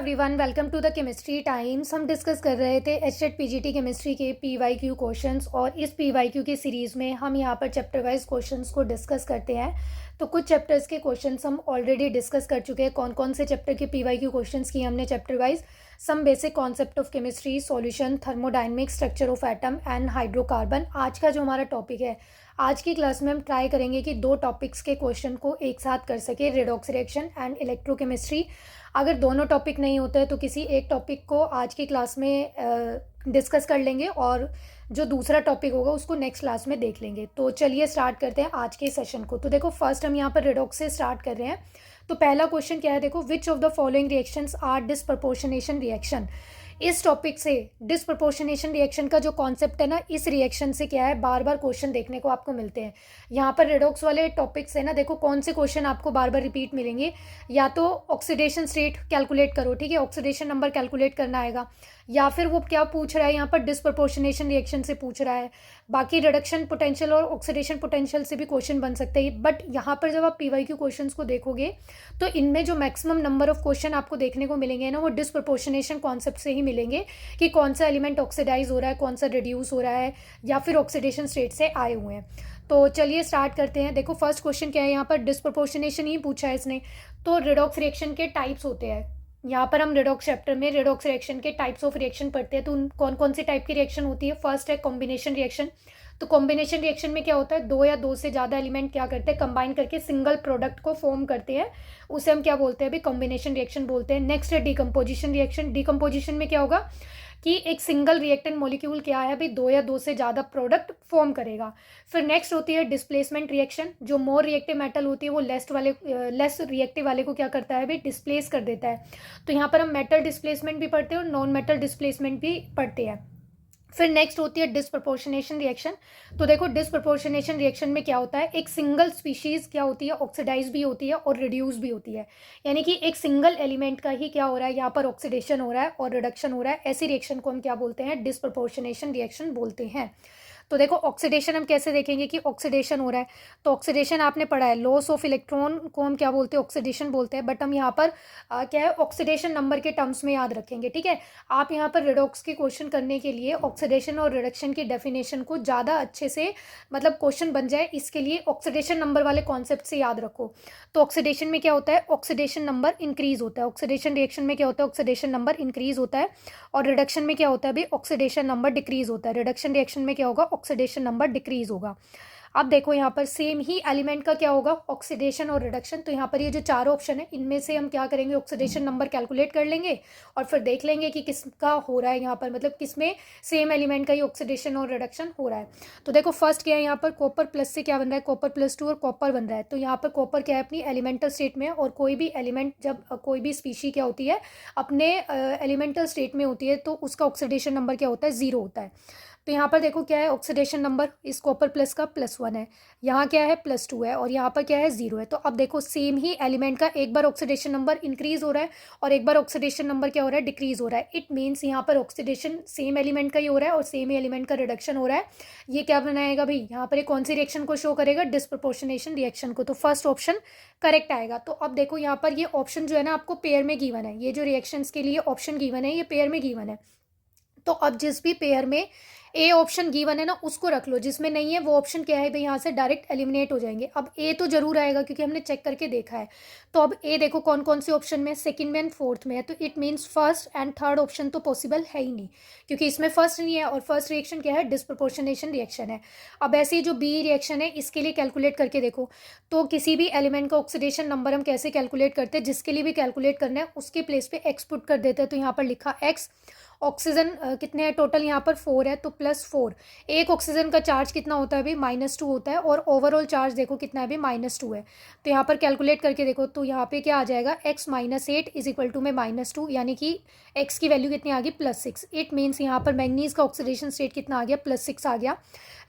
Everyone, welcome to the chemistry times. हम discuss कर रहे थे एचटेट पीजीटी केमिस्ट्री के पीवाईक्यू क्वेश्चंस और इस पीवाईक्यू की सीरीज़ में हम यहाँ पर चैप्टर वाइज क्वेश्चंस को डिस्कस करते हैं। तो कुछ चैप्टर्स के क्वेश्चंस हम ऑलरेडी डिस्कस कर चुके हैं। कौन कौन से चैप्टर के पीवाईक्यू क्वेश्चंस किए हमने chapter wise? Some basic concept of chemistry, solution, thermodynamics, structure of atom and hydrocarbon. आज का जो हमारा टॉपिक है, आज की क्लास में हम ट्राई करेंगे कि दो टॉपिक्स के क्वेश्चन को एक साथ कर सके, रेडॉक्स रिएक्शन एंड इलेक्ट्रोकेमिस्ट्री। अगर दोनों टॉपिक नहीं होते हैं तो किसी एक टॉपिक को आज की क्लास में डिस्कस कर लेंगे और जो दूसरा टॉपिक होगा उसको नेक्स्ट क्लास में देख लेंगे। तो चलिए स्टार्ट करते हैं आज के सेशन को। तो देखो, फर्स्ट हम यहाँ पर रेडॉक्स से स्टार्ट कर रहे हैं। तो पहला क्वेश्चन क्या है, देखो, which of the following reactions are disproportionation reaction. इस टॉपिक से डिस्प्रपोर्शनेशन रिएक्शन का जो कॉन्सेप्ट है ना, इस रिएक्शन से क्या है, बार बार क्वेश्चन देखने को आपको मिलते हैं। यहाँ पर रेडॉक्स वाले टॉपिक से ना, देखो कौन से क्वेश्चन आपको बार बार रिपीट मिलेंगे। या तो ऑक्सीडेशन स्टेट कैलकुलेट करो, ठीक है, ऑक्सीडेशन नंबर कैलकुलेट करना आएगा, या फिर वो क्या पूछ रहा है यहाँ पर, डिस्प्रपोर्शनेशन रिएक्शन से पूछ रहा है। बाकी रिडक्शन पोटेंशियल और ऑक्सीडेशन पोटेंशियल से भी क्वेश्चन बन सकते हैं। बट यहाँ पर जब आप पीवाईक्यू क्वेश्चंस को देखोगे तो इनमें जो मैक्सिमम नंबर ऑफ क्वेश्चन आपको देखने को मिलेंगे ना, वो डिस्प्रपोर्शनेशन कॉन्सेप्ट से ही मिलेंगे कि कौन सा एलिमेंट ऑक्सीडाइज हो रहा है, कौन सा रिड्यूस हो रहा है, या फिर ऑक्सीडेशन स्टेट से आए हुए हैं। तो चलिए स्टार्ट करते हैं। देखो, फर्स्ट क्वेश्चन क्या है, यहाँ पर डिस्प्रपोर्शनेशन ही पूछा है इसने। तो रिडॉक्स रिएक्शन के टाइप्स होते हैं। यहाँ पर हम रिडॉक्स चैप्टर में रिडॉक्स रिएक्शन के टाइप्स ऑफ रिएक्शन पढ़ते हैं। तो कौन कौन सी टाइप की रिएक्शन होती है? फर्स्ट है कॉम्बिनेशन रिएक्शन। तो कॉम्बिनेशन रिएक्शन में क्या होता है, दो या दो से ज़्यादा एलिमेंट क्या करते हैं, कंबाइन करके सिंगल प्रोडक्ट को फॉर्म करते हैं। उसे हम क्या बोलते हैं, अभी कॉम्बिनेशन रिएक्शन बोलते हैं। नेक्स्ट है डिकम्पोजिशन रिएक्शन। डिकम्पोजिशन में क्या होगा कि एक सिंगल रिएक्टेंट मॉलिक्यूल क्या है, अभी दो या दो से ज़्यादा प्रोडक्ट फॉर्म करेगा। फिर नेक्स्ट होती है डिस्प्लेसमेंट रिएक्शन। जो मोर रिएक्टिव मेटल होती है वो लेस रिएक्टिव वाले को क्या करता है, अभी डिस्प्लेस कर देता है। तो यहाँ पर हम मेटल डिस्प्लेसमेंट भी पढ़ते हैं और नॉन मेटल डिस्प्लेसमेंट भी पढ़ते हैं। फिर नेक्स्ट होती है डिस्प्रपोर्शनेशन रिएक्शन। तो देखो, डिस्प्रपोर्शनेशन रिएक्शन में क्या होता है, एक सिंगल स्पीशीज क्या होती है, ऑक्सीडाइज भी होती है और रिड्यूस भी होती है। यानी कि एक सिंगल एलिमेंट का ही क्या हो रहा है, यहाँ पर ऑक्सीडेशन हो रहा है और रिडक्शन हो रहा है। ऐसी रिएक्शन को हम क्या बोलते हैं, डिस्प्रपोर्शनेशन रिएक्शन बोलते हैं। तो देखो, ऑक्सीडेशन हम कैसे देखेंगे कि ऑक्सीडेशन हो रहा है। तो ऑक्सीडेशन आपने पढ़ा है, लॉस ऑफ इलेक्ट्रॉन को हम क्या बोलते हैं, ऑक्सीडेशन बोलते हैं। बट हम यहाँ पर क्या है, ऑक्सीडेशन नंबर के टर्म्स में याद रखेंगे, ठीक है। आप यहाँ पर रिडॉक्स के क्वेश्चन करने के लिए ऑक्सीडेशन और रिडक्शन की डेफिनेशन को ज़्यादा अच्छे से, मतलब क्वेश्चन बन जाए, इसके लिए ऑक्सीडेशन नंबर वाले कॉन्सेप्ट से याद रखो। तो ऑक्सीडेशन में क्या होता है, ऑक्सीडेशन नंबर इंक्रीज होता है। ऑक्सीडेशन रिएक्शन में क्या होता है, ऑक्सीडेशन नंबर इंक्रीज होता है। और रिडक्शन में क्या होता है, अभी ऑक्सीडेशन नंबर डिक्रीज होता है। रिडक्शन रिएक्शन में क्या होगा, ऑक्सीडेशन नंबर डिक्रीज होगा। अब देखो, यहाँ पर सेम ही एलिमेंट का क्या होगा, ऑक्सीडेशन और रिडक्शन। तो यहाँ पर ये जो चारों ऑप्शन है, इनमें से हम क्या करेंगे, ऑक्सीडेशन नंबर कैलकुलेट कर लेंगे और फिर देख लेंगे कि किसका हो रहा है यहाँ पर, मतलब किसमें सेम एलिमेंट का ही ऑक्सीडेशन और रिडक्शन हो रहा है। तो देखो, फर्स्ट क्या है, यहाँ पर कॉपर प्लस से क्या बन रहा है, कॉपर प्लस 2 और कॉपर बन रहा है। तो यहाँ पर कॉपर क्या है, अपनी एलिमेंटल स्टेट में है। और कोई भी एलिमेंट, जब कोई भी स्पीशी क्या होती है, अपने एलिमेंटल स्टेट में होती है, तो उसका ऑक्सीडेशन नंबर क्या होता है, 0 होता है। तो यहाँ पर देखो क्या है, ऑक्सीडेशन नंबर इस कॉपर प्लस का +1 है, यहाँ क्या है +2 है, और यहाँ पर क्या है 0 है। तो अब देखो, सेम ही एलिमेंट का एक बार ऑक्सीडेशन नंबर इंक्रीज हो रहा है और एक बार ऑक्सीडेशन नंबर क्या हो रहा है, डिक्रीज हो रहा है। इट मीन्स यहाँ पर ऑक्सीडेशन सेम एलिमेंट का ही हो रहा है और सेम ही एलिमेंट का रिडक्शन हो रहा है। ये क्या बनाएगा भाई, यहाँ पर एक कौन सी रिएक्शन को शो करेगा, डिस्प्रपोर्शनेशन रिएक्शन को। तो फर्स्ट ऑप्शन करेक्ट आएगा। तो अब देखो, यहाँ पर ये ऑप्शन जो है ना, आपको पेयर में गिवन है। ये जो रिएक्शंस के लिए ऑप्शन गिवन है, ये पेयर में गिवन है। तो अब जिस भी पेयर में ए ऑप्शन गिवन है ना, उसको रख लो। जिसमें नहीं है वो ऑप्शन क्या है भाई, यहाँ से डायरेक्ट एलिमिनेट हो जाएंगे। अब ए तो जरूर आएगा क्योंकि हमने चेक करके देखा है। तो अब ए देखो कौन कौन से ऑप्शन में, सेकंड में एंड फोर्थ में है। तो it means first and third option तो पॉसिबल है ही नहीं, क्योंकि इसमें फर्स्ट नहीं है और फर्स्ट रिएक्शन क्या है, डिस्प्रपोर्शनेशन रिएक्शन है। अब ऐसे ही जो बी रिएक्शन है, इसके लिए कैलकुलेट करके देखो। तो किसी भी एलिमेंट का ऑक्सीडेशन नंबर हम कैसे कैलकुलेट करते हैं, जिसके लिए भी कैलकुलेट करना है उसके प्लेस पे एक्स पुट कर देते हैं। तो यहाँ पर लिखा एक्स। ऑक्सीजन कितने हैं टोटल, यहाँ पर 4 है, तो +4। एक ऑक्सीजन का चार्ज कितना होता है अभी, -2 होता है। और ओवरऑल चार्ज देखो कितना है अभी, -2 है। तो यहाँ पर कैलकुलेट करके देखो, तो यहाँ पे क्या आ जाएगा, x - 8 = में -2, यानी कि x की वैल्यू कितनी आ गई, +6। इट मीन्स यहाँ पर मैंगनीज का ऑक्सीडेशन स्टेट कितना आ गया, +6 आ गया।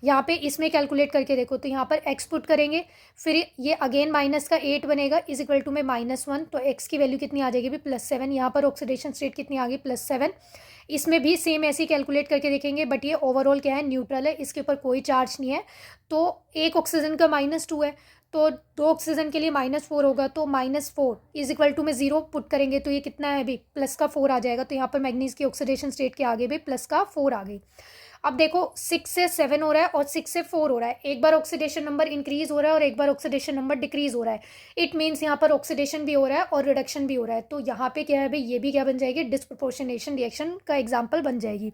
यहाँ पे इसमें कैलकुलेट करके देखो, तो यहाँ पर x पुट करेंगे, फिर ये अगेन -8 बनेगा = में -1। तो x की वैल्यू कितनी आ जाएगी भी, +7। यहाँ पर ऑक्सीडेशन स्टेट कितनी आ गई, +7। इसमें भी सेम ऐसे ही कैलकुलेट करके देखेंगे, बट ये ओवरऑल क्या है, न्यूट्रल है, इसके ऊपर कोई चार्ज नहीं है। तो एक ऑक्सीजन का -2 है, तो 2 ऑक्सीजन के लिए -4 होगा, तो -4 इज इक्वल टू में 0 पुट करेंगे तो ये कितना है अभी प्लस का 4 आ जाएगा। तो यहाँ पर मैग्नीज की ऑक्सीडेशन स्टेट के आगे भी प्लस का 4 आ गई। अब देखो 6 से 7 हो रहा है और 6 से 4 हो रहा है, एक बार ऑक्सीडेशन नंबर इंक्रीज हो रहा है और एक बार ऑक्सीडेशन नंबर डिक्रीज हो रहा है। इट मीन्स यहाँ पर ऑक्सीडेशन भी हो रहा है और रिडक्शन भी हो रहा है। तो यहाँ पे क्या है भाई, ये भी क्या बन जाएगी, डिस्प्रोपोर्शनेशन रिएक्शन का एग्जाम्पल बन जाएगी।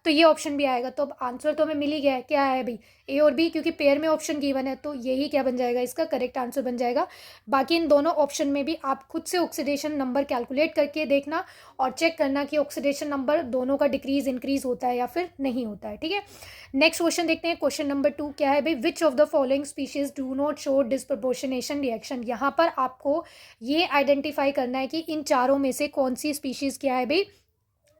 तो ये ऑप्शन भी आएगा। तो अब आंसर तो हमें मिल ही गया है, क्या है भाई ए और बी, क्योंकि पेयर में ऑप्शन गिवन है, तो यही क्या बन जाएगा, इसका करेक्ट आंसर बन जाएगा। बाकी इन दोनों ऑप्शन में भी आप खुद से ऑक्सीडेशन नंबर कैलकुलेट करके देखना और चेक करना कि ऑक्सीडेशन नंबर दोनों का डिक्रीज इंक्रीज होता है या फिर नहीं होता है। ठीक है, नेक्स्ट क्वेश्चन देखते हैं। क्वेश्चन नंबर 2 क्या है भाई, विच of the following species do not show disproportionation reaction. यहाँ पर आपको ये आइडेंटिफाई करना है कि इन चारों में से कौन सी स्पीशीज क्या है भाई,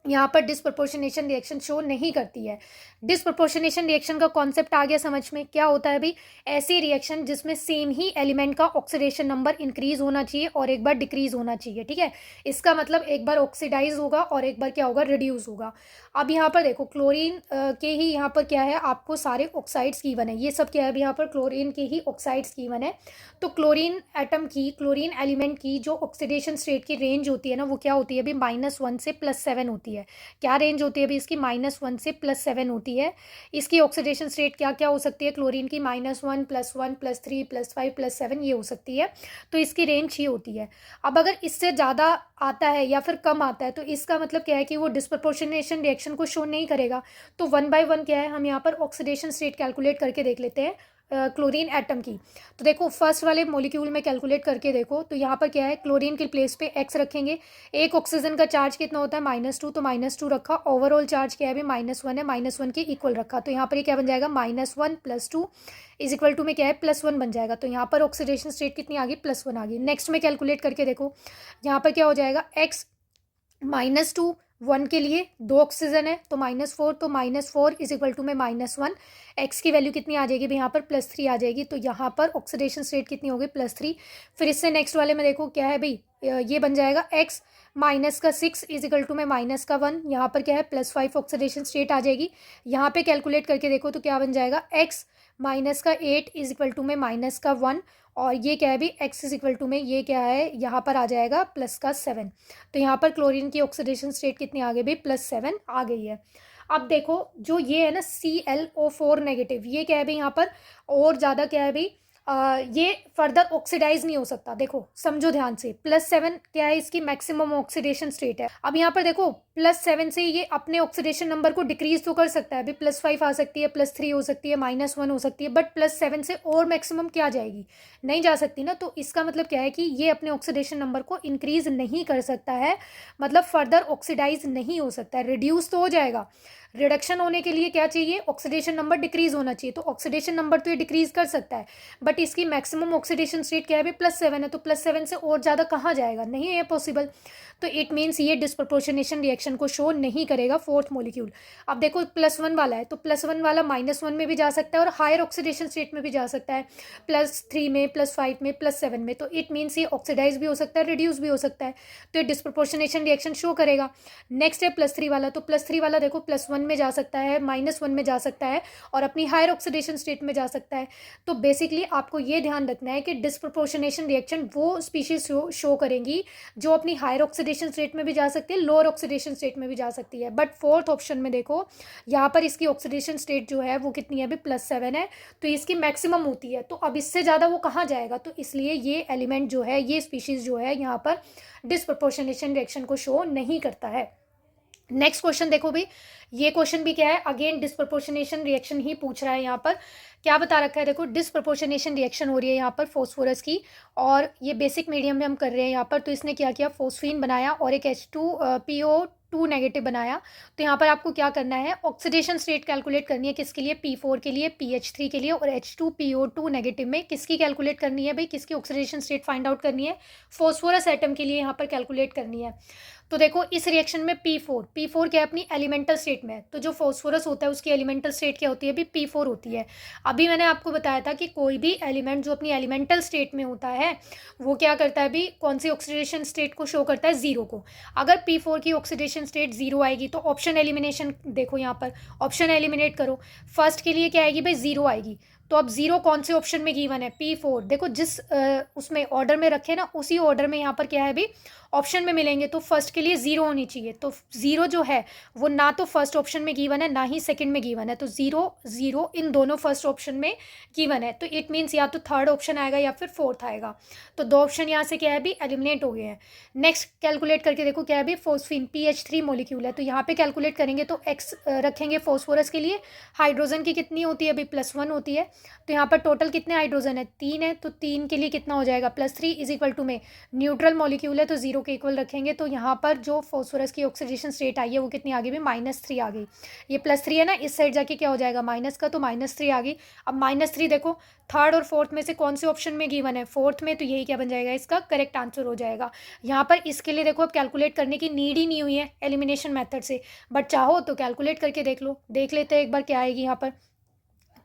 यहाँ पर डिस्प्रपोर्शनेशन रिएक्शन शो नहीं करती है। डिस्प्रपोर्शनेशन रिएक्शन का कॉन्सेप्ट आ गया समझ में, क्या होता है भाई, ऐसी रिएक्शन जिसमें सेम ही एलिमेंट का ऑक्सीडेशन नंबर इंक्रीज होना चाहिए और एक बार डिक्रीज होना चाहिए। ठीक है, इसका मतलब एक बार ऑक्सीडाइज होगा और एक बार क्या होगा, रिड्यूस होगा। अब यहाँ पर देखो क्लोरीन के ही यहाँ पर क्या है, आपको सारे ऑक्साइड्स गिवन है, ये सब क्या है यहाँ पर क्लोरीन के ही ऑक्साइड्स गिवन है। तो क्लोरीन एटम की, क्लोरीन एलिमेंट की जो ऑक्सीडेशन स्टेट की रेंज होती है ना, वो क्या होती है अभी -1 से +7 होती है। क्या रेंज होती है अभी इसकी, -1 से +7 होती है। इसकी ऑक्सीडेशन स्टेट क्या क्या हो सकती है, क्लोरीन की -1 +1 +3 +5 +7 ये हो सकती है। तो इसकी रेंज ही होती है। अब अगर इससे ज़्यादा आता है या फिर कम आता है तो इसका मतलब क्या है कि वो डिस्प्रपोर्शनेशन रिएक्शन को शो नहीं करेगा। तो 1 बाय 1 क्या है, हम यहाँ पर ऑक्सीडेशन स्टेट कैलकुलेट करके देख लेते हैं क्लोरीन एटम की। तो देखो फर्स्ट वाले मॉलिक्यूल में कैलकुलेट करके देखो, तो यहाँ पर क्या है, क्लोरीन के प्लेस पे x रखेंगे। एक ऑक्सीजन का चार्ज कितना होता है, -2, तो -2 रखा। ओवरऑल चार्ज क्या है अभी, -1 है, -1 के इक्वल रखा। तो यहाँ पर ये क्या बन जाएगा, -1 + 2 इज इक्वल टू में क्या है, +1 बन जाएगा। तो यहाँ पर ऑक्सीडेशन स्टेट कितनी आ गई, +1 आ गई। नेक्स्ट में कैलकुलेट करके देखो, यहाँ पर क्या हो जाएगा, x -2 1 के लिए 2 ऑक्सीजन है तो -4, तो -4 इज इक्वल टू में -1। एक्स की वैल्यू कितनी आ जाएगी, यहाँ पर +3 आ जाएगी। तो यहाँ पर ऑक्सीडेशन स्टेट कितनी होगी, +3। फिर इससे नेक्स्ट वाले में देखो क्या है भाई, ये बन जाएगा x -6 इज इक्वल टू में -1। यहाँ पर क्या है, +5 ऑक्सीडेशन स्टेट आ जाएगी। यहाँ पे कैलकुलेट करके देखो तो क्या बन जाएगा, x -8 इज इक्वल टू में -1। और ये क्या है भी, x इज इक्वल टू में ये क्या है, यहाँ पर आ जाएगा +7। तो यहाँ पर क्लोरीन की ऑक्सीडेशन स्टेट कितनी आ गई भी, +7 आ गई है। अब देखो जो ये है ना ClO4 नेगेटिव, ये क्या है भाई यहाँ पर और ज़्यादा क्या है भाई, ये फर्दर ऑक्सीडाइज नहीं हो सकता। देखो समझो ध्यान से, +7 क्या है, इसकी मैक्सिमम ऑक्सीडेशन स्टेट है। अब यहाँ पर देखो +7 से ये अपने ऑक्सीडेशन नंबर को डिक्रीज तो कर सकता है, अभी +5 आ सकती है, +3 हो सकती है, -1 हो सकती है, बट +7 से और मैक्सिमम क्या जाएगी, नहीं जा सकती ना। तो इसका मतलब क्या है कि ये अपने ऑक्सीडेशन नंबर को इंक्रीज नहीं कर सकता है, मतलब फर्दर ऑक्सीडाइज नहीं हो सकता है, रिड्यूस तो हो जाएगा। रिडक्शन होने के लिए क्या चाहिए, ऑक्सीडेशन नंबर डिक्रीज होना चाहिए। तो ऑक्सीडेशन नंबर तो ये डिक्रीज कर सकता है, बट इसकी मैक्सिमम ऑक्सीडेशन स्टेट क्या है, +7 है। तो +7 से और ज़्यादा कहाँ जाएगा, नहीं है ये पॉसिबल। तो इट मीन्स ये डिस्प्रपोर्शनेशन रिएक्शन को शो नहीं करेगा फोर्थ मॉलिक्यूल। अब देखो +1 वाला है, तो +1 वाला -1 में भी जा सकता है और हायर ऑक्सीडेशन स्टेट में भी जा सकता है, +3 में, +5 में, +7 में। तो इट मीन्स ये ऑक्सीडाइज भी हो सकता है, रिड्यूस भी हो सकता है। तो ये डिस्प्रपोर्शनेशन रिएक्शन शो करेगा। नेक्स्ट है +3 वाला, तो +3 वाला देखो +1 में जा सकता है, -1 में जा सकता है और अपनी हायर ऑक्सीडेशन स्टेट में जा सकता है। तो बेसिकली आपको ये ध्यान रखना है कि डिस्प्रपोर्शनेशन रिएक्शन वो स्पीशीज शो करेंगी जो अपनी हायर ऑक्सीडेशन स्टेट में भी जा सकती है, लोअर ऑक्सीडेशन स्टेट में भी जा सकती है। बट फोर्थ ऑप्शन में देखो यहाँ पर इसकी ऑक्सीडेशन स्टेट जो है वो कितनी है अभी, +7 है, तो इसकी मैक्सिमम होती है। तो अब इससे ज़्यादा वो कहाँ जाएगा, तो इसलिए ये एलिमेंट जो है, ये स्पीशीज जो है यहाँ पर डिस्प्रपोर्शनेशन रिएक्शन को शो नहीं करता है। नेक्स्ट क्वेश्चन देखो भी, ये क्वेश्चन भी क्या है, अगेन डिस्प्रपोर्शनेशन रिएक्शन ही पूछ रहा है। यहाँ पर क्या बता रखा है, देखो डिस्प्रपोर्शनेशन रिएक्शन हो रही है यहाँ पर फॉस्फोरस की, और ये बेसिक मीडियम में हम कर रहे हैं यहाँ पर। तो इसने क्या किया, फॉस्फीन बनाया और एक H2PO2 नेगेटिव बनाया। तो यहाँ पर आपको क्या करना है, ऑक्सीडेशन स्टेट कैलकुलेट करनी है, किसके लिए, P4 के लिए, PH3 के लिए, और H2PO2 नेगेटिव में किसकी कैलकुलेट करनी है भाई, किसकी ऑक्सीडेशन स्टेट फाइंड आउट करनी है, फॉस्फोरस एटम के लिए यहाँ पर कैलकुलेट करनी है। तो देखो इस रिएक्शन में P4 क्या है, अपनी एलिमेंटल स्टेट में है। तो जो फॉस्फोरस होता है उसकी एलिमेंटल स्टेट क्या होती है भी, P4 होती है। अभी मैंने आपको बताया था कि कोई भी एलिमेंट जो अपनी एलिमेंटल स्टेट में होता है वो क्या करता है भी, कौन सी ऑक्सीडेशन स्टेट को शो करता है, 0 को। अगर P4 की ऑक्सीडेशन स्टेट 0 आएगी तो ऑप्शन एलिमिनेशन देखो, यहाँ पर ऑप्शन एलिमिनेट करो। फर्स्ट के लिए क्या आएगी भाई, 0 आएगी। तो अब ज़ीरो कौन से ऑप्शन में गिवन है, P4। देखो जिस उसमें ऑर्डर में रखे ना, उसी ऑर्डर में यहाँ पर क्या है अभी ऑप्शन में मिलेंगे, तो फर्स्ट के लिए ज़ीरो होनी चाहिए। तो ज़ीरो जो है वो ना तो फर्स्ट ऑप्शन में गिवन है, ना ही सेकंड में गिवन है, तो ज़ीरो ज़ीरो इन दोनों फर्स्ट ऑप्शन में गिवन है। तो इट मीन्स या तो थर्ड ऑप्शन आएगा या फिर फोर्थ आएगा। तो दो ऑप्शन यहाँ से क्या है अभी एलिमिनेट हो गए हैं। नेक्स्ट कैलकुलेट करके देखो क्या है अभी, फोस्फीन PH3 मोलिक्यूल है, तो यहाँ पे कैलकुलेट करेंगे तो एक्स रखेंगे फॉस्फोरस के लिए। हाइड्रोजन की कितनी होती है अभी, +1 होती है। तो यहाँ पर टोटल कितने हाइड्रोजन है, 3 है, तो 3 के लिए कितना हो जाएगा, +3 इज इक्वल टू में न्यूट्रल मॉलिक्यूल है तो जीरो के इक्वल रखेंगे। तो यहाँ पर जो फॉस्फोरस की ऑक्सीडेशन स्टेट आई है वो कितनी आ गई भी, -3 आ गई। ये +3 है ना, इस साइड जाके क्या हो जाएगा माइनस का, तो -3 आ गई। अब -3 देखो थर्ड और फोर्थ में से कौन से ऑप्शन में गिवन है, फोर्थ में, तो यही क्या बन जाएगा, इसका करेक्ट आंसर हो जाएगा। यहाँ पर इसके लिए देखो अब कैलकुलेट करने की नीड ही नहीं हुई है एलिमिनेशन मेथड से, बट चाहो तो कैलकुलेट करके देख लो। देख लेते हैं एक बार क्या आएगी यहाँ पर।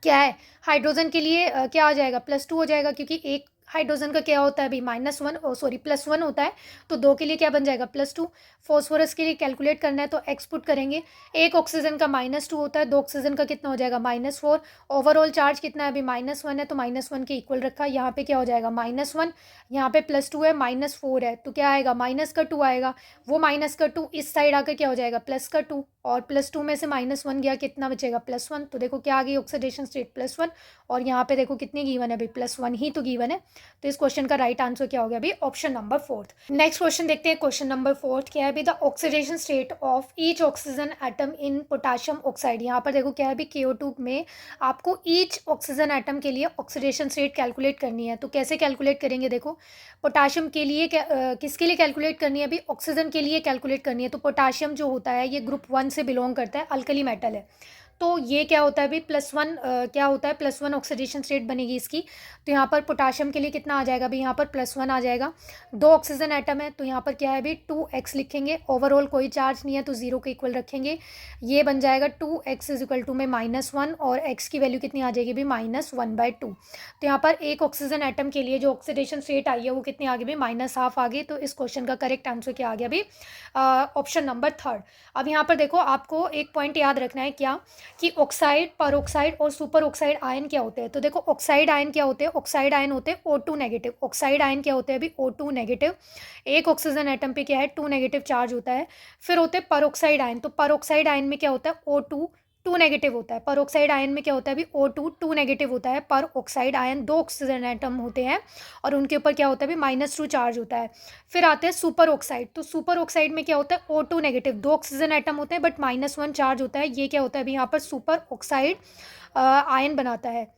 क्या है हाइड्रोजन के लिए क्या आ जाएगा, +2 हो जाएगा, क्योंकि एक हाइड्रोजन का क्या होता है अभी -1 सॉरी +1 होता है, तो दो के लिए क्या बन जाएगा +2। फॉस्फोरस के लिए कैलकुलेट करना है तो एक्स पुट करेंगे। एक ऑक्सीजन का -2 होता है, दो ऑक्सीजन का कितना हो जाएगा -4। ओवरऑल चार्ज कितना है अभी -1 है, तो -1 के इक्वल रखा। यहाँ पे क्या हो जाएगा -1, यहाँ पे +2 है, -4 है, तो क्या आएगा -2 आएगा। वो -2 इस साइड आकर क्या हो जाएगा +2, और +2 में से -1 गया, कितना बचेगा +1। तो देखो क्या आ गई ऑक्सीडेशन स्टेट +1, और यहाँ पे देखो कितनी गिवन है अभी, +1 ही तो गिवन है। तो इस क्वेश्चन का राइट आंसर क्या हो गया अभी, ऑप्शन नंबर 4। नेक्स्ट क्वेश्चन देखते हैं, क्वेश्चन नंबर 4 क्या है अभी, the oxidation state of each oxygen atom in potassium oxide. यहाँ पर देखो क्या है अभी, KO2 में आपको ईच ऑक्सीजन एटम के लिए ऑक्सीडेशन स्टेट कैलकुलेट करनी है। तो कैसे कैलकुलेट करेंगे, देखो पोटाशियम के लिए किसके लिए कैलकुलेट करनी है अभी, ऑक्सीजन के लिए कैलकुलेट करनी है। तो पोटाशियम जो होता है ये ग्रुप 1 से बिलोंग करता है, अल्कली मेटल है। तो ये क्या होता है अभी +1 क्या होता है, +1 ऑक्सीडेशन स्टेट बनेगी इसकी। तो यहाँ पर पोटाशियम के लिए कितना आ जाएगा अभी, यहाँ पर +1 आ जाएगा। दो ऑक्सीजन एटम है तो यहाँ पर क्या है अभी 2x लिखेंगे। ओवरऑल कोई चार्ज नहीं है तो जीरो के इक्वल रखेंगे। ये बन जाएगा 2x इज इक्वल टू में -1, और x की वैल्यू कितनी आ जाएगी अभी -1/2। तो यहाँ पर एक ऑक्सीजन एटम के लिए जो ऑक्सीडेशन स्टेट आई है वो कितनी आ गई अभी -1/2 आ गई। तो इस क्वेश्चन का करेक्ट आंसर क्या आ गया अभी, ऑप्शन नंबर 3। अब यहाँ पर देखो आपको एक पॉइंट याद रखना है क्या, कि ऑक्साइड, पर ऑक्साइड और सुपर ऑक्साइड आयन क्या होते हैं। तो देखो ऑक्साइड आयन क्या होते हैं, ऑक्साइड आयन होते हैं O2 नेगेटिव। ऑक्साइड आयन क्या होते हैं अभी, O2 नेगेटिव। एक ऑक्सीजन एटम पे क्या है 2 नेगेटिव चार्ज होता है। फिर होते हैं पर ऑक्साइड आयन। तो पर ऑक्साइड आयन में क्या होता है, O2 2 नेगेटिव होता है। पर ऑक्साइड आयन में क्या होता है अभी, O2 2 नेगेटिव होता है। पर ऑक्साइड आयन दो ऑक्सीजन एटम होते हैं और उनके ऊपर क्या होता है अभी -2 चार्ज होता है। फिर आते हैं सुपर ऑक्साइड। तो सुपर ऑक्साइड में क्या होता है, O2 नेगेटिव, दो ऑक्सीजन एटम होते हैं बट -1 चार्ज होता है। ये क्या होता है अभी यहाँ पर सुपर ऑक्साइड आयन बनाता है।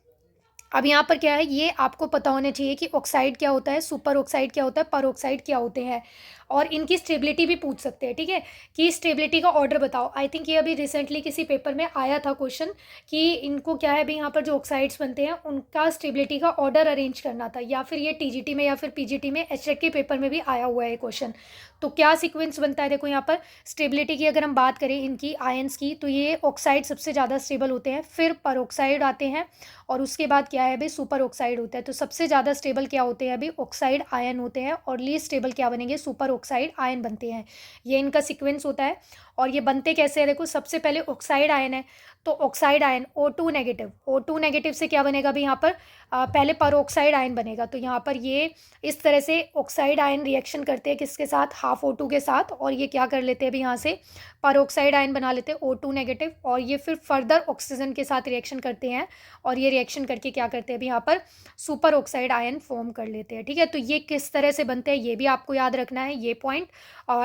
अब यहाँ पर क्या है, ये आपको पता होना चाहिए कि ऑक्साइड क्या होता है, सुपर ऑक्साइड क्या होता है, पर ऑक्साइड क्या होते हैं, और इनकी स्टेबिलिटी भी पूछ सकते हैं। ठीक है, कि स्टेबिलिटी का ऑर्डर बताओ। आई थिंक ये अभी रिसेंटली किसी पेपर में आया था क्वेश्चन, कि इनको क्या है अभी यहाँ पर जो ऑक्साइड्स बनते हैं उनका स्टेबिलिटी का ऑर्डर अरेंज करना था, या फिर ये TGT में या फिर PGT में HTET के पेपर में भी आया हुआ है क्वेश्चन। तो क्या सीक्वेंस बनता है, देखो यहाँ पर स्टेबिलिटी की अगर हम बात करें इनकी आयंस की, तो ये ऑक्साइड सबसे ज़्यादा स्टेबल होते हैं, फिर पर ऑक्साइड आते हैं, और उसके बाद क्या है अभी सुपर ऑक्साइड होता है। तो सबसे ज़्यादा स्टेबल क्या होते हैं अभी, ऑक्साइड आयन होते हैं, और लीस्ट स्टेबल क्या बनेंगे, सुपर ऑक्साइड आयन बनते हैं। ये इनका सीक्वेंस होता है। और ये बनते कैसे हैं, देखो सबसे पहले ऑक्साइड आयन है, तो oxide ion O2 negative, O2 negative से क्या बनेगा अभी यहाँ पर पहले पर ऑक्साइड आयन बनेगा। तो यहाँ पर ये इस तरह से ऑक्साइड आयन रिएक्शन करते हैं किसके साथ, हाफ O2 के साथ, और ये क्या कर लेते हैं अभी यहाँ से पर ऑक्साइड आयन बना लेते हैं O2 नेगेटिव, और ये फिर फर्दर ऑक्सीजन के साथ रिएक्शन करते हैं, और ये रिएक्शन करके क्या करते हैं अभी यहाँ पर सुपर ऑक्साइड आयन फॉर्म कर लेते हैं। ठीक है, तो ये किस तरह से बनते हैं ये भी आपको याद रखना है। ये पॉइंट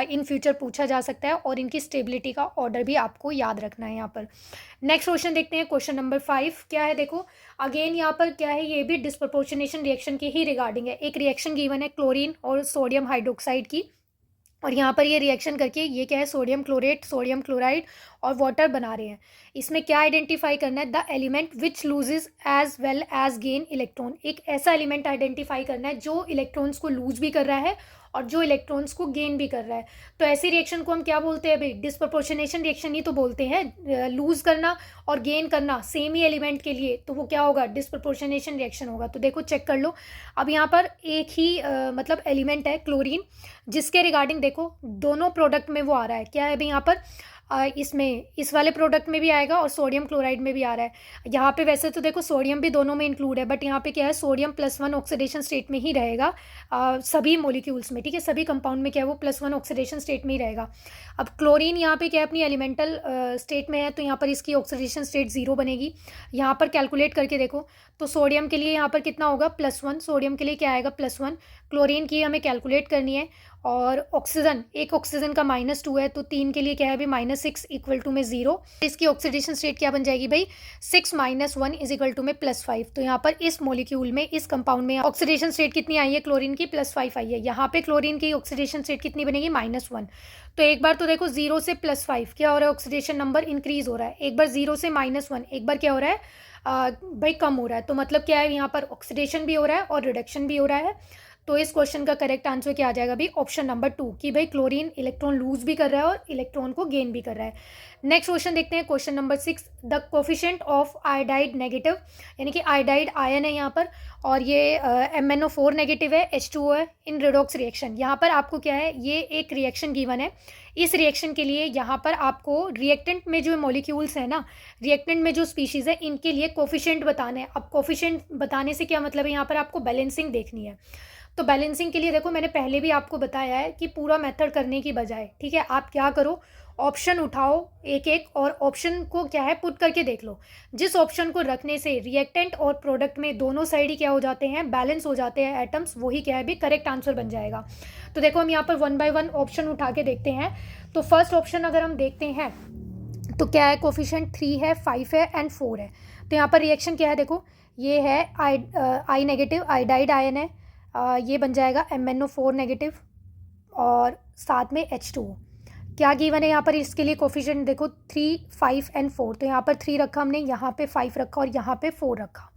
इन फ्यूचर पूछा जा सकता है, और इनकी स्टेबिलिटी का ऑर्डर भी आपको याद रखना है यहाँ पर। नेक्स्ट क्वेश्चन देखते हैं, क्वेश्चन नंबर 5 क्या है, देखो अगेन यहाँ पर क्या है, ये भी डिस्प्रपोर्शनेशन रिएक्शन के ही रिगार्डिंग है। एक रिएक्शन गिवन है क्लोरीन और सोडियम हाइड्रोक्साइड की, और यहाँ पर ये रिएक्शन करके ये क्या है, सोडियम क्लोरेट, सोडियम क्लोराइड और वाटर बना रहे हैं। इसमें क्या आइडेंटिफाई करना है, the element which loses as well as gain electron. एक ऐसा एलिमेंट आइडेंटिफाई करना है जो इलेक्ट्रॉन्स को लूज भी कर रहा है और जो इलेक्ट्रॉन्स को गेन भी कर रहा है। तो ऐसी रिएक्शन को हम क्या बोलते हैं भाई, डिस्प्रपोर्शनेशन रिएक्शन ही तो बोलते हैं। लूज करना और गेन करना सेम ही एलिमेंट के लिए, तो वो क्या होगा, डिस्प्रपोर्शनेशन रिएक्शन होगा। तो देखो चेक कर लो, अब यहाँ पर एक ही मतलब एलिमेंट है क्लोरीन, जिसके रिगार्डिंग देखो दोनों प्रोडक्ट में वो आ रहा है, क्या है अभी यहाँ पर इसमें इस वाले प्रोडक्ट में भी आएगा और सोडियम क्लोराइड में भी आ रहा है। यहाँ पे वैसे तो देखो सोडियम भी दोनों में इंक्लूड है, बट यहाँ पे क्या है, सोडियम +1 ऑक्सीडेशन स्टेट में ही रहेगा सभी मॉलिक्यूल्स में, ठीक है, सभी कंपाउंड में क्या है वो +1 ऑक्सीडेशन स्टेट में ही रहेगा। अब क्लोरीन यहाँ पे क्या है अपनी एलिमेंटल स्टेट में है, तो यहाँ पर इसकी ऑक्सीडेशन स्टेट 0 बनेगी। यहाँ पर कैलकुलेट करके देखो तो सोडियम के लिए यहाँ पर कितना होगा +1, सोडियम के लिए क्या आएगा +1, क्लोरीन की हमें कैलकुलेट करनी है। और ऑक्सीजन, एक ऑक्सीजन का -2 है, तो 3 के लिए क्या है अभी -6 इक्वल टू में 0। इसकी ऑक्सीडेशन स्टेट क्या बन जाएगी भाई, 6 - 1 इज इक्वल टू में +5। तो यहाँ पर इस मॉलिक्यूल में, इस कंपाउंड में ऑक्सीडेशन स्टेट कितनी आई है क्लोरीन की, +5 आई है। यहाँ पे क्लोरीन की ऑक्सीडेशन स्टेट कितनी बनेगी, -1। तो एक बार तो देखो 0 से +5 क्या हो रहा है, ऑक्सीडेशन नंबर इंक्रीज हो रहा है। एक बार 0 से -1, एक बार क्या हो रहा है भाई कम हो रहा है। तो मतलब क्या है, यहाँ पर ऑक्सीडेशन भी हो रहा है और रिडक्शन भी हो रहा है। तो इस क्वेश्चन का करेक्ट आंसर क्या आ जाएगा भाई, ऑप्शन नंबर 2, कि भाई क्लोरीन इलेक्ट्रॉन लूज भी कर रहा है और इलेक्ट्रॉन को गेन भी कर रहा है। नेक्स्ट क्वेश्चन देखते हैं, question number 6, the coefficient of iodide negative, यानी कि आयोडाइड आयन है यहाँ पर, और ये MnO4 नेगेटिव है, H2O है, इन रेडॉक्स रिएक्शन। यहाँ पर आपको क्या है, ये एक रिएक्शन गिवन है। इस रिएक्शन के लिए यहाँ पर आपको रिएक्टेंट में जो मॉलिक्यूल्स है ना, रिएक्टेंट में जो स्पीशीज़ है, इनके लिए कोफिशिएंट बताना है। अब कोफिशिएंट बताने से क्या मतलब है, यहाँ पर आपको बैलेंसिंग देखनी है। तो बैलेंसिंग के लिए देखो, मैंने पहले भी आपको बताया है कि पूरा मेथड करने की बजाय, ठीक है, आप क्या करो, ऑप्शन उठाओ एक एक और ऑप्शन को क्या है पुट करके देख लो। जिस ऑप्शन को रखने से रिएक्टेंट और प्रोडक्ट में दोनों साइड ही क्या हो जाते हैं, बैलेंस हो जाते हैं एटम्स, वही क्या है भी करेक्ट आंसर बन जाएगा। तो देखो हम यहाँ पर 1 बाय 1 ऑप्शन उठा के देखते हैं। तो फर्स्ट ऑप्शन अगर हम देखते हैं तो क्या है, कोफिशिएंट 3 है, 5 है एंड 4 है। तो यहाँ पर रिएक्शन क्या है, देखो ये है आई नेगेटिव आयोडाइड आयन है, ये बन जाएगा MnO4 नेगेटिव और साथ में H2O। क्या गिवन है यहाँ पर इसके लिए कोफिशिएंट, देखो 3, 5 एंड 4। तो यहाँ पर 3 रखा हमने, यहाँ पे 5 रखा और यहाँ पे 4 रखा।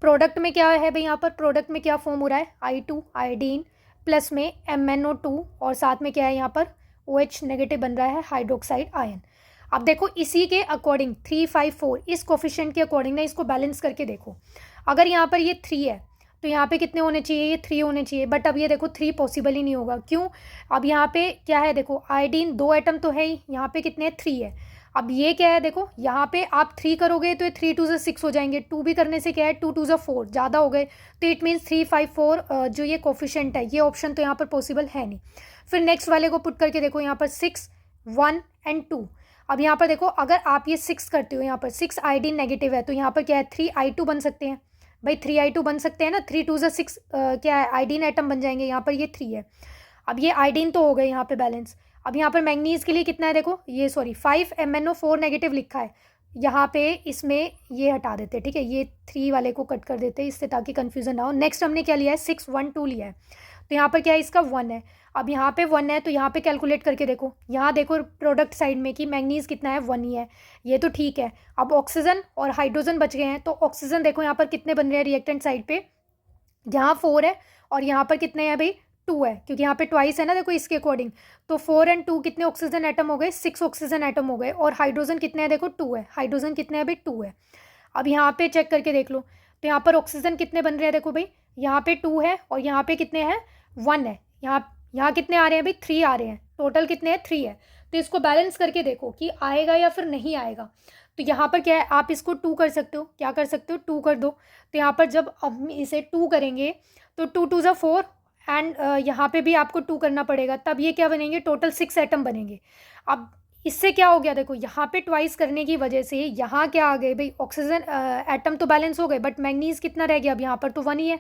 प्रोडक्ट में क्या है भाई, यहाँ पर प्रोडक्ट में क्या फॉर्म हो रहा है, I2 आयोडीन प्लस में MnO2 और साथ में क्या है यहाँ पर OH नेगेटिव बन रहा है, हाइड्रोक्साइड आयन। अब देखो इसी के अकॉर्डिंग 3, 5, 4 इस कोफिशिएंट के अकॉर्डिंग ना इसको बैलेंस करके देखो। अगर यहाँ पर ये 3 है तो यहाँ पे कितने होने चाहिए, ये 3 होने चाहिए, बट अब ये देखो 3 पॉसिबल ही नहीं होगा। क्यों, अब यहाँ पे क्या है, देखो आयोडीन 2 एटम तो है ही, यहाँ पे कितने हैं, 3 है। अब ये क्या है, देखो यहाँ पे आप 3 करोगे तो ये 3 2 6 हो जाएंगे, 2 भी करने से क्या है 2 2 4 ज़्यादा हो गए। तो इट मीन्स 3, 5, 4 जो ये कोफिशिएंट है, ये ऑप्शन तो यहाँ पर पॉसिबल है नहीं। फिर नेक्स्ट वाले को पुट करके देखो, यहाँ पर 6, 1 एंड 2। अब यहाँ पर देखो अगर आप ये 6 करते हो, यहाँ पर 6 आयोडीन नेगेटिव है, तो यहाँ पर क्या है 3I2 बन सकते हैं भाई, 3I2 बन सकते हैं ना, 3 2 6 क्या है आयोडीन एटम बन जाएंगे। यहाँ पर ये 3 है, अब ये आयोडीन तो हो गए यहाँ पे बैलेंस। अब यहाँ पर मैंगनीज के लिए कितना है, देखो ये 5 MnO4 नेगेटिव लिखा है, यहाँ पे इसमें ये हटा देते हैं, ठीक है, ये 3 वाले को कट कर देते हैं इससे, ताकि कन्फ्यूजन ना हो। नेक्स्ट हमने क्या लिया है, 6, 1, 2 लिया है, तो यहाँ पर क्या है इसका 1 है। अब यहाँ पे 1 है तो यहाँ पे कैलकुलेट करके देखो, यहाँ देखो प्रोडक्ट साइड में कि मैंगनीज कितना है, 1 ही है, ये तो ठीक है। अब ऑक्सीजन और हाइड्रोजन बच गए हैं, तो ऑक्सीजन देखो यहाँ पर कितने बन रहे हैं रिएक्टेंट साइड पे, यहाँ 4 है और यहाँ पर कितने हैं भाई 2 है, क्योंकि यहाँ पे ट्वाइस है ना, देखो इसके अकॉर्डिंग। तो 4 एंड 2 कितने ऑक्सीजन एटम हो गए, 6 ऑक्सीजन एटम हो गए। और हाइड्रोजन कितने हैं, देखो 2 है, हाइड्रोजन कितने हैं भाई 2 है। अब यहाँ पे चेक करके देख लो, तो यहाँ पर ऑक्सीजन कितने बन रहे हैं, देखो भाई यहाँ पे 2 है और यहाँ पे कितने हैं 1 है, यहाँ कितने आ रहे हैं भाई 3 आ रहे हैं, टोटल कितने हैं 3 है। तो इसको बैलेंस करके देखो कि आएगा या फिर नहीं आएगा। तो यहाँ पर क्या है, आप इसको 2 कर सकते हो, क्या कर सकते हो 2 कर दो। तो यहाँ पर जब हम इसे 2 करेंगे तो 2 2 4 एंड यहाँ पे भी आपको 2 करना पड़ेगा, तब ये क्या बनेंगे, टोटल 6 एटम बनेंगे। अब इससे क्या हो गया, देखो यहाँ पे ट्वाइस करने की वजह से यहाँ क्या आ गए भाई, ऑक्सीजन एटम तो बैलेंस हो गए, बट मैंगनीज कितना रह गया, अब यहाँ पर तो 1 ही है।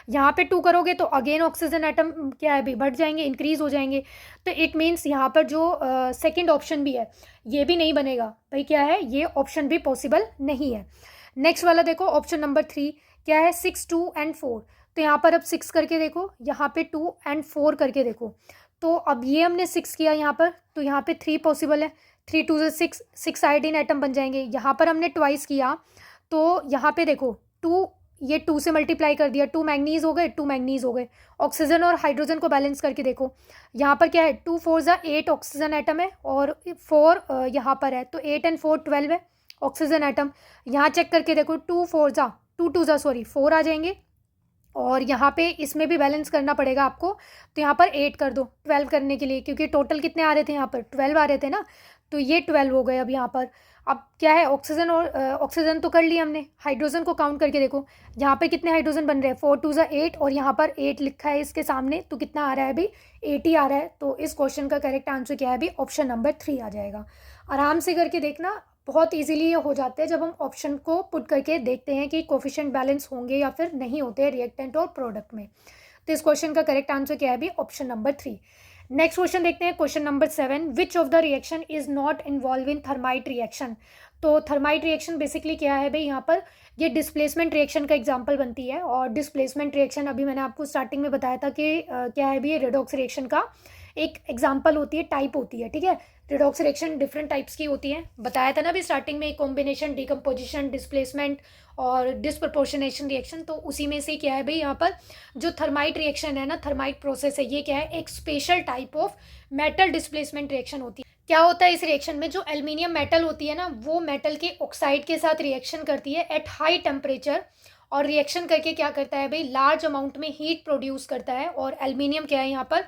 यहाँ पे 2 करोगे तो अगेन ऑक्सीजन एटम क्या है भाई बढ़ जाएंगे, इंक्रीज हो जाएंगे। तो इट मीन्स यहाँ पर जो सेकेंड ऑप्शन भी है ये भी नहीं बनेगा भाई, क्या है ये ऑप्शन भी पॉसिबल नहीं है। नेक्स्ट वाला देखो ऑप्शन नंबर 3 क्या है, 6, 2 एंड 4। तो यहाँ पर अब 6 करके देखो, यहाँ पे 2 एंड 4 करके देखो। तो अब ये हमने 6 किया यहाँ पर, तो यहाँ पे 3 पॉसिबल है, 3 2 6 आयोडीन एटम बन जाएंगे। यहाँ पर हमने ट्वाइस किया तो यहाँ पे देखो 2, ये 2 से मल्टीप्लाई कर दिया, 2 मैंगनीज हो गए, 2 मैंगनीज हो गए। ऑक्सीजन और हाइड्रोजन को बैलेंस करके देखो, यहाँ पर क्या है 2 4 8 ऑक्सीजन एटम है और 4 यहाँ पर है, तो 8 एंड 4 12 है ऑक्सीजन एटम। यहाँ चेक करके देखो 2 2 4 आ जाएंगे, और यहाँ पे इसमें भी बैलेंस करना पड़ेगा आपको। तो यहाँ पर 8 कर दो 12 करने के लिए, क्योंकि टोटल कितने आ रहे थे यहाँ पर 12 आ रहे थे ना। तो ये 12 हो गए अब यहाँ पर। अब क्या है, ऑक्सीजन और ऑक्सीजन तो कर लिया हमने, हाइड्रोजन को काउंट करके देखो यहाँ पर कितने हाइड्रोजन बन रहे हैं, 4 2 ज़ा 8 और यहाँ पर 8 लिखा है इसके सामने, तो कितना आ रहा है अभी 8 ही आ रहा है। तो इस क्वेश्चन का करेक्ट आंसर क्या है अभी, ऑप्शन नंबर 3 आ जाएगा। आराम से करके देखना, बहुत इजीली ये हो जाते हैं जब हम ऑप्शन को पुट करके देखते हैं कि कोफिशिएंट बैलेंस होंगे या फिर नहीं होते हैं रिएक्टेंट और प्रोडक्ट में। तो इस क्वेश्चन का करेक्ट आंसर क्या है अभी, ऑप्शन नंबर 3। नेक्स्ट क्वेश्चन देखते हैं, question number 7, which of the reaction is not involve in thermite reaction. तो थर्माइट रिएक्शन बेसिकली क्या है भाई, यहाँ पर ये डिस्प्लेसमेंट रिएक्शन का एग्जांपल बनती है। और डिस्प्लेसमेंट रिएक्शन अभी मैंने आपको स्टार्टिंग में बताया था कि क्या है भी, ये रेडॉक्स रिएक्शन का एक एग्जांपल होती है, टाइप होती है, ठीक है। रेडॉक्स रिएक्शन डिफरेंट टाइप्स की होती है, बताया था ना अभी स्टार्टिंग में, कॉम्बिनेशन, डिकम्पोजिशन, डिस्प्लेसमेंट और डिस्प्रपोर्शनेशन रिएक्शन। तो उसी में से क्या है भाई, यहाँ पर जो थर्माइट रिएक्शन है ना, थर्माइट प्रोसेस है, ये क्या है, एक special type of metal displacement reaction होती है। क्या होता है इस रिएक्शन में, जो एल्युमिनियम मेटल होती है ना, वो मेटल के ऑक्साइड के साथ रिएक्शन करती है एट हाई टेम्परेचर, और रिएक्शन करके क्या करता है भाई, लार्ज अमाउंट में हीट प्रोड्यूस करता है। और एल्युमिनियम क्या है यहाँ पर,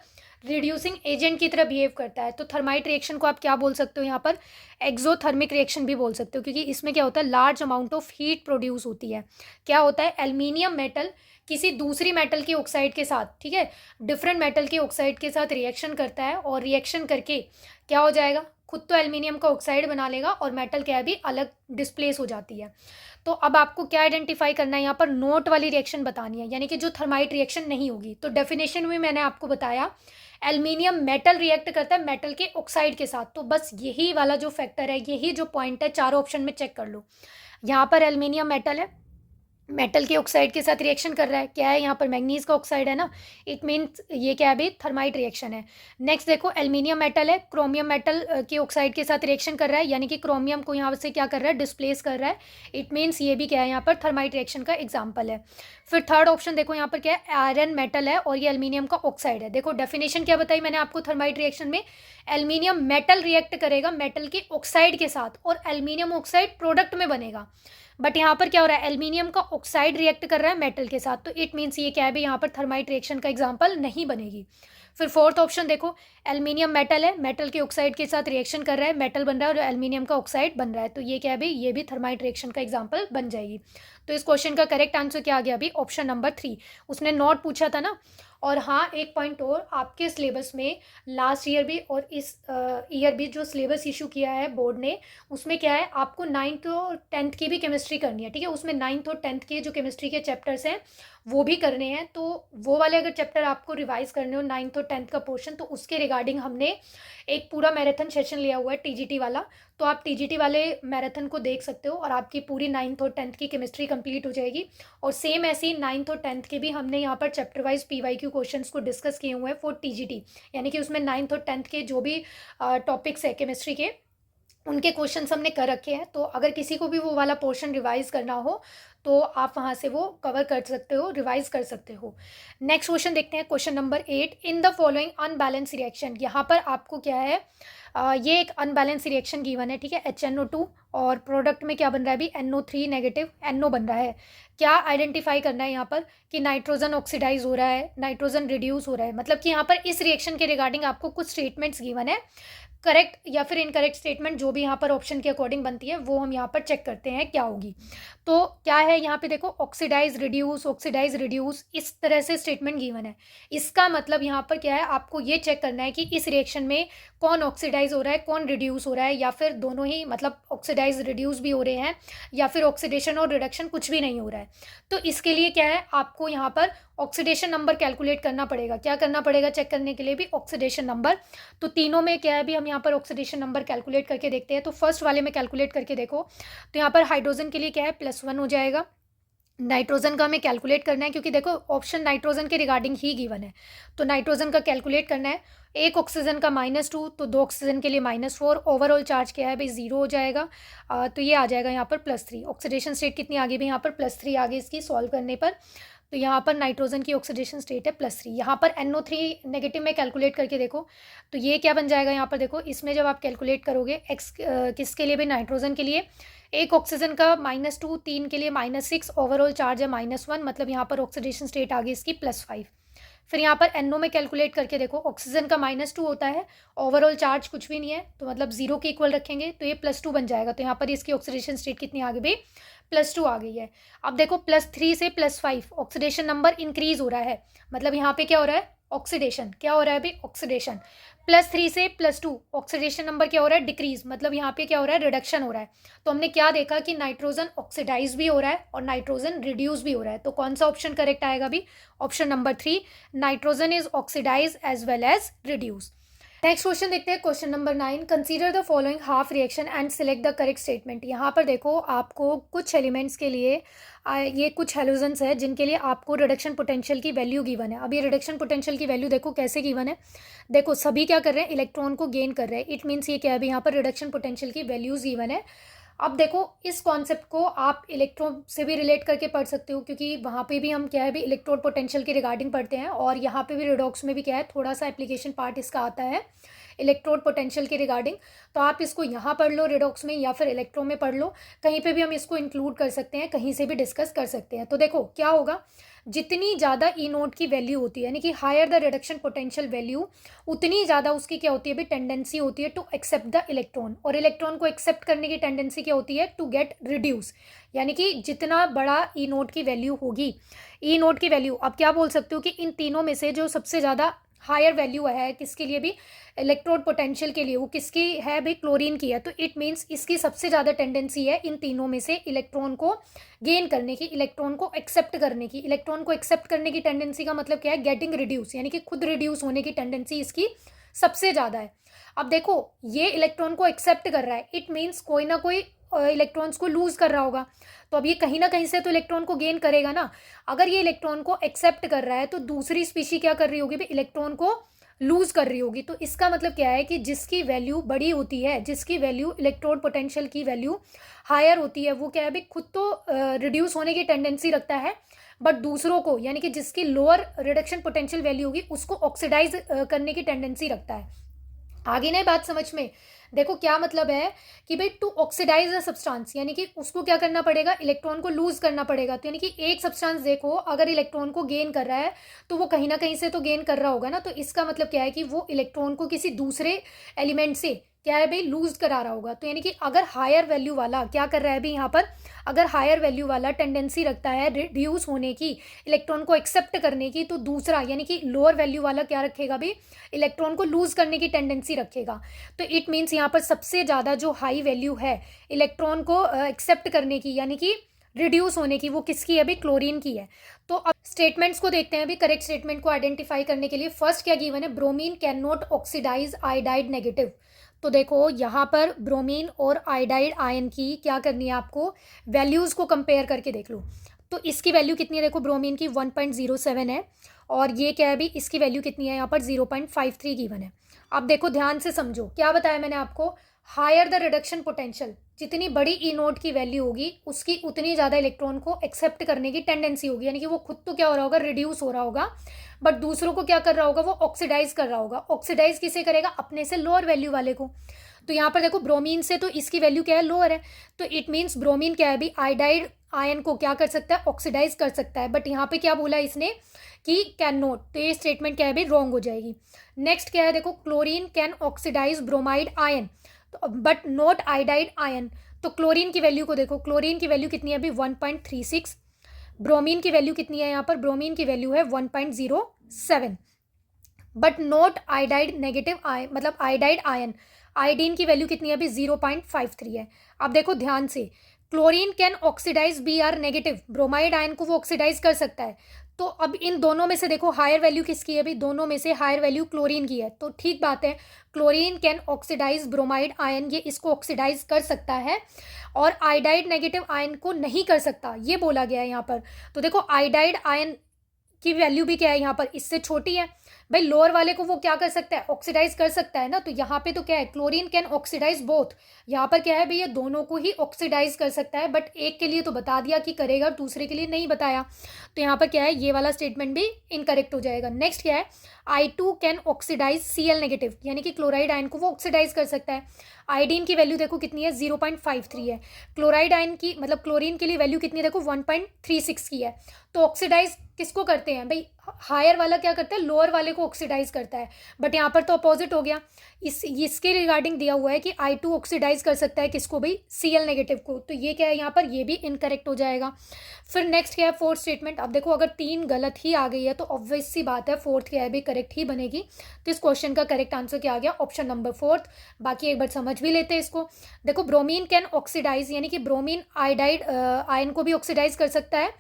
रिड्यूसिंग एजेंट की तरह बिहेव करता है। तो थर्माइट रिएक्शन को आप क्या बोल सकते हो यहाँ पर, एक्सोथर्मिक रिएक्शन भी बोल सकते हो, क्योंकि इसमें क्या होता है, large amount of heat produce होती है। क्या होता है, एल्युमिनियम मेटल किसी दूसरी मेटल की ऑक्साइड के साथ, ठीक है, डिफरेंट मेटल की ऑक्साइड के साथ रिएक्शन करता है, और रिएक्शन करके क्या हो जाएगा, खुद तो एल्युमिनियम का ऑक्साइड बना लेगा और मेटल क्या भी अलग डिस्प्लेस हो जाती है। तो अब आपको क्या आइडेंटिफाई करना है, यहाँ पर नोट वाली रिएक्शन बतानी है, यानी कि जो थर्माइट रिएक्शन नहीं होगी। तो डेफिनेशन में मैंने आपको बताया, एल्युमिनियम मेटल रिएक्ट करता है मेटल के ऑक्साइड के साथ। तो बस यही वाला जो फैक्टर है, यही जो पॉइंट है, चारों ऑप्शन में चेक कर लो। यहाँ पर एल्युमिनियम मेटल है, मेटल के ऑक्साइड के साथ रिएक्शन कर रहा है, क्या है यहाँ पर, मैग्नीज का ऑक्साइड है ना, इट मीन्स ये क्या है भी, थर्माइट रिएक्शन है। नेक्स्ट देखो, एल्युमिनियम मेटल है, क्रोमियम मेटल के ऑक्साइड के साथ रिएक्शन कर रहा है, यानी कि क्रोमियम को यहाँ से क्या कर रहा है, डिस्प्लेस कर रहा है, इट मीन्स ये भी क्या है यहाँ पर, थर्माइट रिएक्शन का एग्जाम्पल है। फिर थर्ड ऑप्शन देखो यहाँ पर क्या है, आयरन मेटल है और ये एल्युमिनियम का ऑक्साइड है। देखो डेफिनेशन क्या बताई मैंने आपको, थर्माइट रिएक्शन में एल्युमिनियम मेटल रिएक्ट करेगा मेटल के ऑक्साइड के साथ, और एल्युमिनियम ऑक्साइड प्रोडक्ट में बनेगा। बट यहाँ पर क्या हो रहा है, एल्युमिनियम का ऑक्साइड रिएक्ट कर रहा है मेटल के साथ, तो इट मीन्स ये क्या है भी, यहाँ पर थर्माइट रिएक्शन का एग्जांपल नहीं बनेगी। फिर फोर्थ ऑप्शन देखो, एल्युमिनियम मेटल है, मेटल के ऑक्साइड के साथ रिएक्शन कर रहा है, मेटल बन रहा है और एल्युमिनियम का ऑक्साइड बन रहा है, तो ये क्या है भी, ये भी थर्माइट रिएक्शन का एग्जांपल बन जाएगी। तो इस क्वेश्चन का करेक्ट आंसर क्या आ गया अभी, ऑप्शन नंबर 3। उसने नॉट पूछा था ना। और हाँ, एक पॉइंट और, आपके सिलेबस में लास्ट ईयर भी और इस ईयर भी जो सिलेबस इशू किया है बोर्ड ने, उसमें क्या है, आपको 9th और 10th की भी केमिस्ट्री करनी है, ठीक है। उसमें 9th और 10th के जो केमिस्ट्री के चैप्टर्स हैं वो भी करने हैं। तो वो वाले अगर चैप्टर आपको रिवाइज करने हो, 9th और 10th का पोर्शन, तो उसके रिगार्डिंग हमने एक पूरा मैराथन सेशन लिया हुआ है, टीजीटी वाला। तो आप टीजीटी वाले मैराथन को देख सकते हो और आपकी पूरी 9th और 10th की केमिस्ट्री कंप्लीट हो जाएगी। और सेम ऐसे ही 9th और 10th के भी हमने यहाँ पर चैप्टर वाइज PYQ क्वेश्चंस को डिस्कस किए हुए हैं फॉर टीजीटी, यानी कि उसमें 9th और 10th के जो भी टॉपिक्स है केमिस्ट्री के, उनके क्वेश्चंस हमने कर रखे हैं। तो अगर किसी को भी वो वाला पोर्शन रिवाइज करना हो तो आप वहाँ से वो कवर कर सकते हो, रिवाइज कर सकते हो। नेक्स्ट क्वेश्चन देखते हैं, question number 8, in the following unbalance reaction. यहाँ पर आपको क्या है, ये एक अनबैलेंस रिएक्शन गिवन है, ठीक है, HNO2 और प्रोडक्ट में क्या बन रहा है अभी, NO3 नेगेटिव NO बन रहा है। क्या आइडेंटिफाई करना है यहाँ पर कि नाइट्रोजन ऑक्सीडाइज हो रहा है, नाइट्रोजन रिड्यूस हो रहा है, मतलब कि यहाँ पर इस रिएक्शन के रिगार्डिंग आपको कुछ स्टेटमेंट्स गिवन है। करेक्ट या फिर इनकरेक्ट स्टेटमेंट जो भी यहाँ पर ऑप्शन के अकॉर्डिंग बनती है वो हम यहाँ पर चेक करते हैं क्या होगी। तो क्या है यहाँ पे देखो, ऑक्सीडाइज रिड्यूस इस तरह से स्टेटमेंट गिवन है। इसका मतलब यहाँ पर क्या है, आपको ये चेक करना है कि इस रिएक्शन में कौन ऑक्सीडाइज हो रहा है, कौन रिड्यूस हो रहा है, या फिर दोनों ही, मतलब ऑक्सीडाइज रिड्यूस भी हो रहे हैं, या फिर ऑक्सीडेशन और रिडक्शन कुछ भी नहीं हो रहा है। तो इसके लिए क्या है, आपको यहाँ पर ऑक्सीडेशन नंबर कैलकुलेट करना पड़ेगा। क्या करना पड़ेगा चेक करने के लिए भी, ऑक्सीडेशन नंबर। तो तीनों में क्या है भी, हम यहाँ पर ऑक्सीडेशन नंबर कैलकुलेट करके देखते हैं। तो फर्स्ट वाले में कैलकुलेट करके देखो, तो यहाँ पर हाइड्रोजन के लिए क्या है, +1 हो जाएगा। नाइट्रोजन का हमें कैलकुलेट करना है, क्योंकि देखो ऑप्शन नाइट्रोजन के रिगार्डिंग ही गिवन है। तो नाइट्रोजन का कैलकुलेट करना है, एक ऑक्सीजन का -2, तो 2 ऑक्सीजन के लिए -4, ओवरऑल चार्ज क्या है भाई, 0 हो जाएगा। तो ये आ जाएगा यहाँ पर +3। ऑक्सीडेशन स्टेट कितनी आ गई भाई, यहाँ पर +3 आ गई इसकी सॉल्व करने पर। तो यहाँ पर नाइट्रोजन की ऑक्सीडेशन स्टेट है +3। यहाँ पर NO3 नेगेटिव में कैलकुलेट करके देखो, तो ये क्या बन जाएगा यहाँ पर देखो, इसमें जब आप कैलकुलेट करोगे किसके लिए भी, नाइट्रोजन के लिए, एक ऑक्सीजन का -2, 3 के लिए -6, ओवरऑल चार्ज है -1, मतलब यहाँ पर ऑक्सीडेशन स्टेट आ गई इसकी +5। फिर यहाँ पर NO में कैलकुलेट करके देखो, ऑक्सीजन का -2 होता है, ओवरऑल चार्ज कुछ भी नहीं है, तो मतलब 0 के इक्वल रखेंगे तो ये +2 बन जाएगा। तो यहाँ पर इसकी ऑक्सीडेशन स्टेट कितनी आ गई भाई, +2 आ गई है। अब देखो +3 से +5 ऑक्सीडेशन नंबर इंक्रीज हो रहा है, मतलब यहाँ पे क्या हो रहा है, ऑक्सीडेशन। क्या हो रहा है भाई, ऑक्सीडेशन। +3 से +2 ऑक्सीडेशन नंबर क्या हो रहा है, डिक्रीज, मतलब यहाँ पे क्या हो रहा है, रिडक्शन हो रहा है। तो हमने क्या देखा कि नाइट्रोजन ऑक्सीडाइज भी हो रहा है और नाइट्रोजन रिड्यूस भी हो रहा है। तो कौन सा ऑप्शन करेक्ट आएगा भी, option number 3, nitrogen is oxidize as well as reduce. Next question देखते हैं, question number 9, consider the following half reaction and select the correct statement. यहाँ पर देखो आपको कुछ एलिमेंट्स के लिए ये कुछ हेलोजेंस है जिनके लिए आपको रिडक्शन पोटेंशियल की वैल्यू गिवन है। अब ये रिडक्शन पोटेंशियल की वैल्यू देखो कैसे गिवन है, देखो सभी क्या कर रहे हैं, इलेक्ट्रॉन को गेन कर रहे हैं। इट मीन्स ये क्या है, यहाँ पर रिडक्शन पोटेंशियल की वैल्यूज गिवन है। अब देखो इस कॉन्सेप्ट को आप इलेक्ट्रॉन से भी रिलेट करके पढ़ सकते हो, क्योंकि वहाँ पे भी हम क्या है भी इलेक्ट्रोड पोटेंशियल के रिगार्डिंग पढ़ते हैं, और यहाँ पे भी रिडॉक्स में भी क्या है, थोड़ा सा एप्लीकेशन पार्ट इसका आता है इलेक्ट्रोड पोटेंशियल के रिगार्डिंग। तो आप इसको यहाँ पढ़ लो रिडॉक्स में, या फिर इलेक्ट्रो में पढ़ लो, कहीं पे भी हम इसको इंक्लूड कर सकते हैं, कहीं से भी डिस्कस कर सकते हैं। तो देखो क्या होगा, जितनी ज़्यादा ई नोट की वैल्यू होती है, यानी कि higher the reduction potential value, उतनी ज़्यादा उसकी क्या होती है भी, टेंडेंसी होती है टू एक्सेप्ट द इलेक्ट्रॉन, और इलेक्ट्रॉन को एक्सेप्ट करने की टेंडेंसी क्या होती है, टू गेट रिड्यूस। यानी कि जितना बड़ा ई नोट की वैल्यू होगी, ई नोट की वैल्यू आप क्या बोल सकते हो कि इन तीनों में से जो सबसे ज़्यादा हायर वैल्यू है किसके लिए भी, इलेक्ट्रोड पोटेंशियल के लिए, वो किसकी है भाई, क्लोरीन की है। तो इट मीन्स इसकी सबसे ज़्यादा टेंडेंसी है इन तीनों में से इलेक्ट्रॉन को गेन करने की, इलेक्ट्रॉन को एक्सेप्ट करने की। इलेक्ट्रॉन को एक्सेप्ट करने की टेंडेंसी का मतलब क्या है, गेटिंग रिड्यूस, यानी कि खुद रिड्यूस होने की टेंडेंसी इसकी सबसे ज़्यादा है। अब देखो ये इलेक्ट्रॉन को एक्सेप्ट कर रहा है, इट मीन्स कोई ना कोई इलेक्ट्रॉन्स को लूज कर रहा होगा, तो अब ये कहीं ना कहीं से तो इलेक्ट्रॉन को गेन करेगा ना। अगर ये इलेक्ट्रॉन को एक्सेप्ट कर रहा है तो दूसरी स्पीशी क्या कर रही होगी, इलेक्ट्रॉन को लूज कर रही होगी। तो इसका मतलब क्या है कि जिसकी वैल्यू बड़ी होती है, जिसकी वैल्यू इलेक्ट्रोड पोटेंशियल की वैल्यू हायर होती है, वो क्या है भाई, खुद तो रिड्यूस होने की टेंडेंसी रखता है, बट दूसरों को, यानी कि जिसकी लोअर रिडक्शन पोटेंशियल वैल्यू होगी उसको ऑक्सीडाइज करने की टेंडेंसी रखता है। आगे नहीं बात समझ में, देखो क्या मतलब है कि भाई टू ऑक्सीडाइज अ सब्सटेंस, यानी कि उसको क्या करना पड़ेगा, इलेक्ट्रॉन को लूज करना पड़ेगा। तो यानी कि एक सब्सटेंस देखो अगर इलेक्ट्रॉन को गेन कर रहा है तो वो कहीं ना कहीं से तो गेन कर रहा होगा ना। तो इसका मतलब क्या है कि वो इलेक्ट्रॉन को किसी दूसरे एलिमेंट से क्या है भाई, लूज करा रहा होगा। तो यानी कि अगर हायर वैल्यू वाला क्या कर रहा है भाई, यहाँ पर अगर हायर वैल्यू वाला टेंडेंसी रखता है रिड्यूस होने की, इलेक्ट्रॉन को एक्सेप्ट करने की, तो दूसरा यानी कि लोअर वैल्यू वाला क्या रखेगा भाई, इलेक्ट्रॉन को लूज करने की टेंडेंसी रखेगा। तो इट मीन्स यहाँ पर सबसे ज़्यादा जो हाई वैल्यू है इलेक्ट्रॉन को एक्सेप्ट करने की, यानी कि रिड्यूस होने की, वो किसकी है अभी, क्लोरीन की है। तो अब स्टेटमेंट्स को देखते हैं अभी, करेक्ट स्टेटमेंट को आइडेंटिफाई करने के लिए। फर्स्ट क्या गिवन है, bromine can not oxidize iodide negative. तो देखो यहाँ पर ब्रोमीन और आयोडाइड आयन की क्या करनी है आपको, वैल्यूज़ को कंपेयर करके देख लो। तो इसकी वैल्यू कितनी है, देखो ब्रोमीन की 1.07 है, और ये क्या है अभी, इसकी वैल्यू कितनी है यहाँ पर 0.53 गिवन है। अब देखो ध्यान से समझो, क्या बताया मैंने आपको, हायर द रिडक्शन पोटेंशियल, जितनी बड़ी ई नोट की वैल्यू होगी उसकी उतनी ज़्यादा इलेक्ट्रॉन को एक्सेप्ट करने की टेंडेंसी होगी, यानी कि वो खुद तो क्या हो रहा होगा, रिड्यूस हो रहा होगा, बट दूसरों को क्या कर रहा होगा, वो ऑक्सीडाइज कर रहा होगा। ऑक्सीडाइज किसे करेगा, अपने से लोअर वैल्यू वाले को। तो यहाँ पर देखो ब्रोमीन से तो इसकी वैल्यू क्या है, लोअर है, तो इट मीन्स ब्रोमीन क्या है भी, आयोडाइड आयन को क्या कर सकता है, ऑक्सीडाइज कर सकता है। बट यहाँ पे क्या बोला इसने कि कैन नॉट, तो ये स्टेटमेंट क्या है भी, रॉन्ग हो जाएगी। नेक्स्ट क्या है, देखो chlorine can oxidize bromide ion, तो बट नॉट आयोडाइड आयन। तो क्लोरीन की वैल्यू को देखो, क्लोरीन की वैल्यू कितनी है अभी, 1.36। ब्रोमीन की वैल्यू कितनी है यहाँ पर, ब्रोमीन की वैल्यू है 1.07, but not iodide negative ion, मतलब आयोडाइड आयन। आयोडीन की वैल्यू कितनी है अभी, 0.53 है। अब देखो ध्यान से, chlorine can oxidize Br negative, bromide ion को वो ऑक्सीडाइज कर सकता है। तो अब इन दोनों में से देखो हायर वैल्यू किसकी है अभी, दोनों में से हायर वैल्यू क्लोरीन की है। तो ठीक बात है, chlorine can oxidize bromide ion, ये इसको ऑक्सीडाइज कर सकता है, और आयोडाइड नेगेटिव आयन को नहीं कर सकता, ये बोला गया है यहाँ पर। तो देखो आयोडाइड आयन की वैल्यू भी क्या है यहाँ पर, इससे छोटी है भाई, लोअर वाले को वो क्या कर सकता है, ऑक्सीडाइज कर सकता है ना। तो यहाँ पे तो क्या है, क्लोरीन कैन ऑक्सीडाइज बोथ, यहाँ पर क्या है भैया, दोनों को ही ऑक्सीडाइज कर सकता है, बट एक के लिए तो बता दिया कि करेगा और दूसरे के लिए नहीं बताया। तो यहाँ पर क्या है, ये वाला स्टेटमेंट भी इनकरेक्ट हो जाएगा। नेक्स्ट क्या है, I2 can oxidise Cl negative, यानी कि क्लोराइड आयन को वो ऑक्सीडाइज कर सकता है। आयोडीन की वैल्यू देखो कितनी है, 0.53 है। क्लोराइड आयन की, मतलब क्लोरीन के लिए वैल्यू कितनी है देखो, 1.36 की है। तो ऑक्सीडाइज किसको करते हैं भाई, हायर वाला क्या करता है, लोअर वाले को ऑक्सीडाइज करता है, बट यहाँ पर तो अपोजिट हो गया। इसके रिगार्डिंग दिया हुआ है कि I2 ऑक्सीडाइज कर सकता है किसको भाई, Cl नेगेटिव को, तो ये क्या है यहाँ पर, ये भी इनकरेक्ट हो जाएगा। फिर नेक्स्ट क्या है, फोर्थ स्टेटमेंट। अब देखो अगर 3 गलत ही आ गई है तो ऑब्वियस सी बात है फोर्थ क्या है भी करेक्ट ही बनेगी। तो इस क्वेश्चन का करेक्ट आंसर क्या आ गया, ऑप्शन नंबर फोर्थ। बाकी एक बार समझ भी लेते हैं इसको। देखो ब्रोमीन कैन ऑक्सीडाइज, यानी कि ब्रोमीन आयोडाइड आयन को भी ऑक्सीडाइज कर सकता है,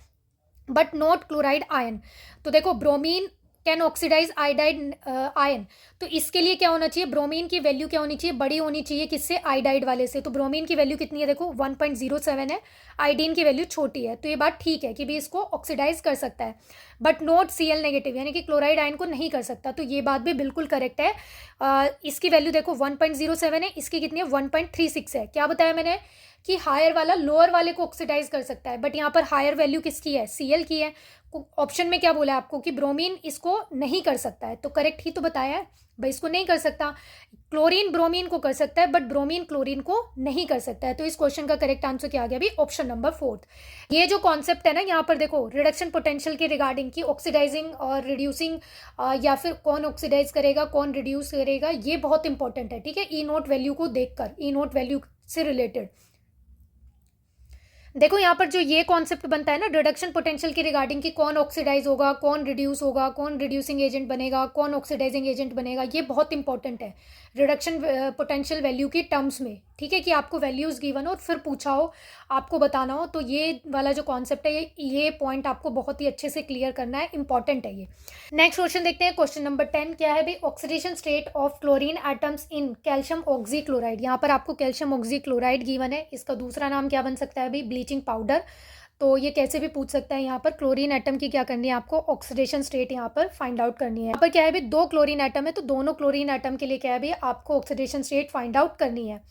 बट नॉट क्लोराइड आयन। तो देखो bromine can oxidize iodide ion, तो इसके लिए क्या होना चाहिए, ब्रोमीन की वैल्यू क्या होनी चाहिए, बड़ी होनी चाहिए किससे, आयोडाइड वाले से। तो ब्रोमीन की वैल्यू कितनी है, देखो 1.07 है, आयोडीन की वैल्यू छोटी है, तो ये बात ठीक है कि भी इसको ऑक्सीडाइज कर सकता है, बट नॉट Cl नेगेटिव, यानी कि क्लोराइड आयन को नहीं कर सकता। तो ये बात भी बिल्कुल करेक्ट है। इसकी वैल्यू देखो 1.07 है, इसकी कितनी है 1.36 है। क्या बताया मैंने कि हायर वाला लोअर वाले को ऑक्सीडाइज कर सकता है, बट यहाँ पर हायर वैल्यू किसकी है, Cl की है। ऑप्शन में क्या बोला है आपको कि ब्रोमीन इसको नहीं कर सकता है, तो करेक्ट ही तो बताया है भाई, इसको नहीं कर सकता। क्लोरीन ब्रोमीन को कर सकता है, बट ब्रोमीन क्लोरीन को नहीं कर सकता है। तो इस क्वेश्चन का करेक्ट आंसर क्या आ गया भी, ऑप्शन नंबर फोर्थ। ये जो कॉन्सेप्ट है ना यहाँ पर देखो रिडक्शन पोटेंशियल के रिगार्डिंग की ऑक्सीडाइजिंग और रिड्यूसिंग, या फिर कौन ऑक्सीडाइज करेगा कौन रिड्यूस करेगा, ये बहुत इंपॉर्टेंट है, ठीक है। ई नोट वैल्यू को देखकर, ई नोट वैल्यू से रिलेटेड देखो यहाँ पर जो ये कॉन्सेप्ट बनता है ना रिडक्शन पोटेंशियल की रिगार्डिंग की, कौन ऑक्सीडाइज होगा कौन रिड्यूस होगा, कौन रिड्यूसिंग एजेंट बनेगा कौन ऑक्सीडाइजिंग एजेंट बनेगा, ये बहुत इंपॉर्टेंट है रिडक्शन पोटेंशियल वैल्यू की टर्म्स में, ठीक है। कि आपको वैल्यूज गिवन हो और फिर पूछा हो, आपको बताना हो, तो ये वाला जो कॉन्सेप्ट है ये पॉइंट आपको बहुत ही अच्छे से क्लियर करना है, इंपॉर्टेंट है ये। नेक्स्ट क्वेश्चन देखते हैं, क्वेश्चन नंबर 10 क्या है भाई, oxidation state of chlorine atoms in calcium oxy chloride. यहाँ पर आपको कैल्शियम ऑक्सी क्लोराइड गिवन है, इसका दूसरा नाम क्या बन सकता है भाई, ब्लीचिंग पाउडर। तो ये कैसे भी पूछ सकता है, यहाँ पर क्लोरीन एटम की क्या करनी है आपको, ऑक्सीडेशन स्टेट यहाँ पर फाइंड आउट करनी है। यहाँ पर क्या है भाई, 2 क्लोरीन एटम है, तो दोनों क्लोरीन एटम के लिए क्या है भाई, आपको ऑक्सीडेशन स्टेट फाइंड आउट करनी है।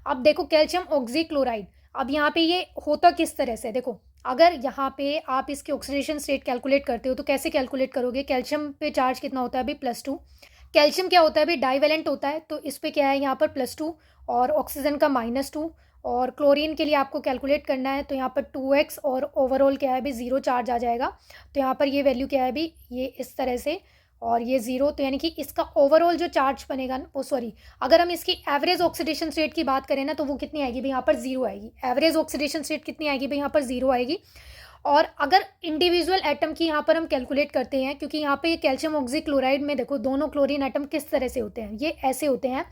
अब देखो कैल्शियम ऑक्सी क्लोराइड, अब यहाँ पे ये होता किस तरह से, देखो अगर यहाँ पे आप इसके ऑक्सीडेशन स्टेट कैलकुलेट करते हो तो कैसे कैलकुलेट करोगे, कैल्शियम पे चार्ज कितना होता है अभी +2, कैल्शियम क्या होता है अभी डाइवेलेंट होता है, तो इस पे क्या है यहाँ पर +2 और ऑक्सीजन का -2, और क्लोरीन के लिए आपको कैलकुलेट करना है तो यहाँ पर 2x और ओवरऑल क्या है अभी 0 चार्ज आ जाएगा। तो यहाँ पर ये वैल्यू क्या है अभी, ये इस तरह से और ये 0, तो यानी कि इसका ओवरऑल जो चार्ज बनेगा ना, वो सॉरी अगर हम इसकी एवरेज ऑक्सीडेशन स्टेट की बात करें ना तो वो कितनी आएगी भाई, यहाँ पर 0 आएगी। एवरेज ऑक्सीडेशन स्टेट कितनी आएगी भाई, यहाँ पर 0 आएगी। और अगर इंडिविजुअल एटम की यहाँ पर हम कैलकुलेट करते हैं, क्योंकि यहाँ पे कैल्शियम ऑक्सी क्लोराइड में देखो दोनों क्लोरीन एटम किस तरह से होते हैं, ये ऐसे होते हैं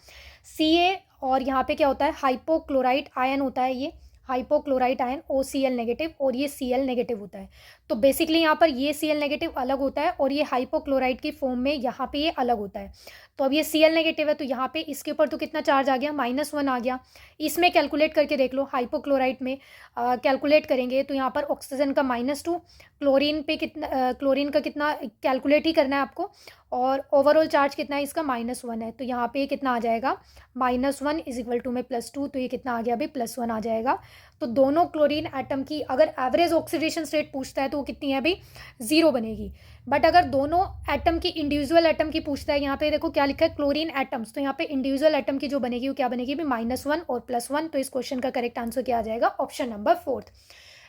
Ca, और यहाँ पे क्या होता है हाइपोक्लोराइट आयन होता है, ये हाइपोक्लोराइट आयन OCl नेगेटिव, और ये Cl नेगेटिव होता है। तो बेसिकली यहाँ पर ये Cl नेगेटिव अलग होता है और ये हाइपोक्लोराइट की फॉर्म में यहाँ पे ये अलग होता है। तो अब ये Cl नेगेटिव है तो यहाँ पे इसके ऊपर तो कितना चार्ज आ गया, -1 आ गया। इसमें कैलकुलेट करके देख लो, हाइपोक्लोराइट में कैलकुलेट करेंगे तो यहाँ पर ऑक्सीजन का -2, क्लोरीन पे कितना क्लोरीन का कितना कैलकुलेट ही करना है आपको, और ओवरऑल चार्ज कितना है इसका -1 है। तो यहाँ पे कितना आ जाएगा, -1 इज इक्वल टू में +2, तो ये कितना आ गया अभी +1 आ जाएगा। तो दोनों क्लोरीन एटम की अगर एवरेज ऑक्सीडेशन स्टेट पूछता है तो वो कितनी है अभी 0 बनेगी। बट अगर दोनों एटम की इंडिविजुअल एटम की पूछता है, यहाँ पे देखो क्या लिखा है क्लोरीन एटम्स, तो यहाँ पे इंडिविजुअल एटम की जो बनेगी वो क्या बनेगी भी -1 और +1। तो इस क्वेश्चन का करेक्ट आंसर क्या आ जाएगा, ऑप्शन नंबर 4।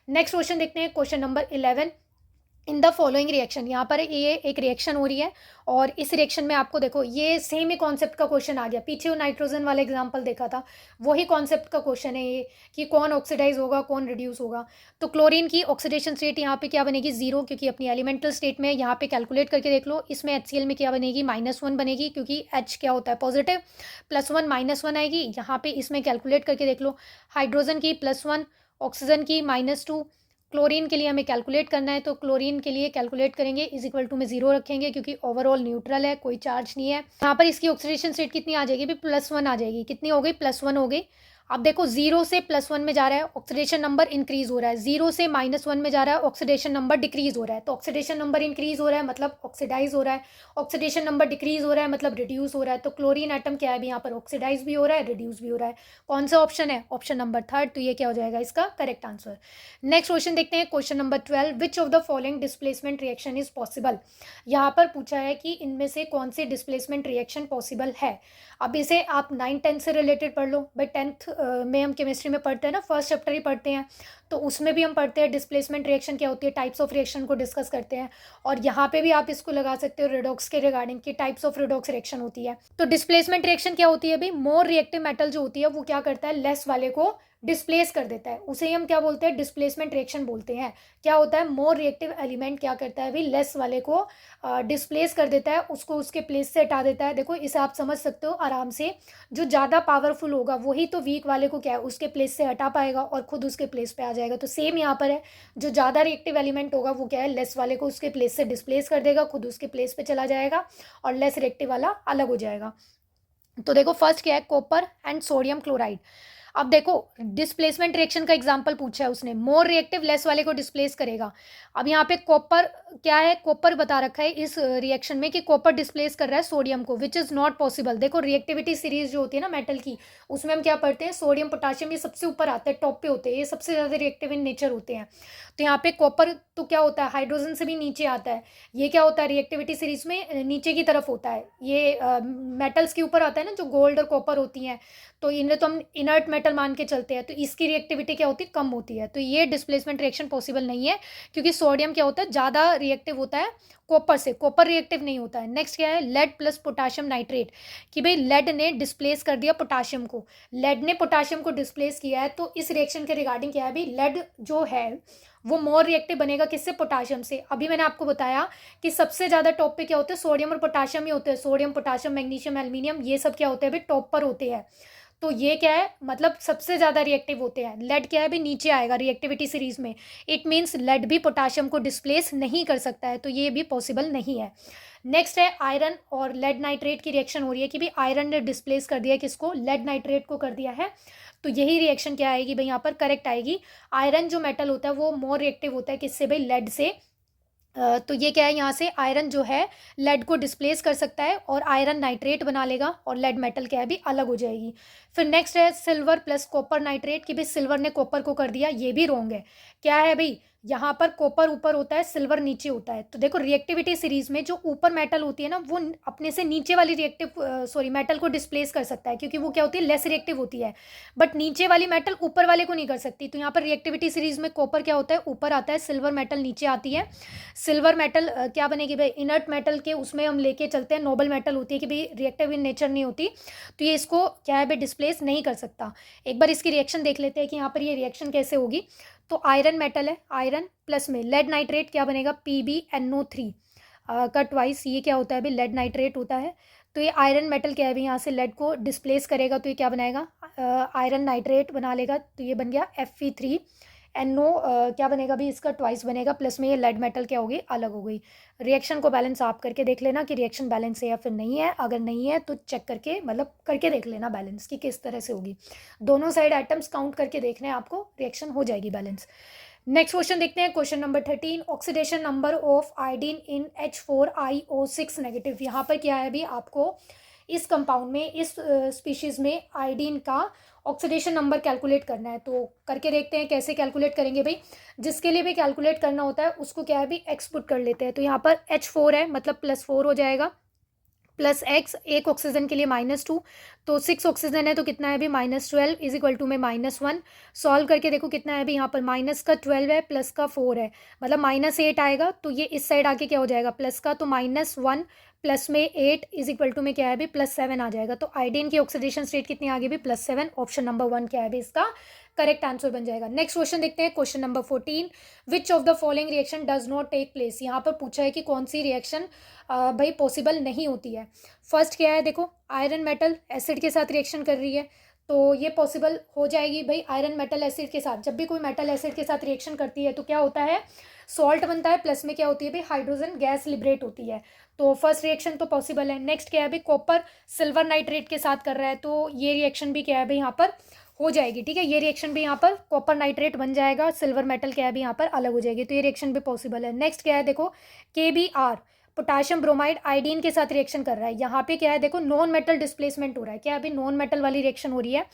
नेक्स्ट क्वेश्चन देखते हैं, question number 11, in the following reaction. यहाँ पर ये एक रिएक्शन हो रही है और इस रिएक्शन में आपको देखो ये सेम ही कॉन्सेप्ट का क्वेश्चन आ गया, पीछे वो नाइट्रोजन वाला एग्जांपल देखा था, वही कॉन्सेप्ट का क्वेश्चन है ये कि कौन ऑक्सीडाइज होगा कौन रिड्यूस होगा। तो क्लोरीन की ऑक्सीडेशन स्टेट यहाँ पे क्या बनेगी 0, क्योंकि अपनी एलिमेंटल स्टेट में यहाँ पे कैलकुलेट करके देख लो, इसमें HCl में क्या बनेगी -1 बनेगी, क्योंकि H क्या होता है पॉजिटिव, +1 -1 आएगी। यहाँ पे इसमें कैलकुलेट करके देख लो, हाइड्रोजन की +1, ऑक्सीजन की -2, क्लोरीन के लिए हमें कैलकुलेट करना है तो क्लोरीन के लिए कैलकुलेट करेंगे इज इक्वल टू में 0 रखेंगे, क्योंकि ओवरऑल न्यूट्रल है, कोई चार्ज नहीं है। यहाँ पर इसकी ऑक्सीडेशन स्टेट कितनी आ जाएगी भी +1 आ जाएगी, कितनी हो गई +1 हो गई। अब देखो 0 से +1 में जा रहा है, ऑक्सीडेशन नंबर इंक्रीज हो रहा है, 0 से -1 में जा रहा है, ऑक्सीडेशन नंबर डिक्रीज हो रहा है। तो ऑक्सीडेशन नंबर इंक्रीज हो रहा है मतलब ऑक्सीडाइज हो रहा है, ऑक्सीडेशन नंबर डिक्रीज हो रहा है मतलब रिड्यूस हो रहा है। तो क्लोरीन एटम क्या है अभी यहाँ पर ऑक्सीडाइज भी हो रहा है रिड्यूस भी हो रहा है। कौन सा ऑप्शन है, ऑप्शन नंबर 3, तो ये क्या हो जाएगा इसका करेक्ट आंसर। नेक्स्ट क्वेश्चन देखते हैं, question number 12, which of the following displacement reaction is possible. यहाँ पर पूछा है कि इनमें से कौन सी डिस्प्लेसमेंट रिएक्शन पॉसिबल है। अब इसे आप 9th 10th से रिलेटेड पढ़ लो, भाई 10th में हम केमिस्ट्री में पढ़ते हैं ना, फर्स्ट चैप्टर ही पढ़ते हैं, तो उसमें भी हम पढ़ते हैं डिस्प्लेसमेंट रिएक्शन क्या होती है, टाइप्स ऑफ रिएक्शन को डिस्कस करते हैं। और यहाँ पे भी आप इसको लगा सकते हो रिडॉक्स के रिगार्डिंग कि टाइप्स ऑफ रिडॉक्स रिएक्शन होती है। तो डिस्प्लेसमेंट रिएक्शन क्या होती है भाई, मोर रिएक्टिव मेटल जो होती है वो क्या करता है, लेस वाले को डिस्प्लेस कर देता है, उसे ही हम क्या बोलते हैं, डिस्प्लेसमेंट रिएक्शन बोलते हैं। क्या होता है, मोर रिएक्टिव एलिमेंट क्या करता है भाई, लेस वाले को डिस्प्लेस कर देता है, उसको उसके प्लेस से हटा देता है। देखो इसे आप समझ सकते हो आराम से, जो ज़्यादा पावरफुल होगा वही तो वीक वाले को क्या है, उसके प्लेस से हटा पाएगा और खुद उसके प्लेस पे आ जाएगा। तो सेम यहाँ पर है, जो ज़्यादा रिएक्टिव एलिमेंट होगा वो क्या है, लेस वाले को उसके प्लेस से डिस्प्लेस कर देगा, खुद उसके प्लेस पे चला जाएगा और लेस रिएक्टिव वाला अलग हो जाएगा। तो देखो फर्स्ट क्या है, कॉपर एंड सोडियम क्लोराइड। अब देखो डिस्प्लेसमेंट रिएक्शन का एग्जांपल पूछा है उसने, मोर रिएक्टिव लेस वाले को डिस्प्लेस करेगा। अब यहाँ पे कॉपर क्या है, कॉपर बता रखा है इस रिएक्शन में कि कॉपर डिस्प्लेस कर रहा है सोडियम को, विच इज़ नॉट पॉसिबल। देखो रिएक्टिविटी सीरीज जो होती है ना मेटल की, उसमें हम क्या पढ़ते हैं, सोडियम पोटाशियम ये सबसे ऊपर आते हैं, टॉप पे होते हैं, ये सबसे ज़्यादा रिएक्टिव इन नेचर होते हैं। तो यहाँ पे कॉपर तो क्या होता है, हाइड्रोजन से भी नीचे आता है, ये क्या होता है रिएक्टिविटी सीरीज में नीचे की तरफ होता है, ये मेटल्स के ऊपर आता है ना, जो गोल्ड और कॉपर होती हैं, तो इन्हें तो हम इनर्ट मेटल मान के चलते हैं, तो इसकी रिएक्टिविटी क्या होती है, कम होती है। तो ये डिस्प्लेसमेंट रिएक्शन पॉसिबल नहीं है, क्योंकि सोडियम क्या होता है, ज़्यादा रिएक्टिव होता है कॉपर से, कॉपर रिएक्टिव नहीं होता है। नेक्स्ट क्या है, लेड प्लस पोटाशियम नाइट्रेट, कि भाई लेड ने डिस्प्लेस कर दिया पोटाशियम को, लेड ने पोटाशियम को डिस्प्लेस किया है, तो इस रिएक्शन के रिगार्डिंग क्या है भाई, लेड जो है वो मोर रिएक्टिव बनेगा किससे, पोटाशियम से। अभी मैंने आपको बताया कि सबसे ज़्यादा टॉप पे क्या होते हैं, सोडियम और पोटाशियम ही होते हैं, सोडियम पोटाशियम मैग्नीशियम एल्यूमिनियम ये सब क्या होते हैं भाई, टॉप पर होते हैं। तो ये क्या है, मतलब सबसे ज़्यादा रिएक्टिव होते हैं। लेड क्या है भी, नीचे आएगा रिएक्टिविटी सीरीज में, इट मीन्स लेड भी पोटाशियम को डिस्प्लेस नहीं कर सकता है, तो ये भी पॉसिबल नहीं है। नेक्स्ट है आयरन और लेड नाइट्रेट की रिएक्शन हो रही है कि भाई आयरन ने डिस्प्लेस कर दिया किसको, लेड नाइट्रेट को कर दिया है। तो यही रिएक्शन क्या आएगी भाई, यहाँ पर करेक्ट आएगी। आयरन जो मेटल होता है वो मोर रिएक्टिव होता है किससे भाई, लेड से। तो ये क्या है, यहाँ से आयरन जो है लेड को डिस्प्लेस कर सकता है और आयरन नाइट्रेट बना लेगा और लेड मेटल क्या है भी अलग हो जाएगी। फिर नेक्स्ट है सिल्वर प्लस कॉपर नाइट्रेट, कि भाई सिल्वर ने कॉपर को कर दिया, ये भी रॉन्ग है। क्या है भाई, यहाँ पर कॉपर ऊपर होता है, सिल्वर नीचे होता है। तो देखो रिएक्टिविटी सीरीज में जो ऊपर मेटल होती है ना, वो अपने से नीचे वाली रिएक्टिव मेटल को डिस्प्लेस कर सकता है, क्योंकि वो क्या होती है, लेस रिएक्टिव होती है, बट नीचे वाली मेटल ऊपर वाले को नहीं कर सकती। तो यहाँ पर रिएक्टिविटी सीरीज में कॉपर क्या होता है, ऊपर आता है, सिल्वर मेटल नीचे आती है। सिल्वर मेटल क्या बनेगी भाई, इनर्ट मेटल के उसमें हम लेके चलते हैं, नोबल मेटल होती है कि भाई रिएक्टिव इन नेचर नहीं होती, तो ये इसको क्या है भाई डिस्प्लेस नहीं कर सकता। एक बार इसकी रिएक्शन देख लेते हैं कि यहाँ पर ये रिएक्शन कैसे होगी। तो आयरन मेटल है, आयरन प्लस में लेड नाइट्रेट क्या बनेगा, PbNO3 का ट्वाइस, ये क्या होता है भाई, लेड नाइट्रेट होता है। तो ये आयरन मेटल क्या है भाई, यहाँ से लेड को डिस्प्लेस करेगा, तो ये क्या बनाएगा, आयरन नाइट्रेट बना लेगा, तो ये बन गया Fe3NO, क्या बनेगा भाई, इसका ट्वाइस बनेगा, प्लस में ये लेड मेटल क्या होगी, अलग हो गई। रिएक्शन को बैलेंस आप करके देख लेना कि रिएक्शन बैलेंस है या फिर नहीं है, अगर नहीं है तो चेक करके मतलब करके देख लेना बैलेंस की किस तरह से होगी। दोनों साइड आइटम्स काउंट करके देखना है आपको, रिएक्शन हो जाएगी बैलेंस। नेक्स्ट क्वेश्चन देखते हैं, question number 13, oxidation number of iodine in H4IO6 negative. यहाँ पर क्या है भी, आपको इस कंपाउंड में, इस स्पीशीज़ में आयोडीन का ऑक्सीडेशन नंबर कैलकुलेट करना है। तो करके देखते हैं कैसे कैलकुलेट करेंगे भाई। जिसके लिए भी कैलकुलेट करना होता है उसको क्या है भी एक्स पुट कर लेते हैं। तो यहाँ पर H4 है, मतलब +4 हो जाएगा, प्लस एक्स, एक ऑक्सीजन के लिए -2, तो 6 ऑक्सीजन है तो कितना है भी -12 इज इक्वल टू में -1। सॉल्व करके देखो कितना है भी, यहाँ पर माइनस का 12 है, प्लस का 4 है, मतलब -8 आएगा। तो ये इस साइड आके क्या हो जाएगा, प्लस का, तो -1 प्लस में 8 इज इक्वल टू में क्या है भी +7 आ जाएगा। तो आयोडीन की ऑक्सीडेशन स्टेट कितनी आ गई भी, +7। ऑप्शन नंबर 1 क्या है भी इसका करेक्ट आंसर बन जाएगा। नेक्स्ट क्वेश्चन देखते हैं, question number 14, which of the following reaction does not take place. यहाँ पर पूछा है कि कौन सी रिएक्शन भाई पॉसिबल नहीं होती है। फर्स्ट क्या है, देखो आयरन मेटल एसिड के साथ रिएक्शन कर रही है, तो ये पॉसिबल हो जाएगी भाई आयरन मेटल एसिड के साथ। जब भी कोई मेटल एसिड के साथ रिएक्शन करती है तो क्या होता है, सॉल्ट बनता है, प्लस में क्या होती है भाई, हाइड्रोजन गैस लिबरेट होती है। तो फर्स्ट रिएक्शन तो पॉसिबल है। नेक्स्ट क्या है भाई, कॉपर सिल्वर नाइट्रेट के साथ कर रहा है, तो ये रिएक्शन भी क्या है भाई यहाँ पर हो जाएगी। ठीक है, ये रिएक्शन भी यहाँ पर कॉपर नाइट्रेट बन जाएगा, सिल्वर मेटल क्या है भी यहाँ पर अलग हो जाएगी, तो ये रिएक्शन भी पॉसिबल है। नेक्स्ट क्या है, देखो KBr पोटाशियम ब्रोमाइड आयोडीन के साथ रिएक्शन कर रहा है। यहाँ पे क्या है, देखो नॉन मेटल डिस्प्लेसमेंट हो रहा है, क्या अभी नॉन मेटल वाली रिएक्शन हो रही है।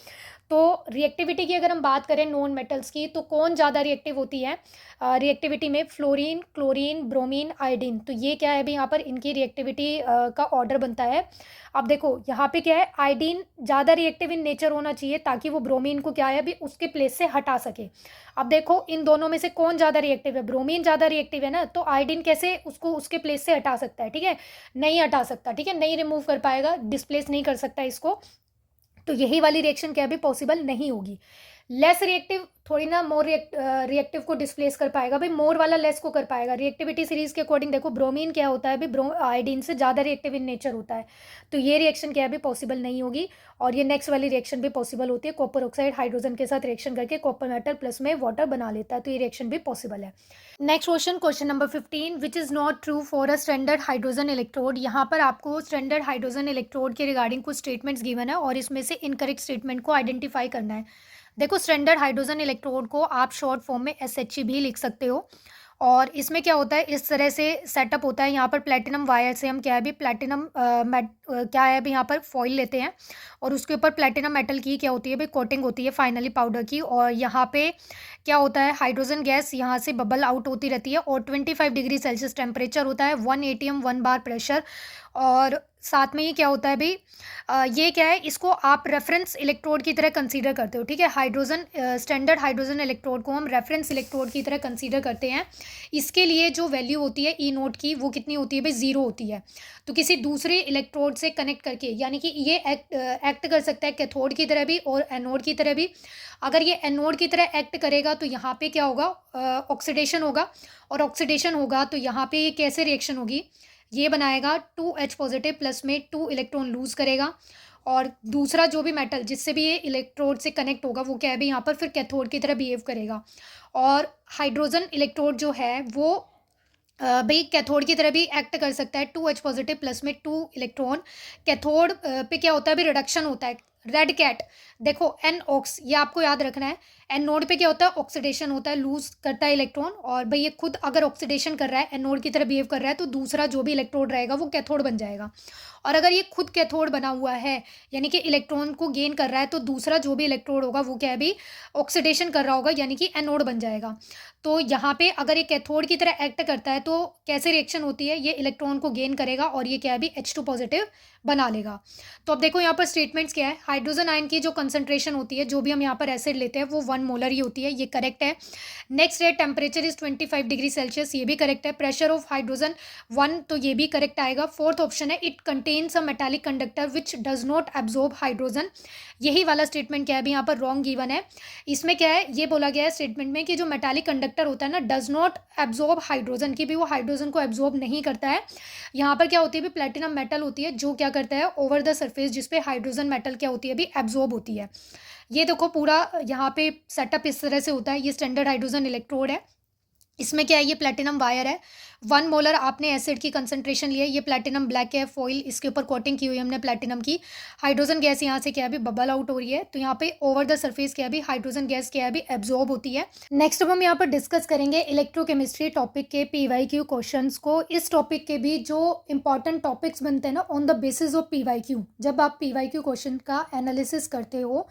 तो रिएक्टिविटी की अगर हम बात करें नॉन मेटल्स की, तो कौन ज़्यादा रिएक्टिव होती है रिएक्टिविटी में? Fluorine, chlorine, bromine, iodine. तो ये क्या है अभी यहाँ पर इनकी रिएक्टिविटी का ऑर्डर बनता है। अब देखो यहाँ पे क्या है, आयोडीन ज़्यादा रिएक्टिव इन नेचर होना चाहिए ताकि वो ब्रोमीन को क्या है अभी उसके प्लेस से हटा सके। अब देखो इन दोनों में से कौन ज़्यादा रिएक्टिव है? ब्रोमीन ज़्यादा रिएक्टिव है ना, तो आयोडीन कैसे उसको उसके प्लेस से हटा सकता है? ठीक है, नहीं हटा सकता, ठीक है, नहीं रिमूव कर पाएगा, डिस्प्लेस नहीं कर सकता इसको। तो यही वाली रिएक्शन क्या भी पॉसिबल नहीं होगी। लेस रिएक्टिव थोड़ी ना मोर रिएक्टिव को डिस्प्लेस कर पाएगा, भाई मोर वाला लेस को कर पाएगा। रिएक्टिविटी सीरीज के अकॉर्डिंग देखो ब्रोमीन क्या होता है भाई, आयोडीन से ज़्यादा रिएक्टिव इन नेचर होता है। तो ये रिएक्शन क्या है भी पॉसिबल नहीं होगी। और ये नेक्स्ट वाली रिएक्शन भी पॉसिबल होती है, कॉपर ऑक्साइड हाइड्रोजन के साथ रिएक्शन करके कॉपर मेटल प्लस में वाटर बना लेता है, तो ये रिएक्शन भी पॉसिबल है। Next question, question number 15, which is not true for a standard hydrogen electrode. यहाँ पर आपको स्टैंडर्ड हाइड्रोजन इलेक्ट्रोड के रिगार्डिंग कुछ स्टेटमेंट्स गिवन है और इसमें से इनकरेक्ट स्टेटमेंट को आइडेंटिफाई करना है। देखो स्टैंडर्ड हाइड्रोजन इलेक्ट्रोड को आप शॉर्ट फॉर्म में SHE भी लिख सकते हो। और इसमें क्या होता है, इस तरह से सेटअप होता है। यहाँ पर प्लेटिनम वायर से हम क्या है भी प्लेटिनम क्या है भी यहाँ पर फॉइल लेते हैं और उसके ऊपर प्लेटिनम मेटल की क्या होती है भाई कोटिंग होती है फाइनली पाउडर की। और यहाँ पे क्या होता है, हाइड्रोजन गैस यहाँ से बबल आउट होती रहती है और 25 डिग्री सेल्सियस टेम्परेचर होता है, 1 ATM 1 बार प्रेशर। और साथ में ये क्या होता है भाई, ये क्या है, इसको आप रेफरेंस इलेक्ट्रोड की तरह कंसीडर करते हो। ठीक है, हाइड्रोजन स्टैंडर्ड हाइड्रोजन इलेक्ट्रोड को हम रेफरेंस इलेक्ट्रोड की तरह कंसीडर करते हैं। इसके लिए जो वैल्यू होती है E0 की वो कितनी होती है भाई, 0 होती है। तो किसी दूसरे इलेक्ट्रोड से कनेक्ट करके, यानी कि ये एक्ट कर सकता है कैथोड की तरह भी और एनोड की तरह भी। अगर ये एनोड की तरह एक्ट करेगा तो यहाँ पे क्या होगा, ऑक्सीडेशन होगा। और ऑक्सीडेशन होगा तो यहाँ पे ये कैसे रिएक्शन होगी, ये बनाएगा 2H पॉजिटिव प्लस में 2 इलेक्ट्रॉन लूज़ करेगा। और दूसरा जो भी मेटल जिससे भी ये इलेक्ट्रोड से कनेक्ट होगा वो क्या है भी यहाँ पर फिर कैथोड की तरह बिहेव करेगा। और हाइड्रोजन इलेक्ट्रोड जो है वो भाई कैथोड की तरह भी एक्ट कर सकता है, 2H पॉजिटिव प्लस में 2 इलेक्ट्रॉन। कैथोड पे क्या होता है भी रिडक्शन होता है, रेड कैट। देखो NOx, ये आपको याद रखना है। एनोड पे क्या होता है, ऑक्सीडेशन होता है, लूज करता है इलेक्ट्रॉन। और भाई ये खुद अगर ऑक्सीडेशन कर रहा है, एनोड की तरह बिहेव कर रहा है, तो दूसरा जो भी इलेक्ट्रोड रहेगा वो कैथोड बन जाएगा। और अगर ये खुद कैथोड बना हुआ है, यानी कि इलेक्ट्रॉन को गेन कर रहा है, तो दूसरा जो भी इलेक्ट्रोड होगा वो क्या है भी ऑक्सीडेशन कर रहा होगा, यानी कि एनोड बन जाएगा। तो यहाँ पे अगर ये कैथोड की तरह एक्ट करता है तो कैसे रिएक्शन होती है, ये इलेक्ट्रॉन को गेन करेगा और ये क्या है भी H2 पॉजिटिव बना लेगा। तो अब देखो यहाँ पर स्टेटमेंट्स क्या है, हाइड्रोजन आयन की जो कंसंट्रेशन होती है, जो भी हम यहाँ पर एसिड लेते हैं वो 1 मोलर ही होती है, ये करेक्ट है। नेक्स्ट है टेम्परेचर इज 25 डिग्री सेल्सियस, ये भी करेक्ट है। प्रेशर ऑफ हाइड्रोजन 1, तो ये भी करेक्ट आएगा। फोर्थ ऑप्शन है, it contains a metallic conductor which does not absorb hydrogen, यही वाला स्टेटमेंट क्या है भी यहाँ पर रॉन्ग गिवन है। इसमें क्या है, ये बोला गया है स्टेटमेंट में कि जो मेटालिक कंडक्टर होता है ना, डज नॉट एब्जॉर्ब हाइड्रोजन, की भी वो हाइड्रोजन को एब्जॉर्ब नहीं करता है। यहाँ पर क्या होती है भी प्लेटिनम मेटल होती है जो क्या करता है ओवर द सरफेस, जिसपे हाइड्रोजन मेटल क्या होती है भी एब्जॉर्ब होती है। ये देखो पूरा यहाँ पे सेटअप इस तरह से होता है। ये स्टैंडर्ड हाइड्रोजन इलेक्ट्रोड है, इसमें क्या है, ये प्लेटिनम वायर है। 1 मोलर आपने एसिड की कंसंट्रेशन ली है, ये प्लेटिनम ब्लैक है फॉइल, इसके ऊपर कोटिंग की हुई है हमने प्लेटिनम की। हाइड्रोजन गैस यहाँ से क्या है भी बबल आउट हो रही है, तो यहाँ पे ओवर द सरफेस क्या है भी हाइड्रोजन गैस क्या है भी एब्जॉर्ब होती है। नेक्स्ट अब हम यहाँ पर डिस्कस करेंगे इलेक्ट्रोकेमिस्ट्री टॉपिक के PYQ क्वेश्चंस को। इस टॉपिक के भी जो इंपॉर्टेंट टॉपिक्स बनते हैं ना on the basis of PYQ, जब आप PYQ क्वेश्चन का एनालिसिस करते हो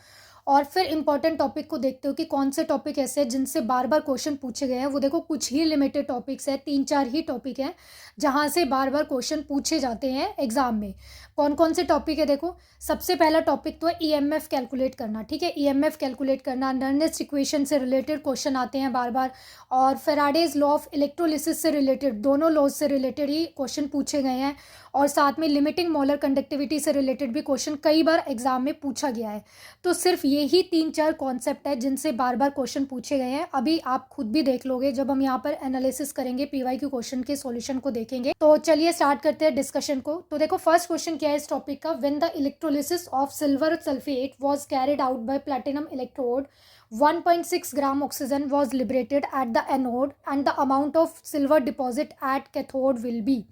और फिर इंपॉर्टेंट टॉपिक को देखते हो कि कौन से टॉपिक ऐसे हैं जिनसे बार बार क्वेश्चन पूछे गए हैं, वो देखो कुछ ही लिमिटेड टॉपिक्स हैं, 3-4 ही टॉपिक हैं जहाँ से बार बार क्वेश्चन पूछे जाते हैं एग्जाम में। कौन कौन से टॉपिक है देखो, सबसे पहला टॉपिक तो है EMF कैलकुलेट करना। ठीक है, EMF कैलकुलेट करना, नर्नेस्ट इक्वेशन से रिलेटेड क्वेश्चन आते हैं बार बार, और फेराडेज लॉ ऑफ इलेक्ट्रोलिसिस से रिलेटेड, दोनों लॉज से रिलेटेड ही क्वेश्चन पूछे गए हैं। और साथ में लिमिटिंग मोलर कंडक्टिविटी से रिलेटेड भी क्वेश्चन कई बार एग्जाम में पूछा गया है। तो सिर्फ यही 3-4 कॉन्सेप्ट है जिनसे बार बार क्वेश्चन पूछे गए हैं। अभी आप खुद भी देख लोगे जब हम यहाँ पर एनालिसिस करेंगे, PYQ क्वेश्चन के सॉल्यूशन को देखेंगे। तो चलिए स्टार्ट करते हैं डिस्कशन को। तो देखो फर्स्ट क्वेश्चन क्या है इस टॉपिक का, when the electrolysis of silver sulphate was carried out by platinum electrode 1.6 gram oxygen was liberated at the anode and the amount of silver deposit at cathode will be।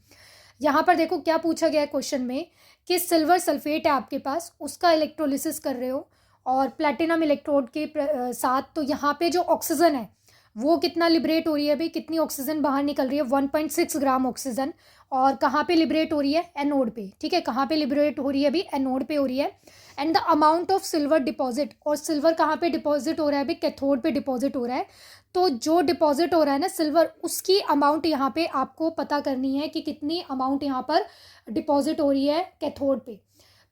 यहाँ पर देखो क्या पूछा गया है क्वेश्चन में कि सिल्वर सल्फेट है आपके पास, उसका इलेक्ट्रोलिसिस कर रहे हो और प्लैटिनम इलेक्ट्रोड के साथ, तो यहाँ पे जो ऑक्सीजन है वो कितना लिबरेट हो रही है भाई, कितनी ऑक्सीजन बाहर निकल रही है, 1.6 ग्राम ऑक्सीजन। और कहाँ पे लिबरेट हो रही है, एनोड पे। ठीक है, कहाँ पे लिबरेट हो रही है अभी, एनोड पे हो रही है। And the amount of silver deposit, और सिल्वर कहाँ पे डिपॉजिट हो रहा है अभी, कैथोड पे डिपॉजिट हो रहा है। तो जो डिपॉजिट हो रहा है ना सिल्वर, उसकी अमाउंट यहाँ पे आपको पता करनी है कि कितनी अमाउंट यहाँ पर डिपॉजिट हो रही है कैथोड पे।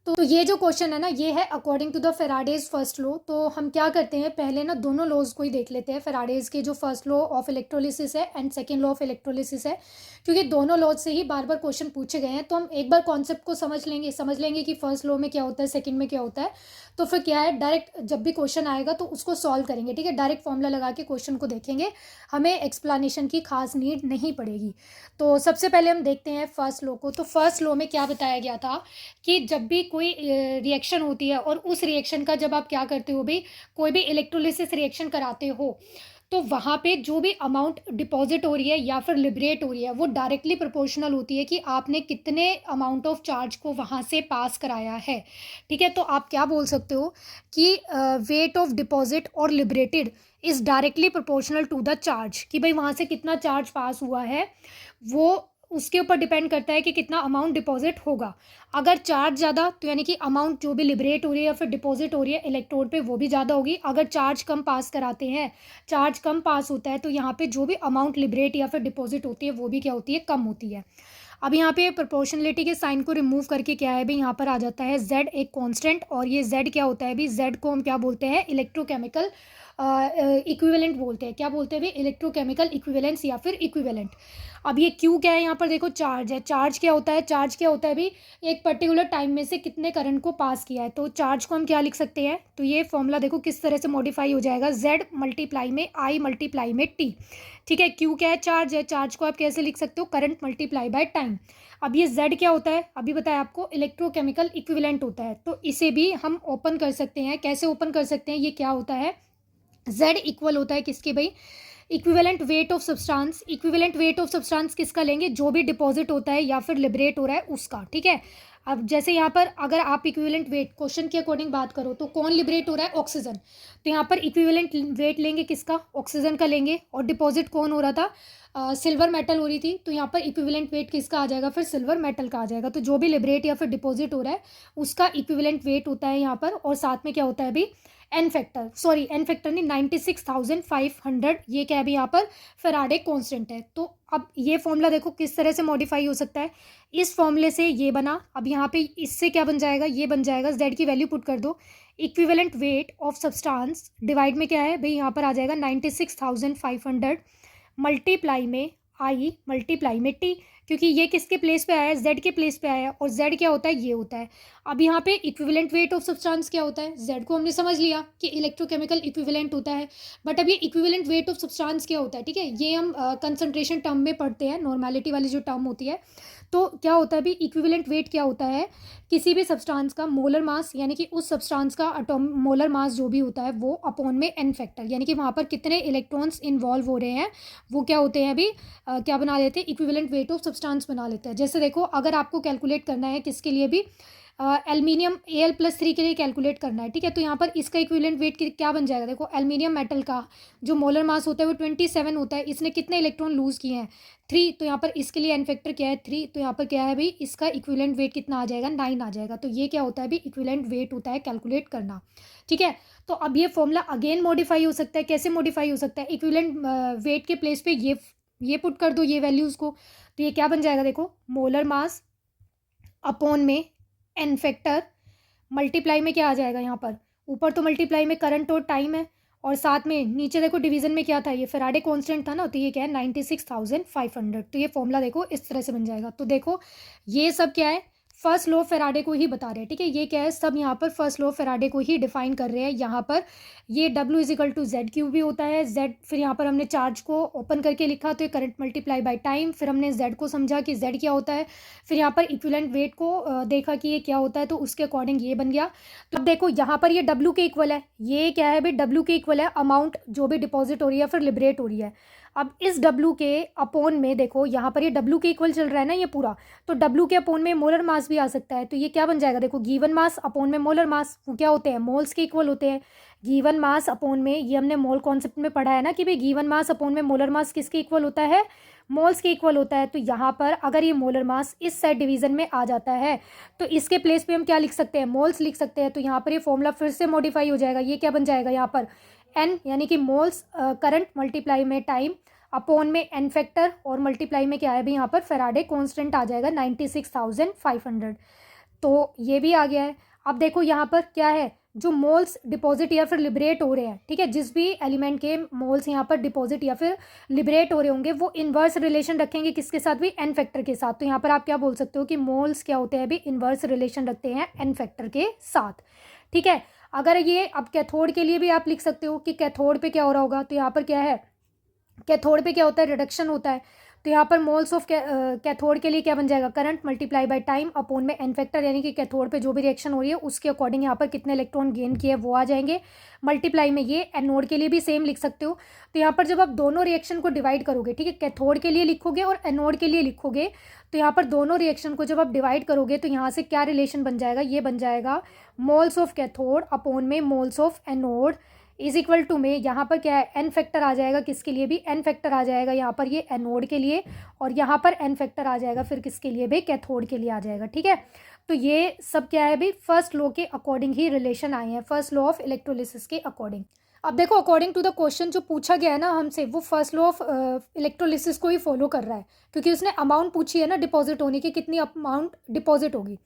तो ये जो क्वेश्चन है ना, ये है according to the Faraday's first law. तो हम क्या करते हैं, पहले ना दोनों लॉज को ही देख लेते हैं, फेराडेज के जो फर्स्ट लॉ ऑफ इलेक्ट्रोलिसिस है and second law of electrolysis है, क्योंकि दोनों लॉज से ही बार बार क्वेश्चन पूछे गए हैं। तो हम एक बार कॉन्सेप्ट को समझ लेंगे कि फर्स्ट लॉ में क्या होता है, सेकंड में क्या होता है। तो फिर क्या है, डायरेक्ट जब भी क्वेश्चन आएगा तो उसको सॉल्व करेंगे, ठीक है। डायरेक्ट फॉर्मूला लगा के क्वेश्चन को देखेंगे, हमें एक्सप्लेनेशन की खास नीड नहीं पड़ेगी। तो सबसे पहले हम देखते हैं फर्स्ट लॉ को। तो फर्स्ट लॉ में क्या बताया गया था कि जब भी कोई रिएक्शन होती है और उस रिएक्शन का जब आप क्या करते हो भाई, कोई भी इलेक्ट्रोलिसिस रिएक्शन कराते हो, तो वहाँ पे जो भी अमाउंट डिपॉजिट हो रही है या फिर लिबरेट हो रही है वो डायरेक्टली प्रोपोर्शनल होती है कि आपने कितने अमाउंट ऑफ चार्ज को वहाँ से पास कराया है, ठीक है। तो आप क्या बोल सकते हो कि वेट ऑफ डिपॉजिट और liberated is directly proportional to the charge, कि भाई वहाँ से कितना चार्ज पास हुआ है वो उसके ऊपर डिपेंड करता है कि कितना अमाउंट डिपॉजिट होगा। अगर चार्ज ज़्यादा तो यानी कि अमाउंट जो भी लिबरेट हो रही है या फिर डिपॉजिट हो रही है इलेक्ट्रोड पे वो भी ज़्यादा होगी। अगर चार्ज कम पास कराते हैं, चार्ज कम पास होता है, तो यहाँ पे जो भी अमाउंट लिबरेट या फिर डिपॉजिट होती है वो भी क्या होती है, कम होती है। अब यहाँ पे प्रोपोर्शनलिटी के साइन को रिमूव करके क्या है भाई, यहाँ पर आ जाता है z एक कांस्टेंट, और ये z क्या होता है भाई, z को हम क्या बोलते हैं, इलेक्ट्रोकेमिकल इक्विवेलेंट बोलते हैं। क्या बोलते हैं भाई, इलेक्ट्रोकेमिकल इक्विवेलेंस या फिर इक्विवेलेंट। अब ये Q क्या है, यहाँ पर देखो चार्ज है। चार्ज क्या होता है, चार्ज क्या होता है भाई, एक पर्टिकुलर टाइम में से कितने करंट को पास किया है। तो चार्ज को हम क्या लिख सकते हैं, तो ये फॉर्मूला देखो किस तरह से मॉडिफाई हो जाएगा, z मल्टीप्लाई में I मल्टीप्लाई में T, ठीक है। Q क्या है, चार्ज है। चार्ज को आप कैसे लिख सकते हो, करंट मल्टीप्लाई बाय टाइम। अब ये Z क्या होता है, अभी बताया आपको, इलेक्ट्रोकेमिकल इक्विवेलेंट होता है। तो इसे भी हम ओपन कर सकते हैं। कैसे ओपन कर सकते हैं, ये क्या होता है, Z इक्वल होता है किसके भाई, equivalent weight of substance. Equivalent weight of substance किसका लेंगे, जो भी डिपॉजिट होता है या फिर लिबरेट हो रहा है उसका, ठीक है। अब जैसे यहाँ पर अगर आप इक्विवेलेंट वेट क्वेश्चन के अकॉर्डिंग बात करो तो कौन लिबरेट हो रहा है, ऑक्सीजन। तो यहाँ पर इक्विवेलेंट वेट लेंगे किसका, ऑक्सीजन का लेंगे। और डिपॉजिट कौन हो रहा था, सिल्वर मेटल हो रही थी, तो यहाँ पर इक्विवेलेंट वेट किसका आ जाएगा, फिर सिल्वर मेटल का आ जाएगा। तो जो भी लिबरेट या फिर डिपॉजिट हो रहा है उसका इक्विवेलेंट वेट होता है यहाँ पर। और साथ में क्या होता है अभी, एन फैक्टर नहीं, 96,500, ये क्या है अभी यहाँ पर फेराडे कांस्टेंट है। तो अब ये फॉर्मूला देखो किस तरह से मॉडिफाई हो सकता है, इस फॉर्मूले से ये बना। अब यहाँ पे इससे क्या बन जाएगा, ये बन जाएगा, z की वैल्यू पुट कर दो, equivalent weight of substance divide में क्या है भाई, यहाँ पर आ जाएगा 96,500 मल्टीप्लाई में I मल्टीप्लाई में T, क्योंकि ये किसके प्लेस पे आया है, z के प्लेस पे आया है। और z क्या होता है, ये होता है। अब यहाँ पे इक्विवेलेंट वेट ऑफ सब्सटेंस क्या होता है, z को हमने समझ लिया कि इलेक्ट्रोकेमिकल इक्विवेलेंट होता है। बट अब ये इक्विवेलेंट वेट ऑफ सब्सटेंस क्या होता है, ठीक है, ये हम कंसंट्रेशन टर्म में पढ़ते हैं, नॉर्मेलिटी वाली जो टर्म होती है। तो क्या होता है अभी, इक्विवेलेंट वेट क्या होता है, किसी भी सब्सटेंस का मोलर मास, यानी कि उस सब्सटेंस का मोलर मास जो भी होता है वो अपॉन में एन फैक्टर, यानी कि वहाँ पर कितने इलेक्ट्रॉन्स इन्वॉल्व हो रहे हैं वो क्या होते हैं अभी, क्या बना लेते हैं, इक्विवेलेंट वेट ऑफ सब्सटेंस बना लेते हैं। जैसे देखो अगर आपको कैलकुलेट करना है किसके लिए भी, एल्युमिनियम Al+3 के लिए कैलकुलेट करना है, ठीक है। तो यहाँ पर इसका इक्विवेलेंट वेट क्या बन जाएगा, देखो एल्युमिनियम मेटल का जो मोलर मास होता है वो 27 होता है, इसने कितने इलेक्ट्रॉन लूज़ किए हैं, 3। तो यहाँ पर इसके लिए एन फैक्टर क्या है, 3। तो यहाँ पर क्या है भाई, इसका इक्विवेलेंट वेट कितना आ जाएगा, 9 आ जाएगा। तो ये क्या होता है भाई, इक्विवेलेंट वेट होता है कैलकुलेट करना, ठीक है। तो अब ये फॉर्मूला अगेन मॉडिफाई हो सकता है। कैसे मॉडिफाई हो सकता है, इक्विवेलेंट वेट के प्लेस पे ये पुट कर दो, ये वैल्यूज़ को। तो ये क्या बन जाएगा, देखो मोलर मास अपॉन में एन फैक्टर मल्टीप्लाई में क्या आ जाएगा, यहाँ पर ऊपर तो मल्टीप्लाई में करंट और टाइम है, और साथ में नीचे देखो डिवीजन में क्या था, ये फेराडे कांस्टेंट था ना, तो ये क्या है 96,500। तो ये फॉर्मूला देखो इस तरह से बन जाएगा। तो देखो ये सब क्या है, फर्स्ट लॉ फेराडे को ही बता रहे हैं, ठीक है। ये क्या है, सब यहाँ पर फर्स्ट लॉ फेराडे को ही डिफाइन कर रहे हैं। यहाँ पर ये W = Z³ भी होता है, Z फिर यहाँ पर हमने चार्ज को ओपन करके लिखा तो ये करंट मल्टीप्लाई बाय टाइम, फिर हमने Z को समझा कि Z क्या होता है, फिर यहाँ पर इक्विवेलेंट वेट को देखा कि ये क्या होता है, तो उसके अकॉर्डिंग ये बन गया। तो अब देखो यहाँ पर ये W के इक्वल है, ये क्या है भाई, W के इक्वल है अमाउंट जो भी डिपॉजिट हो रही है फिर लिबरेट हो रही है। अब इस W के अपोन में देखो यहाँ पर ये W के इक्वल चल रहा है ना ये पूरा, तो W के अपोन में मोलर मास भी आ सकता है। तो ये क्या बन जाएगा, देखो गिवन मास अपोन में मोलर मास, वो क्या होते हैं, मोल्स के इक्वल होते हैं। गिवन मास अपोन में, ये हमने मोल कॉन्सेप्ट में पढ़ा है ना कि भाई गिवन मास अपोन में मोलर मास किसके इक्वल होता है, मोल्स के इक्वल होता है। तो यहाँ पर अगर ये मोलर मास इस साइड डिवीजन में आ जाता है तो इसके प्लेस पे हम क्या लिख सकते हैं, मोल्स लिख सकते हैं। तो यहाँ पर ये फॉर्मूला फिर से मॉडिफाई हो जाएगा, ये क्या बन जाएगा यहाँ पर एन, यानी कि मोल्स करंट मल्टीप्लाई में टाइम अपोन में एन फैक्टर और मल्टीप्लाई में क्या है भी यहाँ पर फैराडे कांस्टेंट आ जाएगा 96,500। तो ये भी आ गया है। अब देखो यहाँ पर क्या है, जो मोल्स डिपॉजिट या फिर लिबरेट हो रहे हैं, ठीक है, जिस भी एलिमेंट के मोल्स यहाँ पर डिपॉजिट या फिर लिबरेट हो रहे होंगे वो इन्वर्स रिलेशन रखेंगे किसके साथ भी, एन फैक्टर के साथ। तो यहाँ पर आप क्या बोल सकते हो कि मोल्स क्या होते हैं भी, इन्वर्स रिलेशन रखते हैं एन फैक्टर के साथ, ठीक है। अगर ये अब कैथोड के लिए भी आप लिख सकते हो कि कैथोड पे क्या हो रहा होगा, तो यहाँ पर क्या है, कैथोड पे क्या होता है, रिडक्शन होता है। तो यहाँ पर मोल्स ऑफ कैथोड के लिए क्या बन जाएगा, current multiply by time upon में एन फैक्टर, यानी कि कैथोड पे जो भी रिएक्शन हो रही है उसके अकॉर्डिंग यहाँ पर कितने इलेक्ट्रॉन गेन किए वो आ जाएंगे, मल्टीप्लाई में ये एनोड के लिए भी सेम लिख सकते हो। तो यहाँ पर जब आप दोनों रिएक्शन को डिवाइड करोगे, ठीक है, कैथोड के लिए लिखोगे और एनोड के लिए लिखोगे, तो यहाँ पर दोनों रिएक्शन को जब आप डिवाइड करोगे तो यहाँ से क्या रिलेशन बन जाएगा, ये बन जाएगा मोल्स ऑफ कैथोड अपोन में moles of anode is equal to में यहाँ पर क्या है, एन फैक्टर आ जाएगा, किसके लिए भी, एन फैक्टर आ जाएगा यहाँ पर ये एनोड के लिए, और यहाँ पर एन फैक्टर आ जाएगा फिर किसके लिए भी, कैथोड के लिए आ जाएगा, ठीक है। तो ये सब क्या है भी, फर्स्ट लॉ के अकॉर्डिंग ही रिलेशन आए हैं, फर्स्ट लॉ ऑफ इलेक्ट्रोलिसिस के अकॉर्डिंग। अब देखो अकॉर्डिंग टू द क्वेश्चन जो पूछा गया है ना हमसे, वो फर्स्ट लॉ ऑफ इलेक्ट्रोलिसिस को ही फॉलो कर रहा है, क्योंकि उसने अमाउंट पूछी है ना डिपॉजिट होने की, कितनी अमाउंट डिपॉजिट होगी।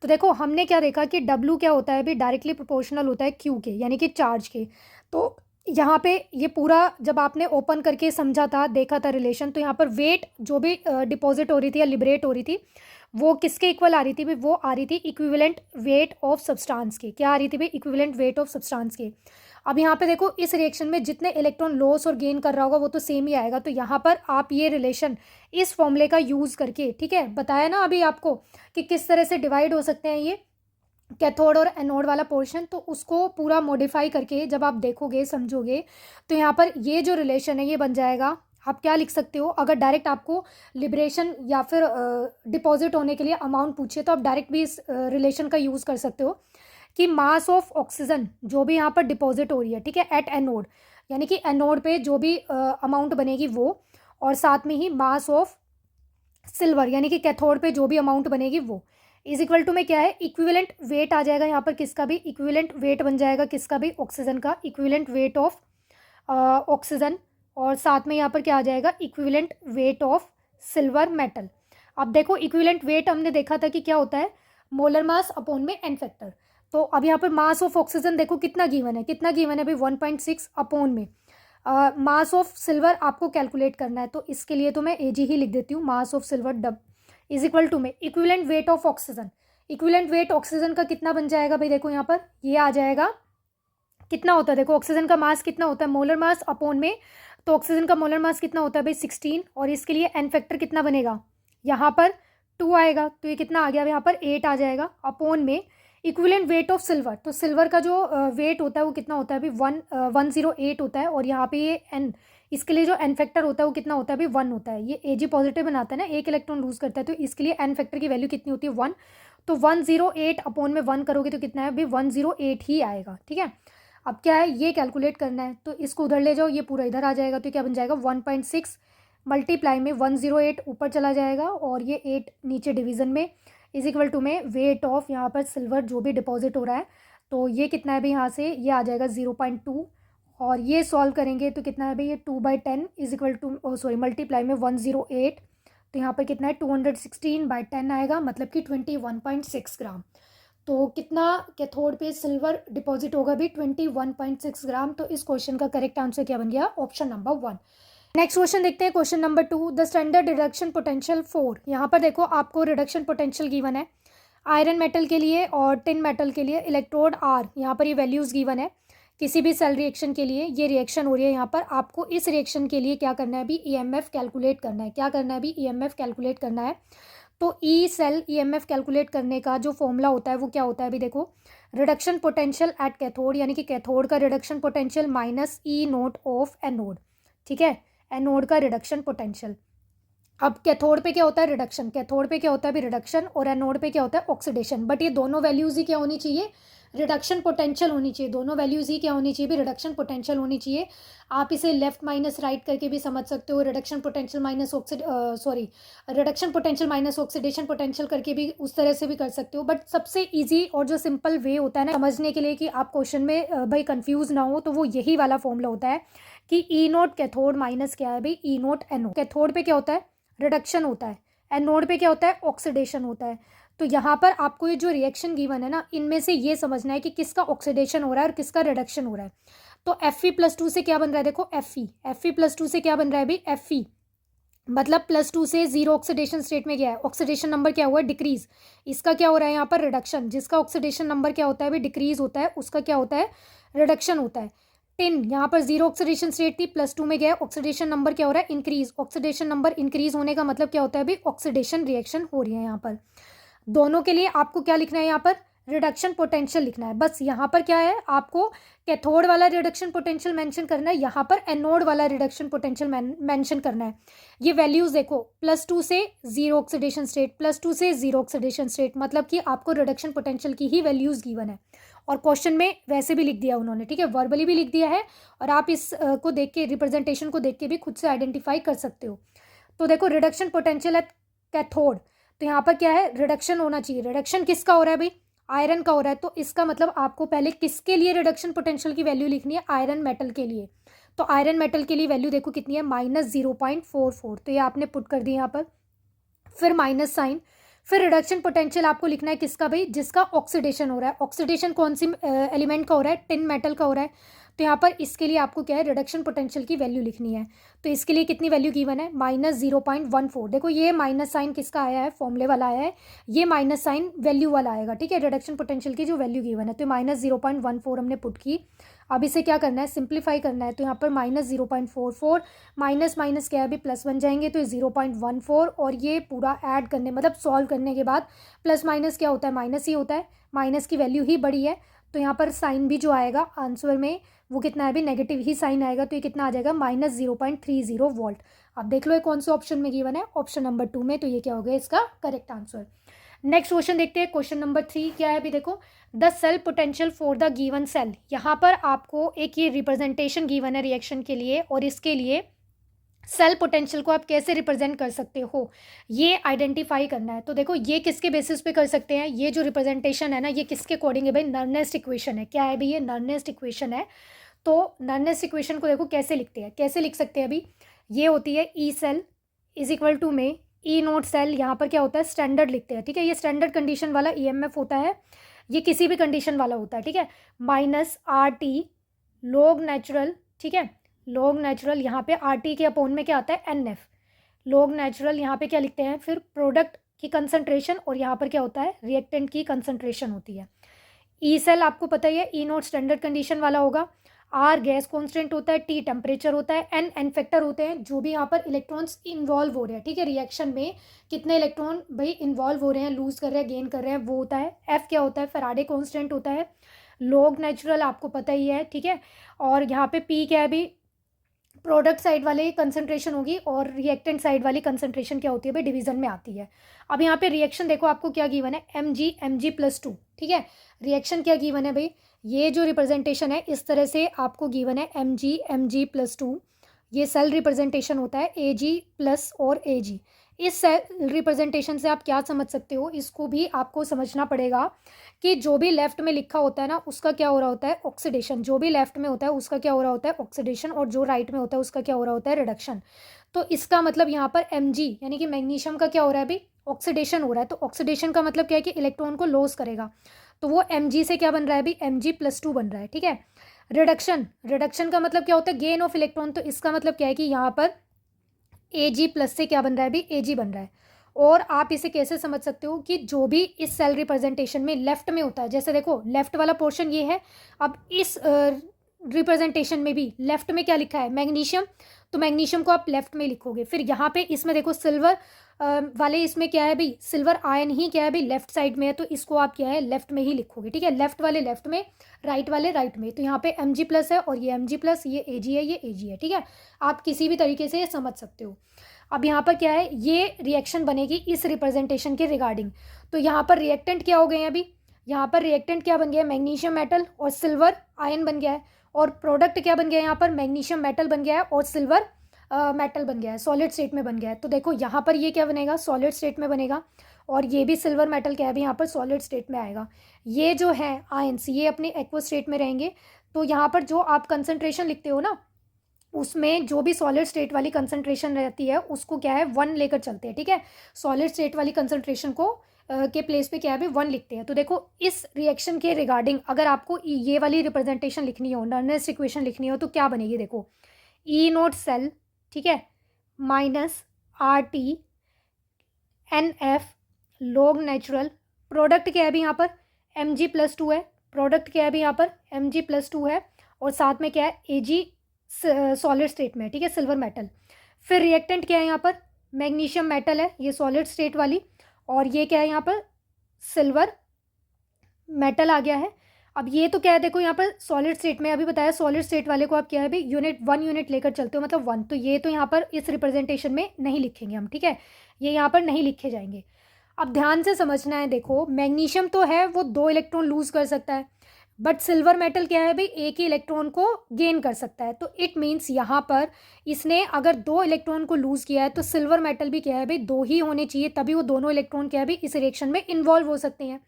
तो देखो हमने क्या देखा कि W क्या होता है भी, डायरेक्टली प्रोपोर्शनल होता है Q के, यानी कि चार्ज के। तो यहाँ पे ये पूरा जब आपने ओपन करके समझा था, देखा था रिलेशन, तो यहाँ पर वेट जो भी डिपॉजिट हो रही थी या लिबरेट हो रही थी वो किसके इक्वल आ रही थी भी, वो आ रही थी इक्विवेलेंट वेट ऑफ सब्सटेंस की। क्या आ रही थी भाई, इक्विवेलेंट वेट ऑफ सब्सटेंस की। अब यहाँ पे देखो इस रिएक्शन में जितने इलेक्ट्रॉन लॉस और गेन कर रहा होगा वो तो सेम ही आएगा। तो यहाँ पर आप ये रिलेशन इस फॉर्मूले का यूज़ करके, ठीक है, बताया ना अभी आपको कि किस तरह से डिवाइड हो सकते हैं ये कैथोड और एनोड वाला पोर्शन, तो उसको पूरा मॉडिफाई करके जब आप देखोगे समझोगे तो यहाँ पर ये जो रिलेशन है ये बन जाएगा। आप क्या लिख सकते हो, अगर डायरेक्ट आपको लिबरेशन या फिर डिपॉजिट होने के लिए अमाउंट पूछे तो आप डायरेक्ट भी इस रिलेशन का यूज़ कर सकते हो कि मास ऑफ ऑक्सीजन जो भी यहाँ पर डिपॉजिट हो रही है, ठीक है, एट एनोड, यानी कि एनोड पे जो भी अमाउंट बनेगी वो, और साथ में ही मास ऑफ सिल्वर यानी कि कैथोड पे जो भी अमाउंट बनेगी वो, इज इक्वल टू में क्या है, इक्विवेलेंट वेट आ जाएगा यहाँ पर किसका भी, इक्विवेलेंट वेट बन जाएगा किसका भी, ऑक्सीजन का, इक्विवेलेंट वेट ऑफ ऑक्सीजन, और साथ में यहाँ पर क्या आ जाएगा, equivalent weight of silver metal. अब देखो इक्विवेलेंट वेट हमने देखा था कि क्या होता है, मोलर मास अपॉन में एन फैक्टर। तो अब यहाँ पर मास ऑफ ऑक्सीजन देखो कितना गिवन है, कितना गिवन है भाई 1.6 अपॉन में मास ऑफ सिल्वर आपको कैलकुलेट करना है। तो इसके लिए तो मैं AG ही लिख देती हूँ, mass of silver W is equal to में equivalent weight of oxygen. Equivalent weight oxygen का कितना बन जाएगा भाई, देखो यहाँ पर ये आ जाएगा, कितना होता है, देखो ऑक्सीजन का मास कितना होता है, मोलर मास अपॉन में, तो ऑक्सीजन का मोलर मास कितना होता है भाई 16, और इसके लिए एन फैक्टर कितना बनेगा, यहाँ पर 2 आएगा, तो ये कितना आ गया यहाँ पर 8 आ जाएगा, अपॉन में इक्विवेलेंट वेट ऑफ सिल्वर। तो सिल्वर का जो वेट होता है वो कितना होता है अभी 108 होता है, और यहाँ पे ये एन, इसके लिए जो एन फैक्टर होता है वो कितना होता है अभी 1 होता है। ये AG पॉजिटिव बनाता है ना, एक इलेक्ट्रॉन लूज करता है, तो इसके लिए एन फैक्टर की वैल्यू कितनी होती है 1। तो 108 अपॉन में 1 करोगे तो कितना है अभी 108 ही आएगा, ठीक है। अब क्या है, ये कैलकुलेट करना है, तो इसको उधर ले जाओ, ये पूरा इधर आ जाएगा, तो क्या बन जाएगा 1.6 मल्टीप्लाई में 108 ऊपर चला जाएगा और ये 8 नीचे डिवीज़न में, इज इक्वल टू में वेट ऑफ यहाँ पर सिल्वर जो भी डिपॉजिट हो रहा है, तो ये कितना है भाई, यहाँ से ये आ जाएगा 0.2, और ये सॉल्व करेंगे तो कितना है भाई, ये 2/10 is equal to sorry multiply में 108, तो यहाँ पर कितना है 216/10 आएगा, मतलब कि 21.6 ग्राम। तो कितना कैथोड पे सिल्वर डिपॉजिट होगा भी 21.6 ग्राम। तो इस क्वेश्चन का करेक्ट आंसर क्या बन गया, ऑप्शन नंबर 1। नेक्स्ट क्वेश्चन देखते हैं, question number 2, the standard reduction potential 4। यहाँ पर देखो आपको रिडक्शन पोटेंशियल गिवन है आयरन मेटल के लिए और टिन मेटल के लिए, इलेक्ट्रोड R, यहाँ पर ये वैल्यूज़ गिवन है। किसी भी सेल रिएक्शन के लिए ये रिएक्शन हो रही है, यहाँ पर आपको इस रिएक्शन के लिए क्या करना है भी, EMF कैलकुलेट करना है। क्या करना है भी, EMF कैलकुलेट करना है। तो ई सेल EMF कैलकुलेट करने का जो फॉर्मूला होता है वो क्या होता है अभी देखो, रिडक्शन पोटेंशियल एट कैथोड, यानी कि कैथोड का reduction potential minus E0 of anode, ठीक है, एनोड का रिडक्शन पोटेंशियल। अब कैथोड पे क्या होता है, रिडक्शन, कैथोड पे क्या होता है भी रिडक्शन, और एनोड पे क्या होता है ऑक्सीडेशन। बट ये दोनों वैल्यूज़ ही क्या होनी चाहिए, रिडक्शन पोटेंशियल होनी चाहिए। दोनों वैल्यूज़ ही क्या होनी चाहिए भी, रिडक्शन पोटेंशियल होनी चाहिए। आप इसे लेफ्ट माइनस राइट करके भी समझ सकते हो, reduction potential minus reduction potential minus oxidation potential करके भी उस तरह से भी कर सकते हो। बट सबसे ईजी और जो सिंपल वे होता है ना समझने के लिए कि आप क्वेश्चन में भाई कंफ्यूज ना हो, तो वो यही वाला फॉर्मूला होता है कि ई नोट कैथोड माइनस क्या है भाई, ई नोट एनोड। कैथोड पे क्या होता है, रिडक्शन होता है, एनोड पे क्या होता है, ऑक्सीडेशन होता है। तो यहाँ पर आपको ये जो रिएक्शन गिवन है ना, इनमें से ये समझना है कि किसका ऑक्सीडेशन हो रहा है और किसका रिडक्शन हो रहा है। तो Fe+2 से क्या बन रहा है, देखो Fe+2 से क्या बन रहा है भाई, Fe मतलब +2 से 0 ऑक्सीडेशन स्टेट में गया है, ऑक्सीडेशन नंबर क्या हुआ है, डिक्रीज। इसका क्या हो रहा है यहाँ पर, रिडक्शन। जिसका ऑक्सीडेशन नंबर क्या होता है भाई, डिक्रीज होता है, उसका क्या होता है, रिडक्शन होता है। टिन यहाँ पर 0 ऑक्सीडेशन स्टेट थी, +2 में गया, ऑक्सीडेशन नंबर क्या हो रहा है, इंक्रीज। ऑक्सीडेशन नंबर इंक्रीज होने का मतलब क्या होता है भाई, ऑक्सीडेशन रिएक्शन हो रही है यहाँ पर। दोनों के लिए आपको क्या लिखना है यहाँ पर, रिडक्शन पोटेंशियल लिखना है। बस यहाँ पर क्या है, आपको कैथोड वाला रिडक्शन पोटेंशियल मेंशन करना है, यहाँ पर एनोड वाला रिडक्शन पोटेंशियल मेंशन करना है। ये वैल्यूज देखो, +2 से 0 ऑक्सीडेशन स्टेट, +2 से 0 ऑक्सीडेशन स्टेट, मतलब कि आपको रिडक्शन पोटेंशियल की ही वैल्यूज गिवन है। और क्वेश्चन में वैसे भी लिख दिया उन्होंने, ठीक है, वर्बली भी लिख दिया है, और आप इस को देख के, रिप्रेजेंटेशन को देख के भी खुद से आइडेंटिफाई कर सकते हो। तो देखो रिडक्शन पोटेंशियल एट कैथोड, तो यहाँ पर क्या है, रिडक्शन होना चाहिए। रिडक्शन किसका हो रहा है भाई, आयरन का हो रहा है। तो इसका मतलब आपको पहले किसके लिए रिडक्शन पोटेंशियल की वैल्यू लिखनी है, आयरन मेटल के लिए। तो आयरन मेटल के लिए वैल्यू देखो कितनी है, -0.44। तो ये आपने पुट कर दी यहाँ पर, फिर माइनस साइन, फिर रिडक्शन पोटेंशियल आपको लिखना है किसका भाई, जिसका ऑक्सीडेशन हो रहा है। ऑक्सीडेशन कौन सी एलिमेंट का हो रहा है, टिन मेटल का हो रहा है। तो यहाँ पर इसके लिए आपको क्या है, रिडक्शन पोटेंशियल की वैल्यू लिखनी है। तो इसके लिए कितनी वैल्यू गिवन है, -0.14। देखो ये माइनस साइन किसका आया है, फॉर्मूले वाला आया है, ये माइनस साइन वैल्यू वाला आएगा, ठीक है, रिडक्शन पोटेंशियल की जो वैल्यू गिवन है। तो -0.14 हमने पुट की। अब इसे क्या करना है, सिंप्लीफाई करना है। तो यहाँ पर -0.44, माइनस माइनस क्या है अभी, प्लस बन जाएंगे, तो 0.14, और ये पूरा ऐड करने मतलब सॉल्व करने के बाद प्लस माइनस क्या होता है, माइनस ही होता है, माइनस की वैल्यू ही बड़ी है। तो यहाँ पर साइन भी जो आएगा आंसर में वो कितना है अभी, नेगेटिव ही साइन आएगा। तो ये कितना आ जाएगा, -0.30 वोल्ट। अब देख लो ये कौन से ऑप्शन में गिवन है, ऑप्शन नंबर 2 में। तो ये क्या हो गया इसका करेक्ट आंसर। नेक्स्ट क्वेश्चन देखते हैं, क्वेश्चन नंबर 3 क्या है अभी देखो, the cell potential for the given cell. यहाँ पर आपको एक ये रिप्रेजेंटेशन गिवन है रिएक्शन के लिए, और इसके लिए सेल पोटेंशियल को आप कैसे रिप्रेजेंट कर सकते हो ये आइडेंटिफाई करना है। तो देखो ये किसके बेसिस पे कर सकते हैं, ये जो रिप्रेजेंटेशन है ना, ये किसके अकॉर्डिंग है भाई, नर्नेस्ट इक्वेशन है। क्या है भाई, ये नर्नेस्ट इक्वेशन है। तो नर्नेस्ट इक्वेशन को देखो कैसे लिखते हैं, कैसे लिख सकते हैं अभी, ये होती है E cell is equal to में ई नोट सेल। यहाँ पर क्या होता है, स्टैंडर्ड लिखते हैं, ठीक है, ये स्टैंडर्ड कंडीशन वाला ईएमएफ होता है, ये किसी भी कंडीशन वाला होता है, ठीक है, -RT लॉग नेचुरल, ठीक है, लॉग नेचुरल। यहाँ पे RT के अपोन में क्या आता है, NF लॉग नेचुरल। यहाँ पे क्या लिखते हैं फिर, प्रोडक्ट की कंसंट्रेशन, और यहाँ पर क्या होता है, रिएक्टेंट की कंसंट्रेशन होती है। ई सेल आपको पता ही है, ई नोट स्टैंडर्ड कंडीशन वाला होगा, R गैस कांस्टेंट होता है, T टेम्परेचर होता है, N फैक्टर होते हैं, जो भी यहाँ पर इलेक्ट्रॉन्स इन्वॉल्व हो रहे हैं, ठीक है, रिएक्शन में कितने इलेक्ट्रॉन भाई इन्वॉल्व हो रहे हैं, लूज कर रहे हैं, गेन कर रहे हैं, वो होता है। F क्या होता है, फैराडे कांस्टेंट होता है। लॉग नेचुरल आपको पता ही है, ठीक है। और यहाँ पे P क्या है भी, प्रोडक्ट साइड वाले कंसंट्रेशन होगी, और रिएक्टेंट साइड वाली कंसंट्रेशन क्या होती है भाई, डिवीजन में आती है। अब यहाँ पे रिएक्शन देखो आपको क्या गिवन है, Mg+2, ठीक है, रिएक्शन क्या गिवन है भाई, ये जो रिप्रेजेंटेशन है इस तरह से आपको गिवन है, Mg+2। ये सेल रिप्रेजेंटेशन होता है Ag+ और Ag। इस सेल रिप्रेजेंटेशन से आप क्या समझ सकते हो, इसको भी आपको समझना पड़ेगा कि जो भी लेफ्ट में लिखा होता है ना उसका क्या हो रहा होता है, ऑक्सीडेशन। जो भी लेफ्ट में होता है उसका क्या हो रहा होता है, ऑक्सीडेशन, और जो राइट में होता है उसका क्या हो रहा होता है, रिडक्शन। तो इसका मतलब यहाँ पर Mg यानी कि मैग्नीशियम का क्या हो रहा है अभी, ऑक्सीडेशन हो रहा है। तो ऑक्सीडेशन का मतलब क्या है कि इलेक्ट्रॉन को लॉस करेगा, तो वो Mg से क्या बन रहा है अभी, Mg+2 बन रहा है, ठीक है। रिडक्शन, रिडक्शन का मतलब क्या होता है, गेन ऑफ इलेक्ट्रॉन। तो इसका मतलब क्या है कि यहाँ पर Ag+ से क्या बन रहा है अभी, Ag बन रहा है। और आप इसे कैसे समझ सकते हो कि जो भी इस सेल रिप्रेजेंटेशन में लेफ्ट में होता है, जैसे देखो लेफ्ट वाला पोर्शन ये है, अब इस रिप्रेजेंटेशन में भी लेफ्ट में क्या लिखा है, मैग्नीशियम, तो मैग्नीशियम को आप लेफ्ट में लिखोगे। फिर यहाँ पे इसमें देखो सिल्वर वाले इसमें क्या है भाई, सिल्वर आयन ही क्या है भाई लेफ्ट साइड में है, तो इसको आप क्या है लेफ्ट में ही लिखोगे, ठीक है। लेफ्ट वाले लेफ्ट में, राइट वाले राइट में। तो यहाँ पे Mg प्लस है और ये Mg प्लस, ये Ag है, ये Ag है, ठीक है। आप किसी भी तरीके से ये समझ सकते हो। अब यहाँ पर क्या है, ये रिएक्शन बनेगी इस रिप्रेजेंटेशन के रिगार्डिंग। तो यहाँ पर रिएक्टेंट क्या हो गए हैं अभी, यहाँ पर रिएक्टेंट क्या बन गया है, मैग्नीशियम मेटल और सिल्वर आयन बन गया है। और प्रोडक्ट क्या बन गया है, यहाँ पर मैग्नीशियम मेटल बन गया है और सिल्वर मेटल बन गया है, सॉलिड स्टेट में बन गया है। तो देखो यहाँ पर ये क्या बनेगा, सॉलिड स्टेट में बनेगा। और ये भी सिल्वर मेटल क्या है भी यहाँ पर सॉलिड स्टेट में आएगा। ये जो है आयंस, ये अपने एक्वा स्टेट में रहेंगे। तो यहाँ पर जो आप कंसनट्रेशन लिखते हो ना, उसमें जो भी सॉलिड स्टेट वाली कंसंट्रेशन रहती है उसको क्या है 1 लेकर चलते हैं, ठीक है। सॉलिड स्टेट वाली कंसंट्रेशन को के प्लेस पे क्या है 1 लिखते हैं। तो देखो इस रिएक्शन के रिगार्डिंग अगर आपको ये वाली रिप्रेजेंटेशन लिखनी हो, नर्नेस्ट इक्वेशन लिखनी हो, तो क्या बनेगी देखो, ई नोट सेल, ठीक है, minus RT NF log natural, product क्या है अभी यहाँ पर Mg प्लस 2 है, प्रोडक्ट क्या है अभी यहाँ पर Mg प्लस 2 है, और साथ में क्या है Ag सॉलिड स्टेट में, ठीक है, सिल्वर मेटल। फिर रिएक्टेंट क्या है यहाँ पर, मैग्नीशियम मेटल है, ये सॉलिड स्टेट वाली, और ये क्या है यहाँ पर सिल्वर मेटल आ गया है। अब ये तो क्या है देखो यहाँ पर सॉलिड स्टेट में, अभी बताया सॉलिड स्टेट वाले को आप क्या है भाई यूनिट 1 यूनिट लेकर चलते हो, मतलब 1। तो ये तो यहाँ पर इस रिप्रेजेंटेशन में नहीं लिखेंगे हम, ठीक है, ये यहाँ पर नहीं लिखे जाएंगे। अब ध्यान से समझना है, देखो मैग्नीशियम तो है वो 2 इलेक्ट्रॉन लूज कर सकता है, बट सिल्वर मेटल क्या है भाई एक ही इलेक्ट्रॉन को गेन कर सकता है। तो इट मीन्स यहाँ पर इसने अगर 2 इलेक्ट्रॉन को लूज किया है तो सिल्वर मेटल भी क्या है भाई 2 ही होने चाहिए, तभी वो दोनों इलेक्ट्रॉन क्या है भाई इस रिएक्शन में इन्वॉल्व हो सकते हैं।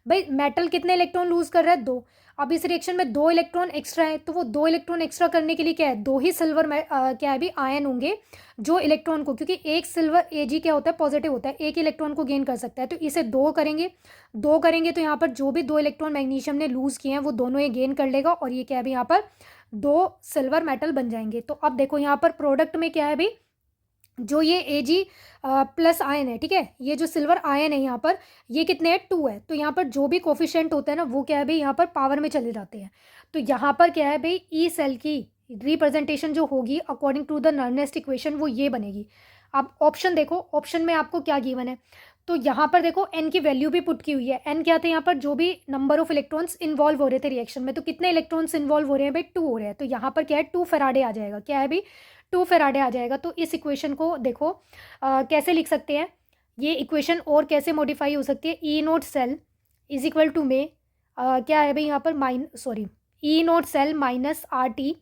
भाई मेटल कितने इलेक्ट्रॉन लूज कर रहा है 2, अब इस रिएक्शन में 2 इलेक्ट्रॉन एक्स्ट्रा है, तो वो 2 इलेक्ट्रॉन एक्स्ट्रा करने के लिए क्या है 2 ही सिल्वर क्या है भी आयन होंगे जो इलेक्ट्रॉन को, क्योंकि एक सिल्वर Ag क्या होता है पॉजिटिव होता है, एक इलेक्ट्रॉन को गेन कर सकता है। तो इसे 2 करेंगे, 2 करेंगे तो यहाँ पर जो भी 2 इलेक्ट्रॉन मैग्नीशियम ने लूज किए हैं वो दोनों ये गेन कर लेगा, और ये क्या है भी यहाँ पर 2 सिल्वर मेटल बन जाएंगे। तो अब देखो यहाँ पर प्रोडक्ट में क्या है भाई, जो ये Ag प्लस आयन है, ठीक है, ये जो सिल्वर आयन है यहाँ पर ये कितने हैं 2 है। तो यहाँ पर जो भी कोफिशिएंट होता है ना वो क्या है भाई यहाँ पर पावर में चले जाते हैं। तो यहाँ पर क्या है भाई ई सेल की रिप्रेजेंटेशन जो होगी अकॉर्डिंग टू द नर्नेस्ट इक्वेशन वो ये बनेगी। अब ऑप्शन देखो, ऑप्शन में आपको क्या गिवन है, तो यहाँ पर देखो n की वैल्यू भी पुट की हुई है। n क्या थे यहाँ पर जो भी नंबर ऑफ इलेक्ट्रॉन्स इन्वॉल्व हो रहे थे रिएक्शन में, तो कितने इलेक्ट्रॉन्स इन्वॉल्व हो रहे हैं भाई 2 हो रहे हैं। तो यहाँ पर क्या है 2 फैराडे आ जाएगा, क्या है भाई 2 फैराडे आ जाएगा। तो इस इक्वेशन को देखो कैसे लिख सकते हैं, ये इक्वेशन और कैसे मॉडिफाई हो सकती है, E naught cell is equal to में क्या है भाई यहाँ पर E naught cell minus RT,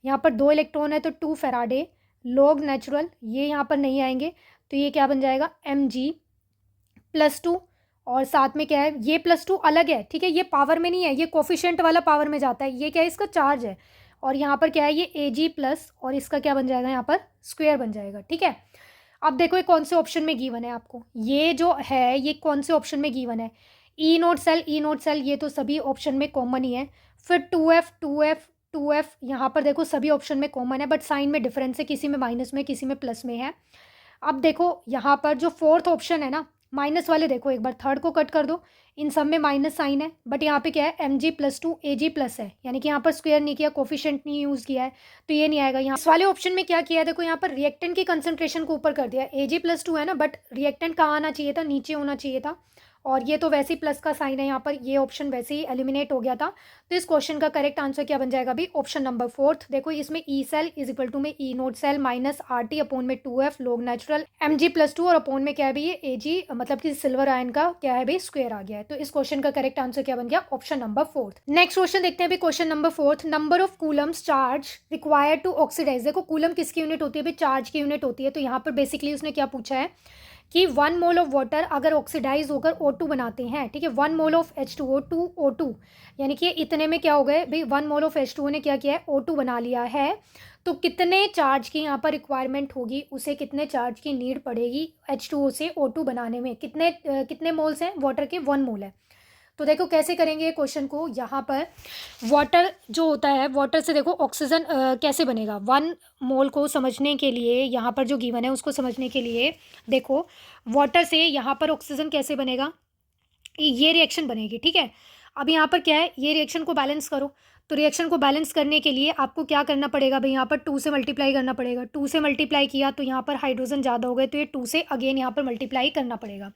यहाँ पर 2 इलेक्ट्रॉन है तो 2 फैराडे लॉग नेचुरल, ये यहाँ पर नहीं आएंगे, तो ये क्या बन जाएगा Mg प्लस 2, और साथ में क्या है ये प्लस 2 अलग है, ठीक है, ये पावर में नहीं है, ये कोफिशिएंट वाला पावर में जाता है, ये क्या है इसका चार्ज है, और यहाँ पर क्या है ये Ag प्लस, और इसका क्या बन जाएगा यहाँ पर स्क्वायर बन जाएगा, ठीक है। अब देखो ये कौन से ऑप्शन में गिवन है आपको, ये जो है ये कौन से ऑप्शन में गिवन है, ई नोट सेल ये तो सभी ऑप्शन में कॉमन ही है। फिर 2f यहाँ पर देखो सभी ऑप्शन में कॉमन है, बट साइन में डिफरेंस है, किसी में माइनस में किसी में प्लस में है। अब देखो यहाँ पर जो 4th ऑप्शन है ना, माइनस वाले देखो एक बार 3rd को कट कर दो, इन सब में माइनस साइन है, बट यहाँ पे क्या है Mg प्लस 2 Ag प्लस है, यानी कि यहाँ पर स्क्वायर नहीं किया, कोफिशिएंट नहीं यूज़ किया है, तो ये नहीं आएगा। यहाँ इस वाले ऑप्शन में क्या किया है देखो, यहाँ पर रिएक्टेंट की कंसंट्रेशन को ऊपर कर दिया, Ag प्लस 2 है ना, बट रिएक्टेंट कहाँ आना चाहिए था, नीचे होना चाहिए था, और ये तो वैसे ही प्लस का साइन है यहाँ पर, ये ऑप्शन वैसे ही एलिमिनेट हो गया था। तो इस क्वेश्चन का करेक्ट आंसर क्या बन जाएगा अभी, ऑप्शन नंबर 4th। देखो इसमें E cell is equal to में E naught cell minus RT upon में 2f log natural Mg plus 2, और अपॉन में क्या है भाई ये Ag मतलब कि सिल्वर आयन का क्या है भाई स्क्वायर आ गया है। तो इस क्वेश्चन का करेक्ट आंसर क्या बन गया, option number 4th। Next question देखते हैं अभी, question number 4th, number of coulombs charge required to oxidize. देखो कूलम किसकी यूनिट होती है भाई, चार्ज की यूनिट होती है। तो यहाँ पर बेसिकली उसने क्या पूछा है कि 1 मोल ऑफ वाटर अगर ऑक्सीडाइज होकर O2 बनाते हैं, ठीक है, 1 मोल ऑफ H2O 2 O2, यानी कि इतने में क्या हो गए भाई 1 मोल ऑफ H2O ने क्या किया है O2 बना लिया है, तो कितने चार्ज की यहाँ पर रिक्वायरमेंट होगी, उसे कितने चार्ज की नीड पड़ेगी H2O से O2 बनाने में, कितने मोल्स हैं वाटर के 1 मोल है। तो देखो कैसे करेंगे क्वेश्चन को, यहाँ पर वाटर जो होता है, वाटर से देखो ऑक्सीजन कैसे बनेगा, 1 मोल को समझने के लिए यहाँ पर जो गिवन है उसको समझने के लिए देखो वाटर से यहाँ पर ऑक्सीजन कैसे बनेगा, ये रिएक्शन बनेगी, ठीक है। अब यहाँ पर क्या है, ये रिएक्शन को बैलेंस करो, तो रिएक्शन को बैलेंस करने के लिए आपको क्या करना पड़ेगा भाई, यहाँ पर 2 से मल्टीप्लाई करना पड़ेगा। 2 से मल्टीप्लाई किया तो यहाँ पर हाइड्रोजन ज़्यादा हो गए, तो ये 2 से अगेन यहाँ पर मल्टीप्लाई करना पड़ेगा।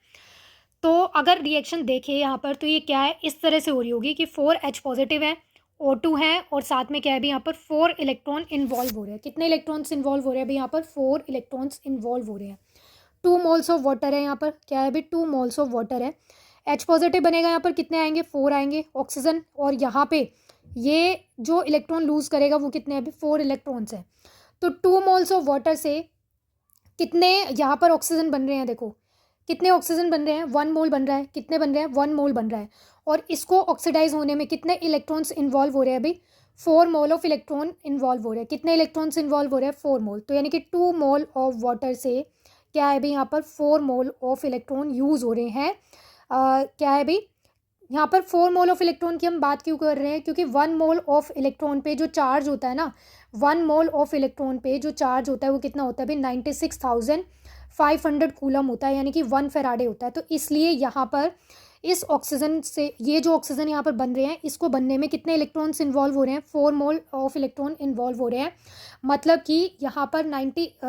तो अगर रिएक्शन देखें यहाँ पर, तो ये क्या है, इस तरह से हो रही होगी कि 4H पॉजिटिव है, O2 है, और साथ में क्या है भी यहाँ पर 4 इलेक्ट्रॉन इन्वॉल्व हो रहे हैं। कितने इलेक्ट्रॉन्स इन्वॉल्व हो रहे हैं भाई, यहाँ पर 4 इलेक्ट्रॉन्स इन्वॉल्व हो रहे हैं। 2 मोल्स ऑफ वाटर है, यहाँ पर क्या है भी 2 मोल्स ऑफ वाटर है। H पॉजिटिव बनेगा, यहाँ पर कितने आएंगे, 4 आएंगे ऑक्सीजन, और यहाँ पे ये जो इलेक्ट्रॉन लूज करेगा वो कितने अभी 4 इलेक्ट्रॉन्स है। तो 2 मोल्स ऑफ वाटर से कितने यहाँ पर ऑक्सीजन बन रहे हैं, देखो कितने ऑक्सीजन बन रहे हैं, 1 मोल बन रहा है। कितने बन रहे हैं, 1 मोल बन रहा है। और इसको ऑक्सीडाइज होने में कितने इलेक्ट्रॉन्स इन्वॉल्व हो रहे हैं अभी, 4 मोल ऑफ इलेक्ट्रॉन इन्वॉल्व हो रहे हैं। कितने इलेक्ट्रॉन्स इन्वॉल्व हो रहे हैं, 4 मोल। तो यानी कि 2 मोल ऑफ वाटर से क्या है भाई, यहाँ पर 4 मोल ऑफ इलेक्ट्रॉन यूज़ हो रहे हैं। क्या है भाई, यहाँ पर 4 मोल ऑफ इलेक्ट्रॉन की हम बात क्यों कर रहे हैं, क्योंकि 1 मोल ऑफ इलेक्ट्रॉन पे जो चार्ज होता है ना, 1 मोल ऑफ इलेक्ट्रॉन पे जो चार्ज होता है वो कितना होता है भाई, 96,500 कूलम होता है, यानी कि 1 फेराडे होता है। तो इसलिए यहाँ पर इस ऑक्सीजन से, ये जो ऑक्सीजन यहाँ पर बन रहे हैं, इसको बनने में कितने इलेक्ट्रॉन्स इन्वॉल्व हो रहे हैं, 4 मोल ऑफ इलेक्ट्रॉन इन्वॉल्व हो रहे हैं। मतलब कि यहाँ पर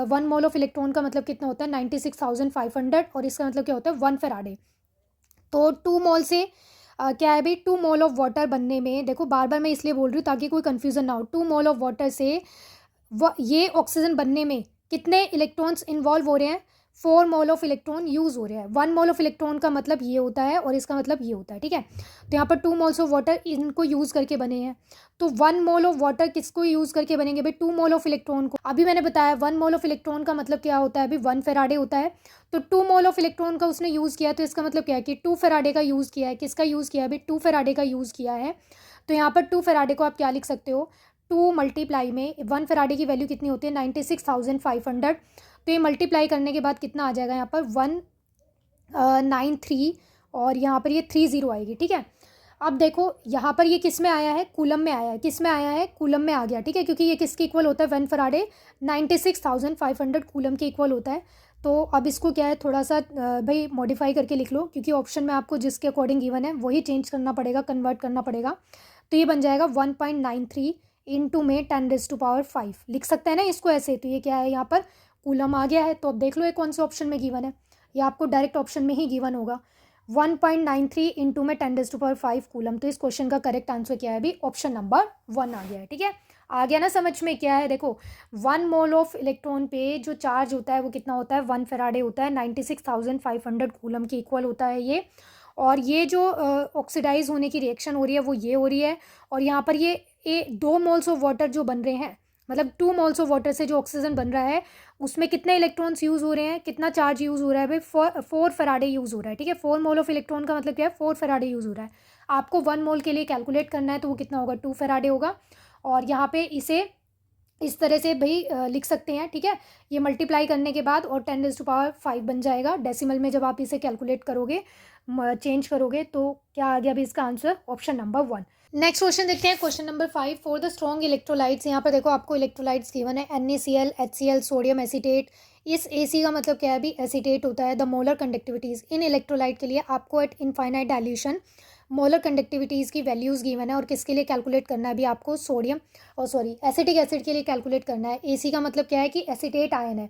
1 मोल ऑफ इलेक्ट्रॉन का मतलब कितना होता है, 96,500, और इसका मतलब क्या होता है, 1 फेराडे। तो 2 मोल से क्या है भाई, 2 मोल ऑफ वाटर बनने में, देखो बार बार मैं इसलिए बोल रही हूँ ताकि कोई कन्फ्यूज़न ना हो, 2 मोल ऑफ वाटर से ये ऑक्सीजन बनने में कितने इलेक्ट्रॉन्स इन्वॉल्व हो रहे हैं, 4 मोल ऑफ इलेक्ट्रॉन यूज़ हो रहे हैं। 1 मोल ऑफ इलेक्ट्रॉन का मतलब ये होता है और इसका मतलब ये होता है, ठीक है। तो यहाँ पर 2 मोल्स ऑफ वाटर इनको यूज़ करके बने हैं। तो 1 मोल ऑफ वाटर किसको यूज़ करके बनेंगे भाई, 2 मोल ऑफ इलेक्ट्रॉन को। अभी मैंने बताया 1 मोल ऑफ इलेक्ट्रॉन का मतलब क्या होता है अभी, 1 फेराडे होता है। तो 2 मोल ऑफ इलेक्ट्रॉन का उसने यूज़ किया, तो इसका मतलब क्या है कि 2 फेराडे का यूज़ किया है। किसका यूज़ किया है भाई, 2 फेराडे का यूज़ किया है। तो यहाँ पर 2 फेराडे को आप क्या लिख सकते हो, 2 मल्टीप्लाई में 1 फेराडे की वैल्यू कितनी होती है, 96,500। तो ये मल्टीप्लाई करने के बाद कितना आ जाएगा, यहाँ पर 193, और यहाँ पर ये 30 आएगी, ठीक है। अब देखो यहाँ पर ये किस में आया है, कूलम में आया है। किस में आया है, कूलम में आ गया, ठीक है, क्योंकि ये किसके इक्वल होता है, 1 फराडे 96,500 कूलम के इक्वल होता है। तो अब इसको क्या है, थोड़ा सा भाई मॉडिफाई करके लिख लो, क्योंकि ऑप्शन में आपको जिसके अकॉर्डिंग गिवन है वही चेंज करना पड़ेगा, कन्वर्ट करना पड़ेगा। तो ये बन जाएगा 1.93 इंटू में 10⁵ लिख सकते हैं ना इसको ऐसे। तो ये क्या है, यहाँ पर कूलम आ गया है। तो अब देख लो ये कौन से ऑप्शन में गिवन है, ये आपको डायरेक्ट ऑप्शन में ही गिवन होगा। 1.93 इंटू में 10⁵ कूलम। तो इस क्वेश्चन का करेक्ट आंसर क्या है अभी, ऑप्शन नंबर 1 आ गया है, ठीक है। आ गया ना समझ में, क्या है देखो, 1 मोल ऑफ इलेक्ट्रॉन पे जो चार्ज होता है वो कितना होता है, 1 फेराडे होता है, 96,500 कूलम के इक्वल होता है ये। और ये जो ऑक्सीडाइज होने की रिएक्शन हो रही है वो ये हो रही है। और यहाँ पर ये 2 मोल्स ऑफ वाटर जो बन रहे हैं, मतलब 2 मोल्स ऑफ वाटर से जो ऑक्सीजन बन रहा है उसमें कितने इलेक्ट्रॉन्स यूज़ हो रहे हैं, कितना चार्ज यूज़ हो रहा है भाई, 4 फेराडे यूज़ हो रहा है, ठीक है। 4 मोल ऑफ इलेक्ट्रॉन का मतलब क्या है, 4 फेराडे यूज़ हो रहा है। आपको 1 मोल के लिए कैलकुलेट करना है तो वो कितना होगा, 2 फेराडे होगा। और यहाँ पे इसे इस तरह से भाई लिख सकते हैं, ठीक है। ये मल्टीप्लाई करने के बाद और 10⁵ बन जाएगा डेसिमल में, जब आप इसे कैलकुलेट करोगे, चेंज करोगे, तो क्या आ गया अभी इसका answer, option number 1। Next question देखते हैं, question number 5। For the strong electrolytes, यहाँ पर देखो आपको इलेक्ट्रोलाइट्स गिवन है, NaCl, HCl, सोडियम एसीटेट। इस AC का मतलब क्या है अभी, एसीटेट होता है। The molar conductivities in electrolyte के लिए आपको eight infinite dilution molar conductivities की वैल्यूज़ गिवन है, और किसके लिए कैलकुलेट करना है अभी आपको, सोडियम और सॉरी एसिटिक एसिड के लिए कैलकुलेट करना है। AC का मतलब क्या है कि एसीटेट आयन है,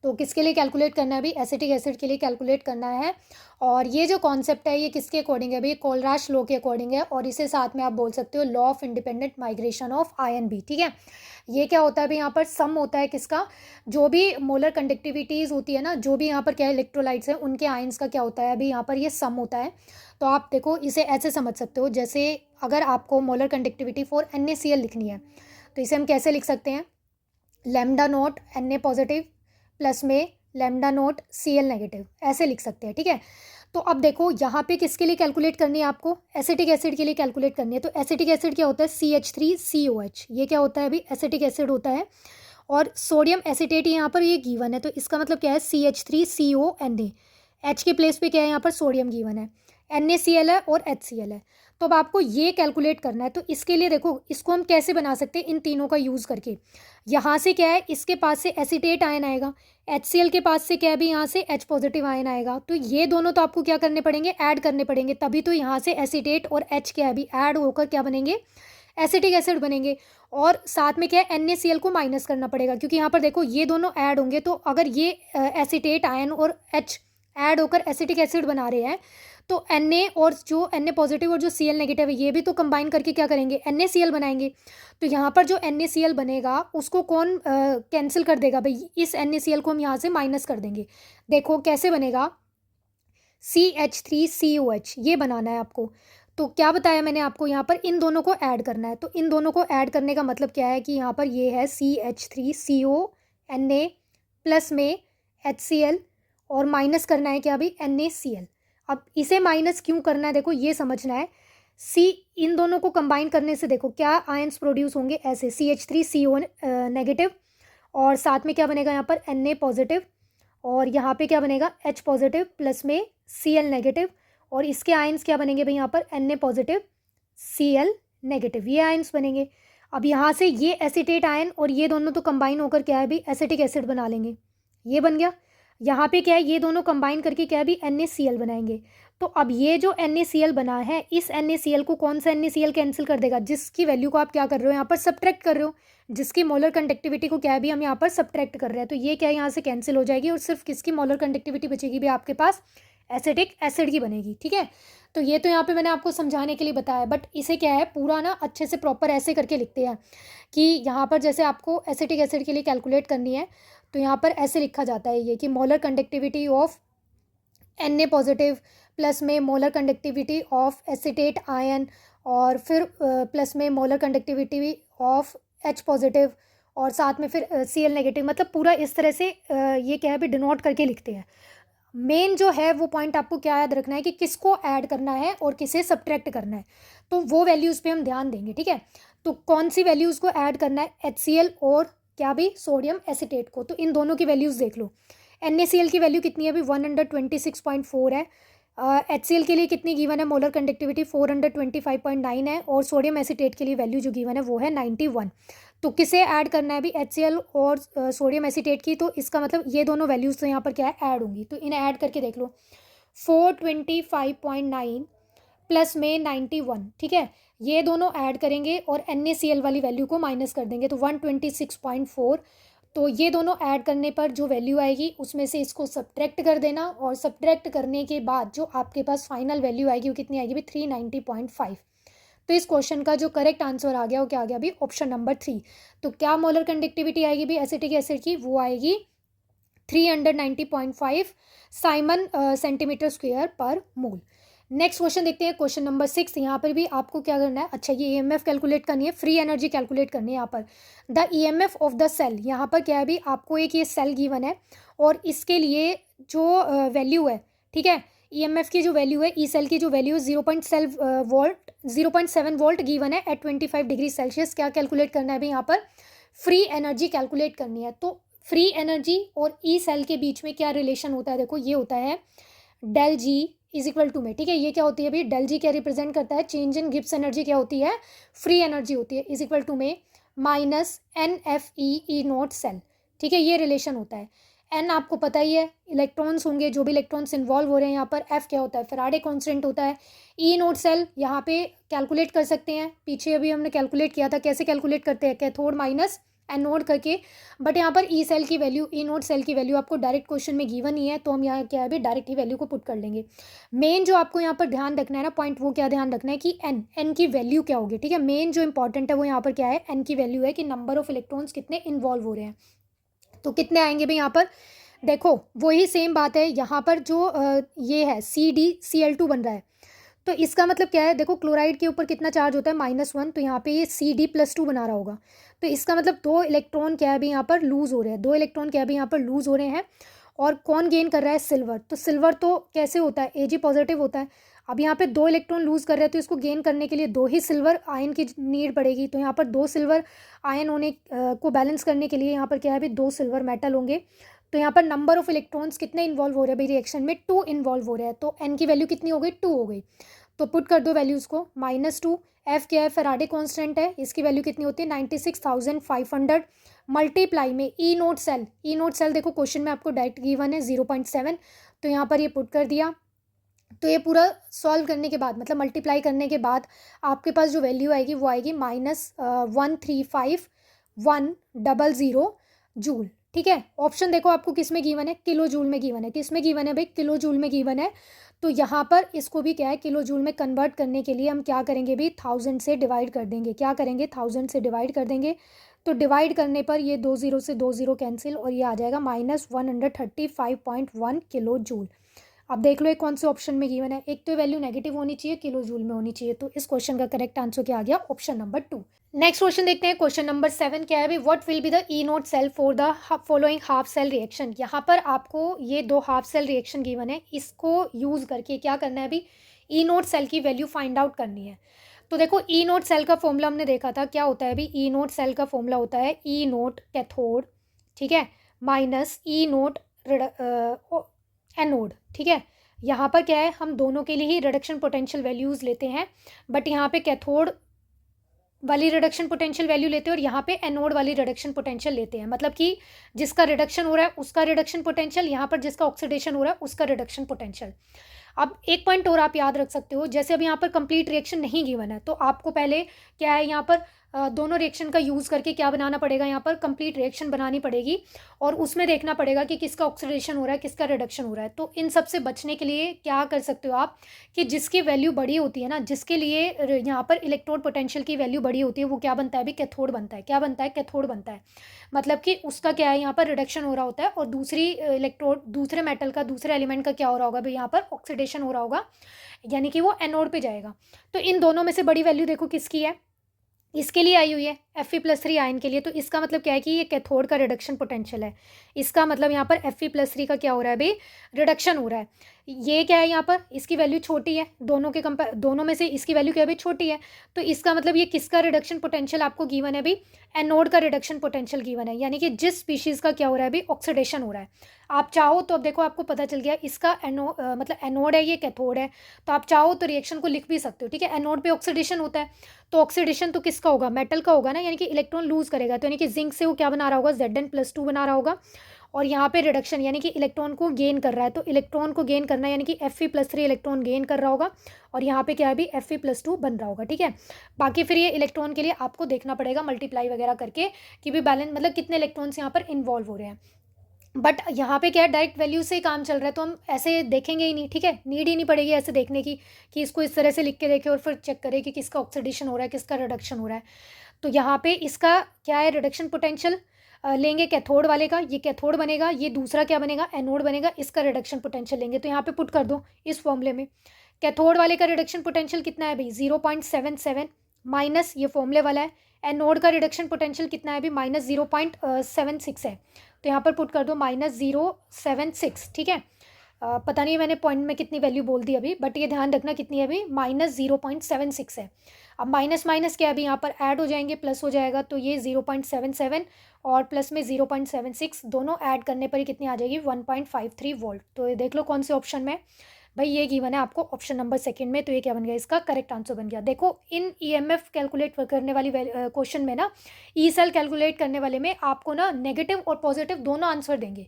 तो किसके लिए कैलकुलेट करना है अभी, एसिटिक एसिड के लिए कैलकुलेट करना है। और ये जो कॉन्सेप्ट है ये किसके अकॉर्डिंग है अभी, कोलराश लॉ के अकॉर्डिंग है, और इसे साथ में आप बोल सकते हो law of independent migration of ion भी, ठीक है। ये क्या होता है अभी, यहाँ पर सम होता है किसका, जो भी मोलर कंडक्टिविटीज़ होती है ना, जो भी यहाँ पर क्या इलेक्ट्रोलाइट्स हैं उनके आयंस का क्या होता है अभी, यहाँ पर ये सम होता है। तो आप देखो इसे ऐसे समझ सकते हो, जैसे अगर आपको मोलर कंडक्टिविटी फॉर NaCl लिखनी है तो इसे हम कैसे लिख सकते हैं, lambda naught Na positive plus में लैम्डा नॉट Cl नेगेटिव, ऐसे लिख सकते हैं, ठीक है। तो अब देखो यहाँ पे किसके लिए कैलकुलेट करनी है आपको, एसिटिक एसिड के लिए कैलकुलेट करनी है। तो एसिटिक एसिड क्या होता है, CH3COH, ये क्या होता है अभी, एसिटिक एसिड होता है। और सोडियम एसीटेट यहाँ पर ये गिवन है, तो इसका मतलब क्या है, CH3CONa, H के प्लेस पे क्या है यहाँ पर, सोडियम गिवन है, NaCl है और HCl है। तो अब आपको ये कैलकुलेट करना है, तो इसके लिए देखो इसको हम कैसे बना सकते हैं, इन तीनों का यूज़ करके। यहाँ से क्या है, इसके पास से एसीटेट आयन आएगा, HCl के पास से क्या है भी, यहाँ से H पॉजिटिव आयन आएगा। तो ये दोनों तो आपको क्या करने पड़ेंगे, ऐड करने पड़ेंगे, तभी तो यहाँ से एसीटेट और H क्या है भी ऐड होकर क्या बनेंगे, एसिटिक एसिड बनेंगे। और साथ में क्या है, NaCl को माइनस करना पड़ेगा, क्योंकि यहाँ पर देखो ये दोनों ऐड होंगे, तो अगर ये एसीटेट आयन और H ऐड होकर एसिटिक एसिड बना रहे हैं, तो Na और जो Na पॉजिटिव और जो Cl नेगेटिव है ये भी तो कंबाइन करके क्या करेंगे, NaCl बनाएंगे। तो यहाँ पर जो NaCl बनेगा उसको कौन कैंसिल कर देगा भाई, इस NaCl को हम यहाँ से माइनस कर देंगे। देखो कैसे बनेगा, CH3COH ये बनाना है आपको। तो क्या बताया मैंने आपको, यहाँ पर इन दोनों को ऐड करना है। तो इन दोनों को ऐड करने का मतलब क्या है कि यहाँ पर ये है CH3CO Na प्लस में HCl और माइनस करना है क्या अभी, NaCl। अब इसे माइनस क्यों करना है, देखो ये समझना है। इन दोनों को कंबाइन करने से देखो क्या आयंस प्रोड्यूस होंगे, ऐसे CH3CO नेगेटिव और साथ में क्या बनेगा यहाँ पर Na पॉजिटिव, और यहाँ पे क्या बनेगा H पॉजिटिव प्लस में Cl नेगेटिव, और इसके आयंस क्या बनेंगे भाई यहाँ पर Na पॉजिटिव Cl नेगेटिव, ये आयंस बनेंगे। अब यहाँ से ये एसिटेट आयन और ये दोनों तो कंबाइन होकर क्या है भी एसिटिक एसिड बना लेंगे, ये बन गया। यहाँ पे क्या है, ये दोनों कंबाइन करके क्या है भी NaCl बनाएंगे। तो अब ये जो NaCl बना है, इस NaCl को कौन सा NaCl कैंसिल कर देगा, जिसकी वैल्यू को आप क्या कर रहे हो यहाँ पर सब्ट्रैक्ट कर रहे हो, जिसकी मोलर कंडक्टिविटी को क्या है भी हम यहाँ पर सब्ट्रैक्ट कर रहे हैं। तो ये क्या है यहाँ से कैंसिल हो जाएगी और सिर्फ किसकी मोलर कंडक्टिविटी बचेगी भी आपके पास, एसिटिक एसिड की बनेगी। ठीक है, तो ये तो यहाँ पे मैंने आपको समझाने के लिए बताया, बट इसे क्या है पूरा ना अच्छे से प्रॉपर ऐसे करके लिखते हैं कि यहाँ पर जैसे आपको एसिटिक एसिड के लिए कैलकुलेट करनी है, तो यहाँ पर ऐसे लिखा जाता है ये कि molar conductivity of Na positive plus में molar conductivity of acetate ion, और फिर प्लस में molar conductivity of H positive, और साथ में फिर Cl नेगेटिव, मतलब पूरा इस तरह से ये क्या है भी डिनोट करके लिखते हैं। मेन जो है वो पॉइंट आपको क्या याद रखना है कि किसको ऐड करना है और किसे सब्ट्रैक्ट करना है, तो वो वैल्यूज़ पे हम ध्यान देंगे। ठीक है, तो कौन सी वैल्यूज़ को ऐड करना है, HCl और क्या भी सोडियम एसिटेट को। तो इन दोनों की वैल्यूज़ देख लो। NaCl की वैल्यू कितनी है अभी 126.4 है। HCl के लिए कितनी गिवन है, मोलर कंडक्टिविटी 425.9 है, और सोडियम एसिटेट के लिए वैल्यू जो गिवन है वो है 91। तो किसे ऐड करना है अभी, HCl और सोडियम एसिटेट की, तो इसका मतलब ये दोनों वैल्यूज़ तो यहाँ पर क्या है ऐड होंगी। तो इन्हें ऐड करके देख लो, 425.9 प्लस में 91। ठीक है, ये दोनों ऐड करेंगे और NaCl वाली वैल्यू को माइनस कर देंगे, तो 126.4। तो ये दोनों ऐड करने पर जो वैल्यू आएगी उसमें से इसको सब्ट्रैक्ट कर देना, और सब्ट्रैक्ट करने के बाद जो आपके पास फाइनल वैल्यू आएगी वो कितनी आएगी भी 390.5। तो इस क्वेश्चन का जो करेक्ट आंसर आ गया वो क्या आ गया अभी, ऑप्शन नंबर 3। तो क्या मोलर कंडक्टिविटी आएगी भी एसिटिक एसिड की, वो आएगी 390.5 साइमन सेंटीमीटर स्क्वायर पर मोल। नेक्स्ट क्वेश्चन देखते हैं, क्वेश्चन नंबर 6। यहाँ पर भी आपको क्या करना है, अच्छा ये EMF कैलकुलेट करनी है, फ्री एनर्जी कैलकुलेट करनी है। यहाँ पर the EMF of the cell, यहाँ पर क्या है भी आपको एक ये सेल गिवन है और इसके लिए जो वैल्यू है, ठीक है, EMF की जो वैल्यू है, ई सेल की जो वैल्यू है 0.7 वोल्ट गिवन है एट 25 डिग्री सेल्सियस। क्या कैलकुलेट करना है भाई यहाँ पर, फ्री एनर्जी कैलकुलेट करनी है। तो फ्री एनर्जी और ई सेल के बीच में क्या रिलेशन होता है, देखो ये होता है del G is equal to में, ठीक है, ये क्या होती है भाई, डेल जी क्या रिप्रेजेंट करता है, चेंज इन गिब्स एनर्जी क्या होती है, फ्री एनर्जी होती है, इज इक्वल टू में माइनस NFE सेल। ठीक है, ये रिलेशन होता है। एन आपको पता ही है, इलेक्ट्रॉन्स होंगे, जो भी इलेक्ट्रॉन्स इन्वॉल्व हो रहे हैं यहाँ पर। एफ क्या होता है, फैराडे कांस्टेंट होता है। E0 सेल यहाँ पे कैलकुलेट कर सकते हैं, पीछे अभी हमने कैलकुलेट किया था, कैसे कैलकुलेट करते हैं, कैथोड माइनस एनोड करके। बट यहाँ पर ई सेल की वैल्यू, E0 सेल की वैल्यू आपको डायरेक्ट क्वेश्चन में गिवन ही है, तो हम यहाँ क्या है डायरेक्ट ही वैल्यू को पुट कर लेंगे। मेन जो आपको यहाँ पर ध्यान रखना है ना पॉइंट, वो क्या ध्यान रखना है कि एन की वैल्यू क्या होगी। ठीक है, मेन जो इंपॉर्टेंट है वो यहाँ पर क्या है, एन की वैल्यू है कि नंबर ऑफ इलेक्ट्रॉन्स कितने इन्वॉल्व हो रहे हैं। तो कितने आएंगे भाई यहाँ पर, देखो वही सेम बात है, यहाँ पर जो ये है CdCl2 बन रहा है, तो इसका मतलब क्या है, देखो क्लोराइड के ऊपर कितना चार्ज होता है -1, तो यहाँ पे ये Cd+2 बना रहा होगा। तो इसका मतलब 2 इलेक्ट्रॉन क्या है भी यहाँ पर लूज़ हो रहे हैं, 2 इलेक्ट्रॉन क्या है भी यहाँ पर लूज़ हो रहे हैं। और कौन गेन कर रहा है, सिल्वर। तो सिल्वर तो कैसे होता है, Ag पॉजिटिव होता है। अब यहाँ पे 2 इलेक्ट्रॉन लूज़ कर रहे हैं, तो इसको गेन करने के लिए 2 ही सिल्वर आयन की नीड पड़ेगी। तो यहाँ पर 2 सिल्वर आयन होने को बैलेंस करने के लिए यहाँ पर क्या है भी 2 सिल्वर मेटल होंगे। तो यहाँ पर नंबर ऑफ इलेक्ट्रॉन्स कितने इन्वॉल्व हो रहे हैं भाई रिएक्शन में, 2 इन्वॉल्व हो रहे हैं। तो एन की वैल्यू कितनी हो गई, 2 हो गई। तो पुट कर दो वैल्यूज़ को, -2। एफ क्या है, फैराडे कांस्टेंट है, इसकी वैल्यू कितनी होती है 96,500 मल्टीप्लाई में E0 सेल देखो क्वेश्चन में आपको डायरेक्ट गिवन है 0.7, तो यहाँ पर ये पुट कर दिया। तो ये पूरा सॉल्व करने के बाद मतलब मल्टीप्लाई करने के बाद आपके पास जो वैल्यू आएगी वो आएगी -135,100 जूल। ठीक है, ऑप्शन देखो आपको किस में गिवन है, किलो जूल में गिवन है। किस में गिवन है भाई, किलो जूल में गिवन है। तो यहाँ पर इसको भी क्या है, किलो जूल में कन्वर्ट करने के लिए हम क्या करेंगे भी, 1000 से डिवाइड कर देंगे। क्या करेंगे, 1000 से डिवाइड कर देंगे। तो डिवाइड करने पर ये 2 0 से 2 0 कैंसिल और ये आ जाएगा -135.1 किलो जूल। अब देख लो ये कौन से ऑप्शन में गिवन है, एक तो वैल्यू नेगेटिव होनी चाहिए, किलो जूल में होनी चाहिए। तो इस क्वेश्चन का करेक्ट आंसर क्या आ गया, ऑप्शन नंबर 2। नेक्स्ट क्वेश्चन देखते हैं, क्वेश्चन नंबर 7 क्या है भाई, what will be the E naught cell for the following half cell reaction. यहाँ पर आपको ये 2 हाफ सेल रिएक्शन गिवन है, इसको यूज करके क्या करना है अभी, ई नोट सेल की वैल्यू फाइंड आउट करनी है। तो देखो ई नोट सेल का फॉर्मूला हमने देखा था, क्या होता है अभी, ई नोट सेल का फॉर्मूला होता है ई नोट कैथोड, ठीक है, माइनस ई नोट एनोड। ठीक है, यहाँ पर क्या है, हम दोनों के लिए ही रिडक्शन पोटेंशियल वैल्यूज़ लेते हैं, बट यहाँ पे कैथोड वाली रिडक्शन पोटेंशियल वैल्यू लेते हैं और यहाँ पे एनोड वाली रिडक्शन पोटेंशियल लेते हैं। मतलब कि जिसका रिडक्शन हो रहा है उसका रिडक्शन पोटेंशियल, यहाँ पर जिसका ऑक्सीडेशन हो रहा है उसका रिडक्शन पोटेंशियल। अब एक पॉइंट और आप याद रख सकते हो, जैसे अब यहाँ पर कंप्लीट रिएक्शन नहीं गिवन है तो आपको पहले क्या है, यहाँ पर दोनों रिएक्शन का यूज़ करके क्या बनाना पड़ेगा, यहाँ पर कंप्लीट रिएक्शन बनानी पड़ेगी और उसमें देखना पड़ेगा कि किसका ऑक्सीडेशन हो रहा है, किसका रिडक्शन हो रहा है। तो इन सब से बचने के लिए क्या कर सकते हो आप, कि जिसकी वैल्यू बड़ी होती है ना, जिसके लिए यहाँ पर इलेक्ट्रोड पोटेंशियल की वैल्यू बड़ी होती है, वो क्या बनता है अभी, कैथोड बनता है। क्या बनता है, कैथोड बनता है। मतलब कि उसका क्या है, यहाँ पर रिडक्शन हो रहा होता है और दूसरी इलेक्ट्रोड, दूसरे मेटल का, दूसरे एलिमेंट का क्या हो रहा होगा भाई, यहाँ पर ऑक्सीडेशन हो रहा होगा, यानी कि वो एनोड पे जाएगा। तो इन दोनों में से बड़ी वैल्यू देखो किसकी है, इसके लिए आई हुई है Fe+3 आयन के लिए। तो इसका मतलब क्या है कि ये कैथोड का रिडक्शन पोटेंशियल है। इसका मतलब यहाँ पर Fe+3 का क्या हो रहा है भाई, रिडक्शन हो रहा है। ये क्या है, यहाँ पर इसकी वैल्यू छोटी है, दोनों में से इसकी वैल्यू क्या है भाई, छोटी है। तो इसका मतलब ये किसका रिडक्शन पोटेंशियल आपको गिवन है भाई, एनोड का रिडक्शन पोटेंशियल गिवन है, यानी कि जिस स्पीशीज़ का क्या हो रहा है भाई, ऑक्सीडेशन हो रहा है। आप चाहो तो अब देखो आपको पता चल गया, इसका मतलब एनोड है, ये कैथोड है। तो आप चाहो तो रिएक्शन को लिख भी सकते हो। ठीक है, एनोड पे ऑक्सीडेशन होता है, तो ऑक्सीडेशन तो किसका होगा, मेटल का होगा ना, यानी कि इलेक्ट्रॉन लूज करेगा। तो यानी कि जिंक से वो क्या बना रहा होगा, Zn+2 बना रहा होगा। और यहाँ पे रिडक्शन यानी कि इलेक्ट्रॉन को गेन कर रहा है, तो इलेक्ट्रॉन को गेन करना यानी कि Fe+3 इलेक्ट्रॉन गेन कर रहा होगा और यहाँ पे क्या है भी, Fe+2 बन रहा होगा। ठीक है, बाकी फिर ये इलेक्ट्रॉन के लिए आपको देखना पड़ेगा मल्टीप्लाई वगैरह करके कि भी बैलेंस, मतलब कितने इलेक्ट्रॉन्स यहाँ पर इन्वॉल्व हो रहे हैं। बट यहाँ पे क्या है, डायरेक्ट वैल्यू से ही काम चल रहा है, तो हम ऐसे देखेंगे ही नहीं। ठीक है, नीड ही नहीं पड़ेगी ऐसे देखने की कि इसको इस तरह से लिख के देखें और फिर चेक करें कि किसका ऑक्सीडेशन हो रहा है, किसका रिडक्शन हो रहा है। तो यहाँ पे इसका क्या है, रिडक्शन पोटेंशियल लेंगे कैथोड वाले का, ये कैथोड बनेगा, ये दूसरा क्या बनेगा, एनोड बनेगा, इसका रिडक्शन पोटेंशियल लेंगे। तो यहाँ पे पुट कर दो इस फॉर्मूले में। कैथोड वाले का रिडक्शन पोटेंशियल कितना है भाई, 0.77 माइनस ये फॉर्मूले वाला है। एनोड का रिडक्शन पोटेंशियल कितना है भाई, -0.76 है। तो यहाँ पर पुट कर दो -0.76। ठीक है, पता नहीं मैंने पॉइंट में कितनी वैल्यू बोल दी अभी, बट ये ध्यान रखना कितनी है अभी, -0.76 है। अब माइनस माइनस क्या है अभी, यहाँ पर ऐड हो जाएंगे, प्लस हो जाएगा, तो ये 0.77 और प्लस में 0.76 दोनों ऐड करने पर ही कितनी आ जाएगी, 1.53 वोल्ट। तो ये देख लो कौन से ऑप्शन में भाई, ये गिवन है आपको ऑप्शन नंबर 2 में। तो ये क्या बन गया, इसका करेक्ट आंसर बन गया। देखो इन ईएमएफ कैलकुलेट करने वाली क्वेश्चन में ना, ई सेल कैलकुलेट करने वाले में आपको ना नेगेटिव और पॉजिटिव दोनों आंसर देंगे।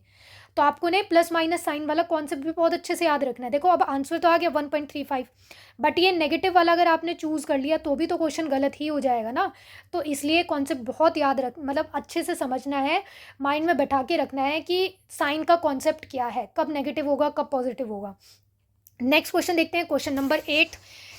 तो आपको ने प्लस माइनस साइन वाला कॉन्सेप्ट भी बहुत अच्छे से याद रखना है। देखो अब आंसर तो आ गया 1.35, बट ये नेगेटिव वाला अगर आपने चूज़ कर लिया तो भी तो क्वेश्चन गलत ही हो जाएगा ना। तो इसलिए कॉन्सेप्ट बहुत याद रख, मतलब अच्छे से समझना है, माइंड में बैठा के रखना है कि साइन का कॉन्सेप्ट क्या है, कब नेगेटिव होगा कब पॉजिटिव होगा। नेक्स्ट क्वेश्चन देखते हैं, क्वेश्चन नंबर 8।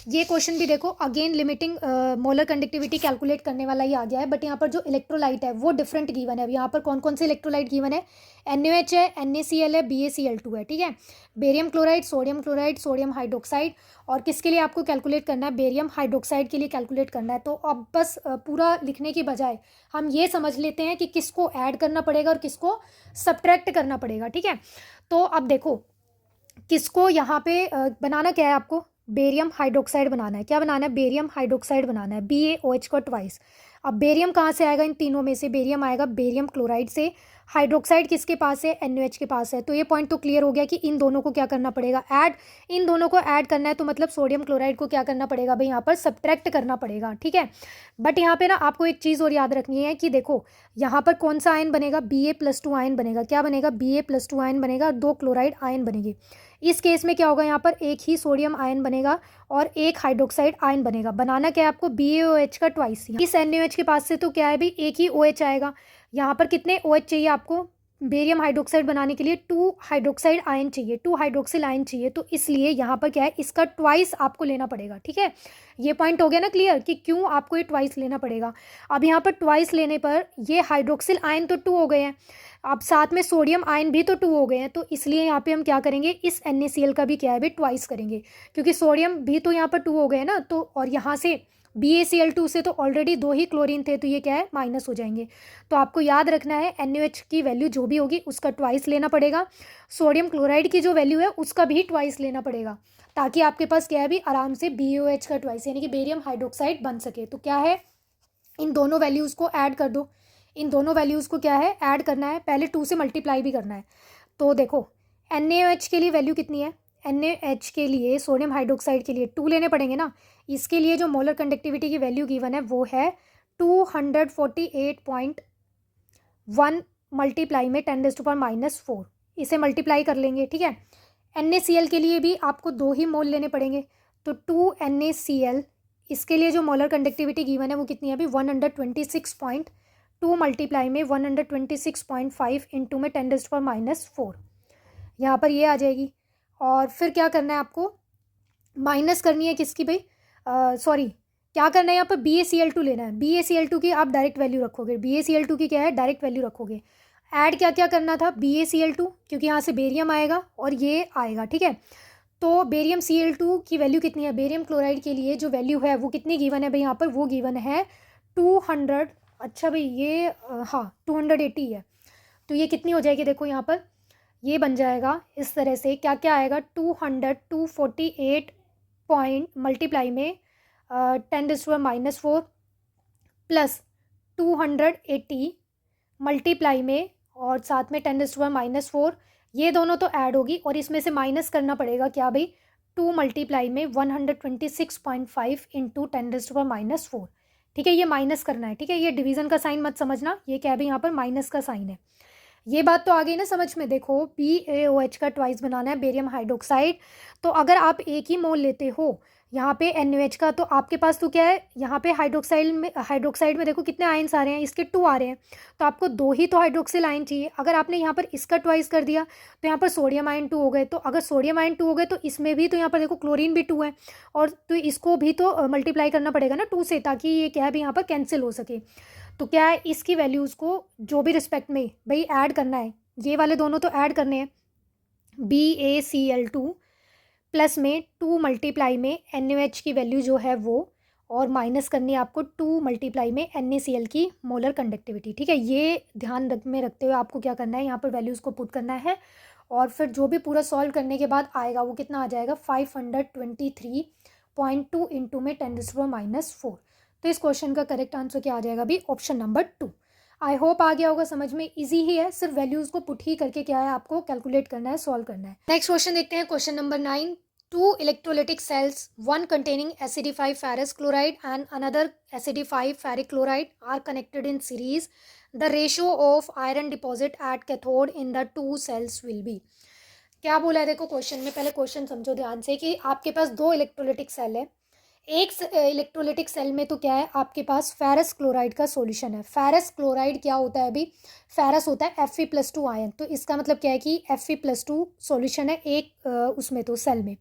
ये क्वेश्चन भी देखो again limiting molar conductivity calculate करने वाला ही आ गया है, बट यहाँ पर जो इलेक्ट्रोलाइट है वो डिफरेंट गिवन है। अब यहाँ पर कौन कौन से इलेक्ट्रोलाइट गिवन है, NaOH है, NaCl है, BaCl2 है। ठीक है, बेरियम क्लोराइड, सोडियम हाइड्रोक्साइड, और किसके लिए आपको कैलकुलेट करना है, बेरियम हाइड्रोक्साइड के लिए कैलकुलेट करना है। तो अब बस पूरा लिखने की बजाय हम ये समझ लेते हैं कि किसको ऐड करना पड़ेगा और किसको सब्ट्रैक्ट करना पड़ेगा। ठीक है, तो अब देखो किसको यहाँ पे बनाना क्या है, आपको बेरियम हाइड्रोक्साइड बनाना है। क्या बनाना है, बेरियम हाइड्रोक्साइड बनाना है, BaOH का ट्वाइस। अब बेरियम कहाँ से आएगा, इन तीनों में से बेरियम आएगा बेरियम क्लोराइड से, हाइड्रोक्साइड किसके पास है, NaOH के पास है। तो ये पॉइंट तो क्लियर हो गया कि इन दोनों को क्या करना पड़ेगा, ऐड। इन दोनों को ऐड करना है तो मतलब सोडियम क्लोराइड को क्या करना पड़ेगा भाई, यहाँ पर सब्ट्रैक्ट करना पड़ेगा, ठीक है। बट यहाँ पे ना आपको एक चीज़ और याद रखनी है कि देखो यहाँ पर कौन सा आयन बनेगा, Ba+2 आयन बनेगा। क्या बनेगा, Ba+2 आयन बनेगा, 2 क्लोराइड आयन बनेगी। इस केस में क्या होगा, यहाँ पर एक ही सोडियम आयन बनेगा और एक हाइड्रोक्साइड आयन बनेगा। बनाना क्या है आपको, BaOH का ट्वाइस। इस NaOH के पास से तो क्या है भाई, एक ही OH आएगा। यहाँ पर कितने OH चाहिए आपको, बेरियम हाइड्रोक्साइड बनाने के लिए 2 हाइड्रोक्साइड आयन चाहिए, 2 हाइड्रोक्सिल आयन चाहिए। तो इसलिए यहाँ पर क्या है, इसका ट्वाइस आपको लेना पड़ेगा, ठीक है। ये पॉइंट हो गया ना क्लियर कि क्यों आपको ये ट्वाइस लेना पड़ेगा। अब यहाँ पर ट्वाइस लेने पर ये हाइड्रोक्सिल आयन तो 2 हो गए हैं, अब साथ में सोडियम आयन भी तो 2 हो गए हैं। तो इसलिए यहाँ पे हम क्या करेंगे, इस NaCl का भी क्या है भाई, ट्वाइस करेंगे, क्योंकि सोडियम भी तो यहाँ पर 2 हो गए ना। तो और यहाँ से BaCl2 से तो ऑलरेडी 2 ही क्लोरीन थे, तो ये क्या है, माइनस हो जाएंगे। तो आपको याद रखना है NaOH की वैल्यू जो भी होगी उसका ट्वाइस लेना पड़ेगा, सोडियम क्लोराइड की जो वैल्यू है उसका भी ट्वाइस लेना पड़ेगा, ताकि आपके पास क्या है भी आराम से BaOH का ट्वाइस यानी कि बेरियम हाइड्रोक्साइड बन सके। तो क्या है, इन दोनों वैल्यूज़ को ऐड कर दो। इन दोनों वैल्यूज़ को क्या है, ऐड करना है, पहले 2 से मल्टीप्लाई भी करना है। तो देखो NaOH के लिए वैल्यू कितनी है, NaOH के लिए सोडियम हाइड्रोक्साइड के लिए 2 लेने पड़ेंगे ना। इसके लिए जो मोलर कंडक्टिविटी की वैल्यू गिवन है वो है 248.1 मल्टीप्लाई में 10⁻⁻⁴। इसे मल्टीप्लाई कर लेंगे, ठीक है। NaCl के लिए भी आपको 2 ही मोल लेने पड़ेंगे, तो 2NaCl, इसके लिए जो मोलर कंडक्टिविटी गिवन है वो कितनी है अभी, 126.2 मल्टीप्लाई में 126.5 इंटू में 10⁻⁻⁴। यहाँ पर ये आ जाएगी। और फिर क्या करना है आपको, माइनस करनी है किसकी भाई, सॉरी क्या करना है, यहाँ पर BaCl2 लेना है। BaCl2 की आप डायरेक्ट वैल्यू रखोगे, BaCl2 की क्या है, डायरेक्ट वैल्यू रखोगे। ऐड क्या क्या करना था, BaCl2, क्योंकि यहाँ से बेरियम आएगा और ये आएगा, ठीक है। तो बेरियम Cl2 की वैल्यू कितनी है, बेरियम क्लोराइड के लिए जो वैल्यू है वो कितनी गिवन है भाई, यहाँ पर वो गिवन है 200। अच्छा भाई ये हाँ 280 है। तो ये कितनी हो जाएगी, देखो यहाँ पर ये बन जाएगा इस तरह से, क्या क्या आएगा, 248 पॉइंट मल्टीप्लाई में 10⁻⁻⁴ प्लस 280 मल्टीप्लाई में और साथ में 10⁻⁴। ये दोनों तो ऐड होगी और इसमें से माइनस करना पड़ेगा क्या भाई, 2 मल्टीप्लाई में 126.5 इंटू 10⁻⁴, ठीक है। ये माइनस करना है, ठीक है। ये डिवीज़न का साइन मत समझना, ये क्या है भाई, यहाँ पर माइनस का साइन है। ये बात तो आ गई ना समझ में। देखो BaOH का ट्वाइस बनाना है, बेरियम हाइड्रोक्साइड। तो अगर आप एक ही मोल लेते हो यहाँ पे NaOH का, तो आपके पास तो क्या है, यहाँ पे हाइड्रोक्साइड में देखो कितने आयन्स आ रहे हैं, इसके 2 आ रहे हैं। तो आपको 2 ही तो हाइड्रोक्सिल आयन चाहिए। अगर आपने यहाँ पर इसका ट्वाइस कर दिया तो यहाँ पर सोडियम आयन 2 हो गए। तो अगर सोडियम आयन 2 हो गए तो इसमें भी तो यहाँ पर देखो क्लोरीन भी 2 है, और तो इसको भी तो मल्टीप्लाई करना पड़ेगा ना 2 से, ताकि ये क्या है भी यहाँ पर कैंसिल हो सके। तो क्या है, इसकी वैल्यूज़ को जो भी रिस्पेक्ट में भाई ऐड करना है, ये वाले दोनों तो ऐड करने हैं। BaCl2 प्लस में 2 मल्टीप्लाई में NaOH की वैल्यू जो है वो, और माइनस करनी है आपको 2 मल्टीप्लाई में NaCl की मोलर कंडक्टिविटी, ठीक है। ये ध्यान में रखते हुए आपको क्या करना है, यहाँ पर वैल्यूज़ को पुट करना है। और फिर जो भी पूरा सॉल्व करने के बाद आएगा वो कितना आ जाएगा, 523.2 इंटू में 10⁻⁻⁴। तो इस क्वेश्चन का करेक्ट आंसर क्या आ जाएगा भी, ऑप्शन नंबर 2। आई होप आ गया होगा समझ में, इजी ही है, सिर्फ वैल्यूज़ को पुट ही करके क्या है आपको कैलकुलेट करना है, सॉल्व करना है। नेक्स्ट क्वेश्चन देखते हैं, question number 9। 2 electrolytic cells, one containing acidified ferrous chloride and another acidified ferric chloride, are connected in series. The ratio of iron deposit at cathode in the 2 cells will be. क्या बोला है देखो question में, पहले question समझो ध्यान से कि आपके पास 2 इलेक्ट्रोलिटिक सेल है। एक इलेक्ट्रोलिटिक सेल में तो क्या है आपके पास फेरस क्लोराइड का सॉल्यूशन है। फेरस क्लोराइड क्या होता है अभी, फेरस होता है Fe+2 आयन। तो इसका मतलब क्या है कि Fe+2 सॉल्यूशन है एक उसमें तो सेल में।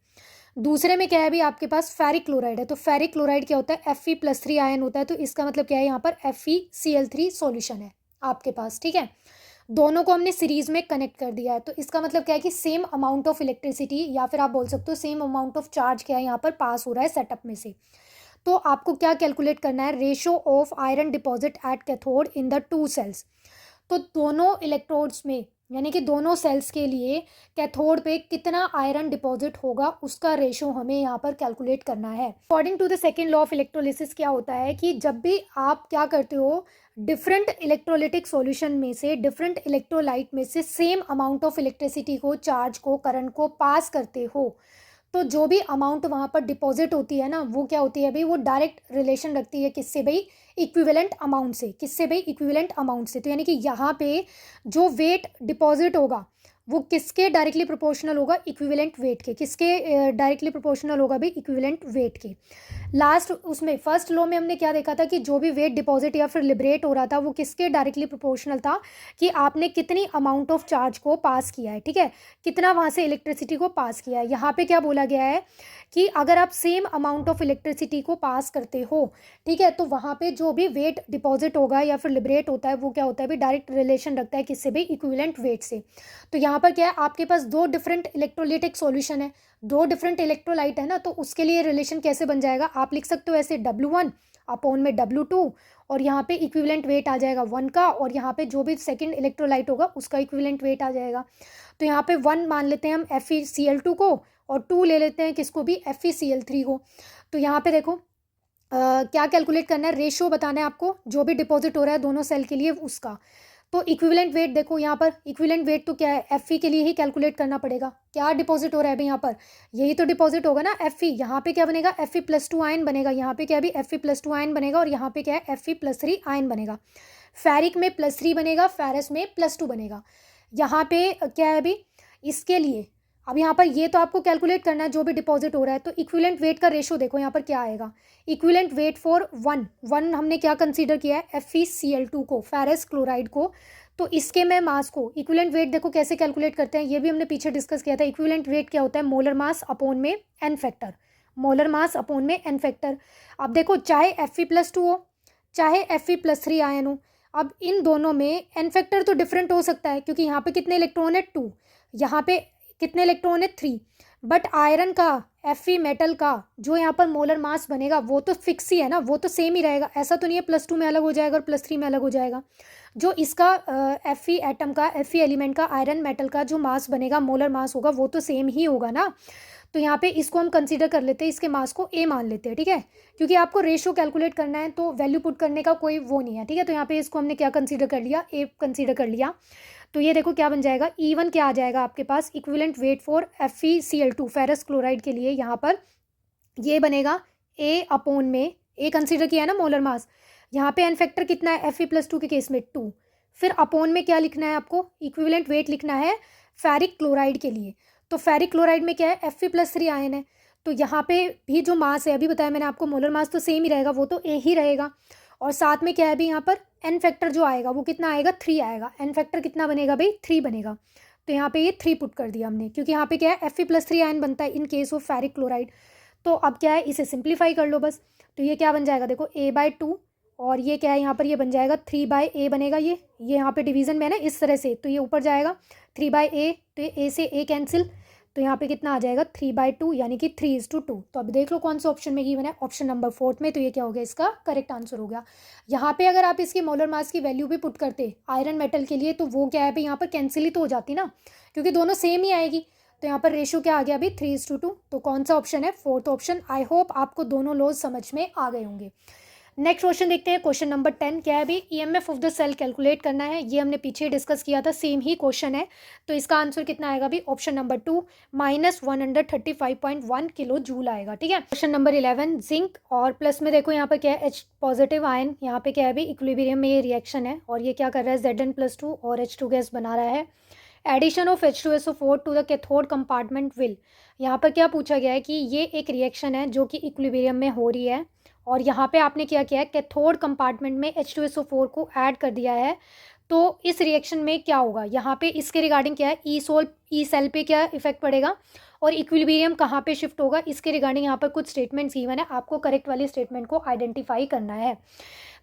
दूसरे में क्या है अभी आपके पास फेरिक क्लोराइड है। तो फेरिक क्लोराइड क्या होता है, Fe+3 आयन होता है। तो इसका मतलब क्या है, यहाँ पर FeCl3 सॉल्यूशन है आपके पास, ठीक है। दोनों को हमने सीरीज में कनेक्ट कर दिया है। तो इसका मतलब क्या है कि सेम अमाउंट ऑफ इलेक्ट्रिसिटी, या फिर आप बोल सकते हो सेम अमाउंट ऑफ चार्ज क्या है यहाँ पर पास हो रहा है सेटअप में से। तो आपको क्या कैलकुलेट करना है, ratio of iron deposit at cathode in the 2 cells. तो दोनों इलेक्ट्रोड्स में यानी कि दोनों सेल्स के लिए कैथोड पे कितना आयरन डिपॉजिट होगा उसका रेशो हमें यहाँ पर कैलकुलेट करना है। According to the second law of electrolysis क्या होता है कि जब भी आप क्या करते हो, डिफरेंट इलेक्ट्रोलिटिक सॉल्यूशन में से, डिफरेंट इलेक्ट्रोलाइट में से सेम अमाउंट ऑफ इलेक्ट्रिसिटी को, चार्ज को, करंट को पास करते हो, तो जो भी अमाउंट वहाँ पर डिपॉजिट होती है ना, वो क्या होती है भाई, वो डायरेक्ट रिलेशन रखती है किससे भाई, इक्विवेलेंट अमाउंट से। किससे भाई, इक्विवेलेंट अमाउंट से। तो यानी कि यहाँ पे जो वेट डिपॉजिट होगा वो किसके डायरेक्टली प्रोपोर्शनल होगा, इक्विवेलेंट वेट के। किसके डायरेक्टली प्रोपोर्शनल होगा भाई, इक्विवेलेंट वेट के। लास्ट उसमें फर्स्ट लॉ में हमने क्या देखा था कि जो भी वेट डिपॉजिट या फिर लिबरेट हो रहा था वो किसके डायरेक्टली प्रोपोर्शनल था, कि आपने कितनी अमाउंट ऑफ चार्ज को पास किया है, ठीक है, कितना वहाँ से इलेक्ट्रिसिटी को पास किया है। यहाँ पे क्या बोला गया है कि अगर आप सेम अमाउंट ऑफ इलेक्ट्रिसिटी को पास करते हो, ठीक है, तो वहाँ पे जो भी वेट डिपॉजिट होगा या फिर लिबरेट होता है वो क्या होता है भाई, डायरेक्ट रिलेशन रखता है किससे भाई, इक्विवेलेंट वेट से। तो यहाँ पर क्या है, आपके पास दो डिफरेंट इलेक्ट्रोलिटिक सॉल्यूशन है, दो डिफरेंट इलेक्ट्रोलाइट है ना, तो उसके लिए रिलेशन कैसे बन जाएगा, आप लिख सकते हो ऐसे W1 अपॉन में W2, और यहाँ पे इक्विवेलेंट वेट आ जाएगा 1 का, और यहाँ पे जो भी सेकंड इलेक्ट्रोलाइट होगा उसका इक्विवेलेंट वेट आ जाएगा। तो यहाँ पे 1 मान लेते हैं हम FeCl2 को, और 2 ले लेते हैं किसको भी, FeCl3 को। तो यहाँ पे देखो क्या कैलकुलेट करना है, रेशियो बताना है आपको जो भी डिपॉजिट हो रहा है दोनों सेल के लिए उसका। तो इक्विवेलेंट वेट देखो यहाँ पर, इक्विवेलेंट वेट तो क्या है, Fe के लिए ही कैलकुलेट करना पड़ेगा। क्या डिपॉजिट हो रहा है भाई यहाँ पर, यही तो डिपॉजिट होगा ना Fe। यहाँ पे क्या बनेगा, Fe+2 आयन बनेगा, यहाँ पे क्या भी Fe+2 आयन बनेगा, और यहाँ पे क्या है Fe+3 आयन बनेगा। फेरिक में +3 बनेगा, फेरस में +2 बनेगा। यहाँ पे क्या है अभी इसके लिए, अब यहाँ पर ये तो आपको कैलकुलेट करना है जो भी डिपॉजिट हो रहा है। तो इक्विवेलेंट वेट का रेशियो देखो यहाँ पर क्या आएगा, इक्विवेलेंट वेट फॉर 1 हमने क्या कंसीडर किया है, FeCl2 को, फेरस क्लोराइड को। तो इसके में मास को इक्विवेलेंट वेट देखो कैसे कैलकुलेट करते हैं, ये भी हमने पीछे डिस्कस किया था। इक्विवेलेंट वेट क्या होता है, मोलर मास अपोन में n factor, molar mass upon में एन फैक्टर। अब देखो चाहे Fe+2 हो चाहे Fe+3 आयन हो, अब इन दोनों में एन फैक्टर तो डिफरेंट हो सकता है, क्योंकि यहाँ पे कितने इलेक्ट्रॉन है 2, यहाँ पे कितने इलेक्ट्रॉन है 3, बट आयरन का, Fe मेटल का जो यहाँ पर मोलर मास बनेगा वो तो फिक्स ही है ना, वो तो सेम ही रहेगा। ऐसा तो नहीं है +2 में अलग हो जाएगा और +3 में अलग हो जाएगा। जो इसका Fe एटम का, Fe एलिमेंट का, आयरन मेटल का जो मास बनेगा, मोलर मास होगा, वो तो सेम ही होगा ना। तो यहाँ पे इसको हम कंसीडर कर लेते हैं, इसके मास को A मान लेते हैं, ठीक है, क्योंकि आपको रेशियो कैलकुलेट करना है तो वैल्यू पुट करने का कोई वो नहीं है, ठीक है। तो यहाँ पे इसको हमने क्या कंसीडर कर लिया, A कंसीडर कर लिया। तो ये देखो क्या बन जाएगा, E1 क्या आ जाएगा आपके पास, equivalent weight for FeCl2 ferrous chloride के लिए यहाँ पर ये बनेगा A अपोन में, A कंसीडर किया है ना मोलर मास, यहाँ पे एन फैक्टर कितना है Fe+2 के केस में 2, फिर अपोन में क्या लिखना है आपको, इक्विवेलेंट वेट लिखना है फेरिक क्लोराइड के लिए। तो फेरिक क्लोराइड में क्या है, Fe+3 आयन है। तो यहाँ पे भी जो मास है, अभी बताया मैंने आपको, मोलर मास तो सेम ही रहेगा, वो तो A ही रहेगा। और साथ में क्या है अभी यहाँ पर एन फैक्टर जो आएगा वो कितना आएगा, 3 आएगा। एन फैक्टर कितना बनेगा भाई, 3 बनेगा। तो यहाँ पे ये 3 पुट कर दिया हमने, क्योंकि यहाँ पे क्या है Fe+3 आयन बनता है in case of ferric chloride. तो अब क्या है, इसे सिंप्लीफाई कर लो बस। तो ये क्या बन जाएगा देखो, A/2, और ये क्या है यहाँ पर, ये बन जाएगा 3/A बनेगा। ये यहाँ पे डिवीजन में है ना इस तरह से, तो ये ऊपर जाएगा 3/A, तो ये A से A कैंसिल, तो यहाँ पे कितना आ जाएगा 3/2, यानी कि 3:2। तो अब देख लो कौन सा ऑप्शन में गिवन है, ऑप्शन नंबर 4 में। तो ये क्या हो गया, इसका करेक्ट आंसर हो गया। यहाँ पे अगर आप इसकी मोलर मास की वैल्यू भी पुट करते आयरन मेटल के लिए, तो वो क्या है भाई, यहाँ पर कैंसिल ही तो हो जाती ना, क्योंकि दोनों सेम ही आएगी। तो यहाँ पर रेशियो क्या आ गया अभी, 3:2। तो कौन सा ऑप्शन है, 4th ऑप्शन। आई होप आपको दोनों लॉज समझ में आ गए होंगे। नेक्स्ट क्वेश्चन देखते हैं, क्वेश्चन नंबर 10 क्या है अभी, EMF of the cell calculate करना है। ये हमने पीछे डिस्कस किया था, सेम ही क्वेश्चन है। तो इसका आंसर कितना आएगा अभी, ऑप्शन नंबर 2 -135.1 किलो जूल आएगा, ठीक है। क्वेश्चन नंबर 11 जिंक, और प्लस में देखो यहाँ पर क्या है, H पॉजिटिव आयन, यहाँ पे क्या है अभी इक्विलिब्रियम में ये रिएक्शन है, और ये क्या कर रहा है, Zn+2 और H2 गैस बना रहा है। Addition of H2SO4 to the cathode compartment will, यहाँ पर क्या पूछा गया है कि ये एक रिएक्शन है जो कि इक्विलिब्रियम में हो रही है, और यहाँ पे आपने क्या किया है, कैथोड कंपार्टमेंट में H2SO4 को ऐड कर दिया है। तो इस रिएक्शन में क्या होगा, यहाँ पे इसके रिगार्डिंग क्या है, ई सेल पे क्या इफेक्ट पड़ेगा, और इक्विलिब्रियम कहाँ पे शिफ्ट होगा, इसके रिगार्डिंग यहाँ पर कुछ स्टेटमेंट्स गिवन है, आपको करेक्ट वाली स्टेटमेंट को आइडेंटिफाई करना है।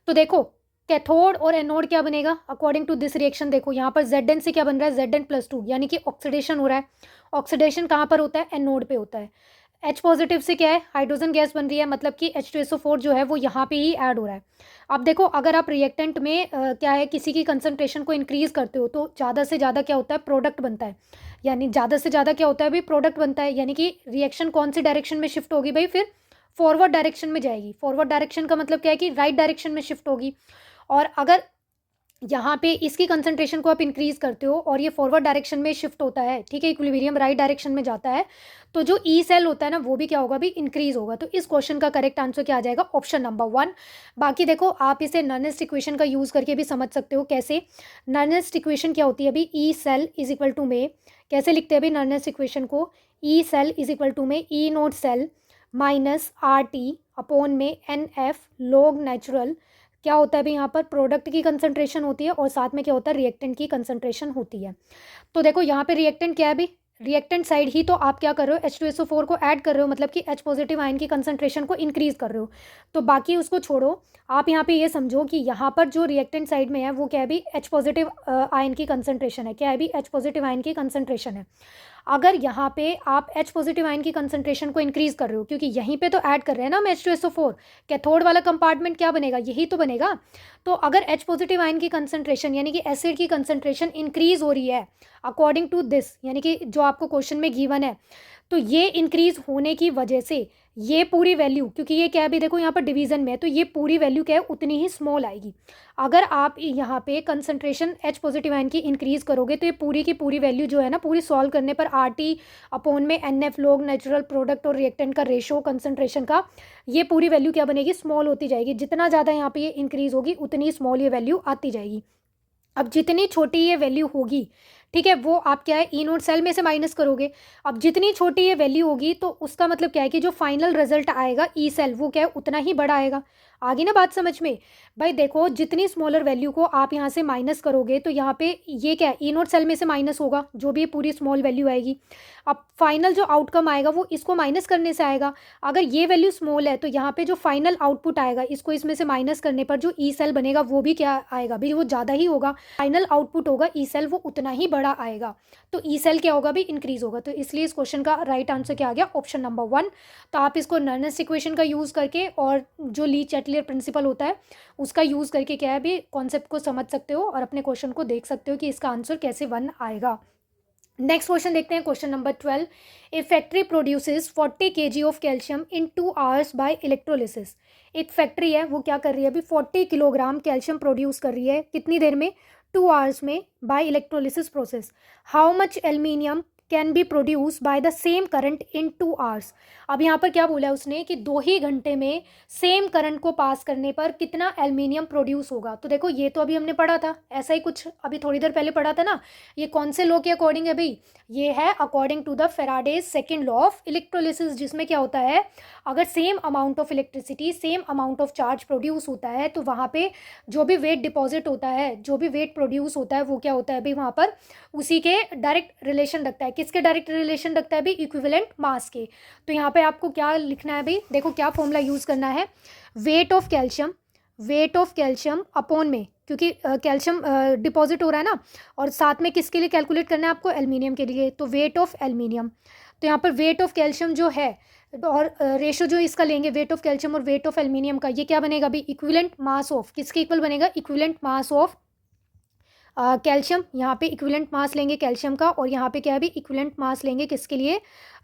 तो देखो कैथोड और एनोड क्या बनेगा अकॉर्डिंग टू दिस रिएक्शन, देखो यहाँ पर Zn से क्या बन रहा है, Zn+2, यानी कि ऑक्सीडेशन हो रहा है। ऑक्सीडेशन कहाँ पर होता है, एनोड पे होता है। H पॉजिटिव से क्या है, हाइड्रोजन गैस बन रही है, मतलब कि H2SO4 जो है वो यहाँ पे ही ऐड हो रहा है। अब देखो अगर आप रिएक्टेंट में क्या है, किसी की कंसंट्रेशन को इंक्रीज करते हो तो ज़्यादा से ज़्यादा क्या होता है, प्रोडक्ट बनता है। यानी ज़्यादा से ज़्यादा क्या होता है भाई, प्रोडक्ट बनता है, यानी कि रिएक्शन कौन सी डायरेक्शन में शिफ्ट होगी भाई, फिर फॉरवर्ड डायरेक्शन में जाएगी। फॉरवर्ड डायरेक्शन का मतलब क्या है कि राइट डायरेक्शन में शिफ्ट होगी। और अगर यहाँ पे इसकी कंसंट्रेशन को आप इंक्रीज़ करते हो और ये फॉरवर्ड डायरेक्शन में शिफ्ट होता है, ठीक है, इक्विलिब्रियम राइट डायरेक्शन में जाता है, तो जो ई सेल होता है ना वो भी क्या होगा, भी इंक्रीज़ होगा। तो इस क्वेश्चन का करेक्ट आंसर क्या आ जाएगा, ऑप्शन नंबर 1। बाकी देखो आप इसे नर्नेस्ट इक्वेशन का यूज़ करके भी समझ सकते हो। कैसे, नर्नेस्ट इक्वेशन क्या होती है अभी, E cell is equal to में कैसे लिखते हैं अभी नर्नेस्ट इक्वेशन को, E cell is equal to में E naught cell minus R T upon में एन एफ लॉग नेचुरल, क्या होता है अभी यहाँ पर प्रोडक्ट की कंसंट्रेशन होती है और साथ में क्या होता है रिएक्टेंट की कंसंट्रेशन होती है। तो देखो यहाँ पे रिएक्टेंट क्या है अभी, रिएक्टेंट साइड ही तो आप क्या कर रहे हो, H2SO4 को ऐड कर रहे हो, मतलब कि H पॉजिटिव आयन की कंसंट्रेशन को इंक्रीज कर रहे हो। तो बाकी उसको छोड़ो, आप यहाँ पे ये समझो कि यहाँ पर जो रिएक्टेंट साइड में है वो क्या है भी, H पॉजिटिव आयन की कंसंट्रेशन है, क्या है भी, H पॉजिटिव आयन की कंसंट्रेशन है। अगर यहाँ पे आप H पॉजिटिव आयन की कंसंट्रेशन को इंक्रीज कर रहे हो, क्योंकि यहीं पे तो ऐड कर रहे हैं ना हम H2SO4, कैथोड वाला कंपार्टमेंट क्या बनेगा, यही तो बनेगा। तो अगर H पॉजिटिव आयन की कंसंट्रेशन यानी कि एसिड की कंसंट्रेशन इंक्रीज हो रही है अकॉर्डिंग टू दिस, यानी कि जो आपको क्वेश्चन में गिवन है, तो ये इंक्रीज होने की वजह से ये पूरी वैल्यू, क्योंकि ये क्या भी देखो यहाँ पर डिवीजन में है, तो ये पूरी वैल्यू क्या है उतनी ही स्मॉल आएगी। अगर आप यहाँ पे कंसंट्रेशन H पॉजिटिव आयन की इंक्रीज करोगे तो ये पूरी की पूरी वैल्यू जो है ना, पूरी सॉल्व करने पर आर टी अपॉन में N F log natural product और रिएक्टेंट का रेशो कंसंट्रेशन का, ये पूरी वैल्यू क्या बनेगी, स्मॉल होती जाएगी। जितना ज़्यादा यहाँ पे ये इंक्रीज होगी उतनी स्मॉल ये वैल्यू आती जाएगी। अब जितनी छोटी ये वैल्यू होगी, ठीक है, वो आप क्या है ई नोट सेल में से माइनस करोगे। अब जितनी छोटी ये वैल्यू होगी तो उसका मतलब क्या है कि जो फाइनल रिजल्ट आएगा ई सेल वो क्या है उतना ही बड़ा आएगा। आगे ना बात समझ में, भाई देखो जितनी स्मॉलर वैल्यू को आप यहाँ से माइनस करोगे तो यहाँ पे ये क्या है ई नोट सेल में से माइनस होगा, जो भी पूरी स्मॉल वैल्यू आएगी। अब फाइनल जो आउटकम आएगा वो इसको माइनस करने से आएगा। अगर ये वैल्यू स्मॉल है तो यहाँ पे जो फाइनल आउटपुट आएगा इसको इसमें से माइनस करने पर जो ई सेल बनेगा वो भी क्या आएगा भी, वो ज़्यादा ही होगा। फाइनल आउटपुट होगा ई सेल वो उतना ही बड़ा आएगा। तो ई सेल क्या होगा भी, इंक्रीज होगा। तो इसलिए इस क्वेश्चन का राइट आंसर क्या आ गया, ऑप्शन नंबर 1। तो आप इसको नर्नेस्ट इक्वेशन का यूज़ करके और जो ली चैटलियर प्रिंसिपल होता है उसका यूज़ करके क्या है भी कॉन्सेप्ट को समझ सकते हो और अपने क्वेश्चन को देख सकते हो कि इसका आंसर कैसे 1 आएगा। नेक्स्ट क्वेश्चन देखते हैं, question number 12। A factory produces 40 kg of calcium in 2 hours bye electrolysis. एक फैक्ट्री है वो क्या कर रही है अभी, 40 किलोग्राम कैल्शियम प्रोड्यूस कर रही है, कितनी देर में, 2 आवर्स में, by electrolysis process. How much aluminium can be produce by the same current in 2 hours. अब यहाँ पर क्या बोला है उसने कि 2 ही घंटे में सेम करंट को पास करने पर कितना एल्यूमिनियम प्रोड्यूस होगा। तो देखो ये तो अभी हमने पढ़ा था, ऐसा ही कुछ अभी थोड़ी देर पहले पढ़ा था ना। ये कौन से लॉ के अकॉर्डिंग है भाई, ये है according to the Faraday's second law of electrolysis, जिसमें क्या होता है अगर same amount of electricity same amount of charge produce होता है तो वहाँ पे जो भी वेट डिपॉजिट होता है, जो भी वेट प्रोड्यूस होता है वो क्या होता है भाई, वहाँ पर उसी के डायरेक्ट रिलेशन रखता है। किसके डायरेक्ट रिलेशन रखता है भाई, इक्विवेलेंट मास के। तो यहाँ पे आपको क्या लिखना है भाई, देखो क्या फॉर्मूला यूज़ करना है, वेट ऑफ कैल्शियम अपॉन में, क्योंकि कैल्शियम डिपॉजिट हो रहा है ना, और साथ में किसके लिए कैलकुलेट करना है आपको, एल्यूमिनियम के लिए। तो वेट ऑफ एल्यूमिनियम, तो यहाँ पर वेट ऑफ कैल्शियम जो है और रेशो जो इसका लेंगे वेट ऑफ कैल्शियम और वेट ऑफ एल्यूमिनियम का, ये क्या बनेगा भाई, इक्विवेलेंट मास ऑफ, किसके इक्वल बनेगा, इक्विवेलेंट मास ऑफ कैल्शियम। यहाँ पे इक्विवेलेंट मास लेंगे कैल्शियम का और यहाँ पे क्या है भी, इक्विवेलेंट मास लेंगे किसके लिए,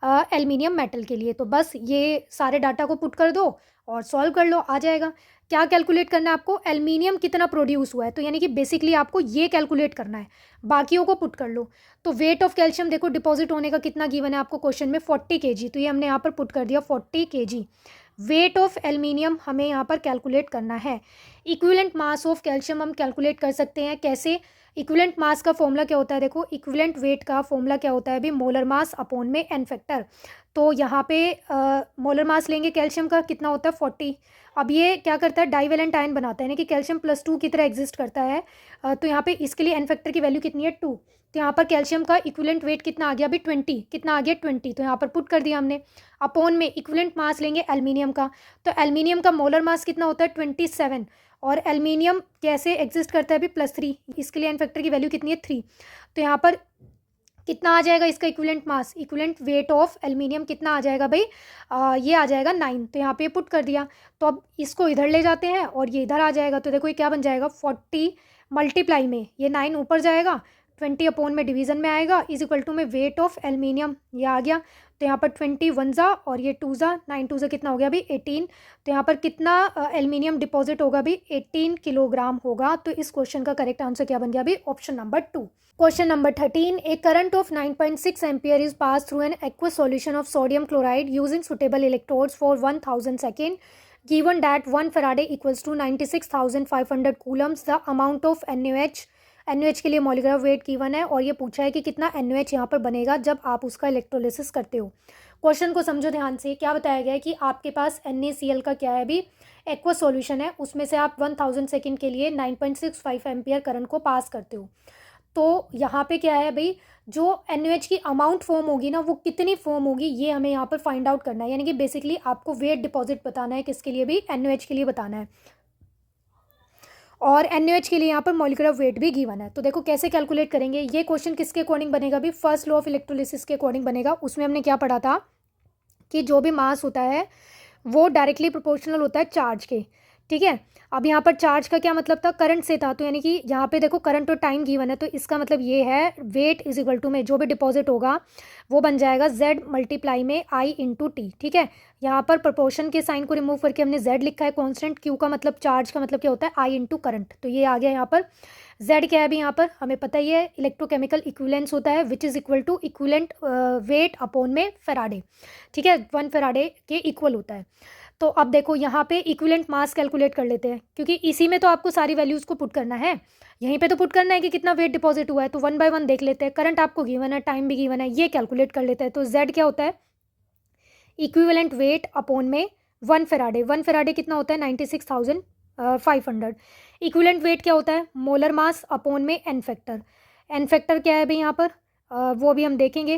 एल्यूमिनियम मेटल के लिए। तो बस ये सारे डाटा को पुट कर दो और सॉल्व कर लो, आ जाएगा। क्या कैलकुलेट करना है आपको, एल्यूमिनियम कितना प्रोड्यूस हुआ है, तो यानी कि बेसिकली आपको ये कैलकुलेट करना है, बाकियों को पुट कर लो। तो वेट ऑफ कैल्शियम देखो डिपॉजिट होने का कितना गिवन है आपको क्वेश्चन में, 40 kg, तो ये हमने यहाँ पर पुट कर दिया 40 kg। वेट ऑफ एल्यूमिनियम हमें यहाँ पर कैलकुलेट करना है। इक्विवेलेंट मास ऑफ कैल्शियम हम कैलकुलेट कर सकते हैं कैसे, इक्विवेलेंट मास का फॉर्मूला क्या होता है, देखो इक्विवेलेंट वेट का फॉर्मूला क्या होता है अभी, मोलर मास अपॉन में एन फैक्टर। तो यहाँ पे मोलर मास लेंगे कैल्शियम का, कितना होता है 40। अब ये क्या करता है, डाइवेलेंट आयन बनाता है, यानी कि कैल्शियम +2 की तरह एग्जिस्ट करता है। तो यहाँ पे इसके लिए एन फैक्टर की वैल्यू कितनी है, 2। तो यहाँ पर कैल्शियम का इक्विवेलेंट वेट कितना आ गया अभी, 20, कितना आ गया 20। तो यहाँ पर पुट कर दिया हमने, अपॉन में इक्विवेलेंट मास लेंगे एल्यूमिनियम का। तो एल्यूमिनियम का मोलर मास कितना होता है 27, और एल्यूमिनियम कैसे एग्जिस्ट करता है अभी, +3, इसके लिए एन फैक्टर की वैल्यू कितनी है 3। तो यहाँ पर कितना आ जाएगा इसका equivalent mass, equivalent weight of aluminium कितना आ जाएगा भाई, ये आ जाएगा 9। तो यहाँ पे पुट कर दिया। तो अब इसको इधर ले जाते हैं और ये इधर आ जाएगा। तो देखो ये क्या बन जाएगा, 40 मल्टीप्लाई में ये 9 ऊपर जाएगा, 20 अपॉन में डिवीज़न में आएगा इज इक्वल टू में वेट ऑफ एल्युमिनियम, ये आ गया। तो यहाँ पर 20 वन ज़ा और ये 2 ज़ा 9 2 ज़ा कितना हो गया अभी 18। तो यहाँ पर कितना एल्युमिनियम डिपॉजिट होगा अभी 18 किलोग्राम होगा। तो इस क्वेश्चन का करेक्ट आंसर क्या बन गया अभी option number 2। Question number 13, A current of 9.6 ampere is pass through an aqueous solution of sodium chloride using suitable electrodes for 1000 second given that 1 Faraday equals to 96,500 coulombs, the amount of NaOH के लिए molecular weight given है और ये पूछा है कि कितना NaOH यहाँ पर बनेगा जब आप उसका इलेक्ट्रोलिसिस करते हो। क्वेश्चन को समझो ध्यान से। क्या बताया गया है कि आपके पास NaCl का क्या है अभी एक्वा सॉल्यूशन है, उसमें से आप 1000 सेकेंड के लिए 9.65 एम्पियर करंट को पास करते हो। तो यहाँ पे क्या है भाई, जो NaOH की अमाउंट फॉर्म होगी ना वो कितनी फॉर्म होगी ये हमें यहाँ पर फाइंड आउट करना है। यानी कि बेसिकली आपको वेट डिपॉजिट बताना है, किसके लिए भी NaOH के लिए बताना है। और NaOH के लिए यहाँ पर मॉलिक्यूलर वेट भी गिवन है। तो देखो कैसे कैलकुलेट करेंगे। ये क्वेश्चन किसके अकॉर्डिंग बनेगा भी, फर्स्ट लॉ ऑफ इलेक्ट्रोलिसिस के अकॉर्डिंग बनेगा। उसमें हमने क्या पढ़ा था कि जो भी मास होता है वो डायरेक्टली प्रोपोर्शनल होता है चार्ज के, ठीक है। अब यहाँ पर चार्ज का क्या मतलब था, करंट से था। तो यानी कि यहाँ पे देखो करंट और टाइम गिवन है, तो इसका मतलब ये है वेट इज इक्वल टू में जो भी डिपॉजिट होगा वो बन जाएगा Z मल्टीप्लाई में I इंटू टी, ठीक है। यहाँ पर प्रोपोर्शन के साइन को रिमूव करके हमने Z लिखा है कांस्टेंट, Q का मतलब चार्ज का मतलब क्या होता है I इंटू करंट। तो ये आ गया यहाँ पर। Z क्या है अभी यहाँ पर हमें पता ही है, इलेक्ट्रोकेमिकल इक्विवेलेंस होता है which is equal to equivalent weight upon में फैराडे, ठीक है। 1 फैराडे के इक्वल होता है। तो अब देखो यहाँ पे इक्विवेलेंट मास कैलकुलेट कर लेते हैं, क्योंकि इसी में तो आपको सारी वैल्यूज़ को पुट करना है। यहीं पे तो पुट करना है कि कितना वेट डिपॉजिट हुआ है। तो 1 बाय 1 देख लेते हैं। करंट आपको गिवन है, टाइम भी गिवन है, ये कैलकुलेट कर लेते हैं। तो Z क्या होता है, इक्विवेलेंट वेट अपॉन में 1 फैराडे। 1 फैराडे कितना होता है 96,500। इक्विवेलेंट वेट क्या होता है, मोलर मास अपॉन में एन फैक्टर। एन फैक्टर क्या है भाई यहाँ पर वो भी हम देखेंगे।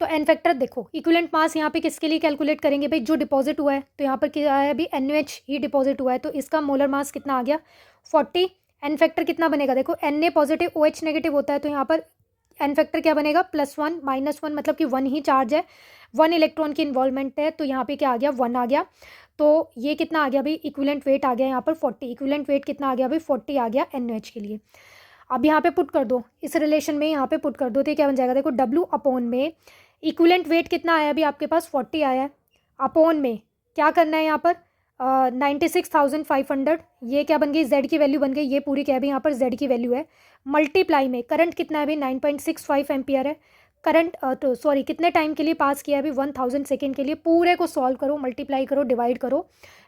तो एन फैक्टर देखो, इक्विवेलेंट मास यहाँ पे किसके लिए कैलकुलेट करेंगे भाई, जो डिपॉजिट हुआ है। तो यहाँ पर क्या है अभी NaOH ही डिपॉजिट हुआ है, तो इसका मोलर मास कितना आ गया 40। एन फैक्टर कितना बनेगा, देखो Na पॉजिटिव OH नेगेटिव होता है, तो यहाँ पर एन फैक्टर क्या बनेगा +1 -1, मतलब कि 1 ही चार्ज है, 1 इलेक्ट्रॉन की इन्वॉल्वमेंट है। तो यहाँ पे क्या आ गया 1 आ गया। तो ये कितना आ गया भाई, इक्विवेलेंट वेट आ गया यहाँ पर 40। इक्विवेलेंट वेट कितना आ गया भाई 40 आ गया NaOH के लिए। अब यहाँ पे पुट कर दो, इस रिलेशन में यहाँ पे पुट कर दो, तो क्या बन जाएगा, देखो W अपॉन में इक्विवेलेंट वेट कितना आया अभी आपके पास 40 आया है, अपॉन में क्या करना है यहाँ पर 96,500, ये क्या बन गई Z की वैल्यू बन गई, ये पूरी क्या है यहाँ पर Z की वैल्यू है, मल्टीप्लाई में करंट कितना है अभी 9.65 एम्पियर है। करंट तो सॉरी कितने टाइम के लिए पास किया है अभी 1000 सेकेंड के लिए। पूरे को सॉल्व करो, मल्टीप्लाई करो, डिवाइड करो,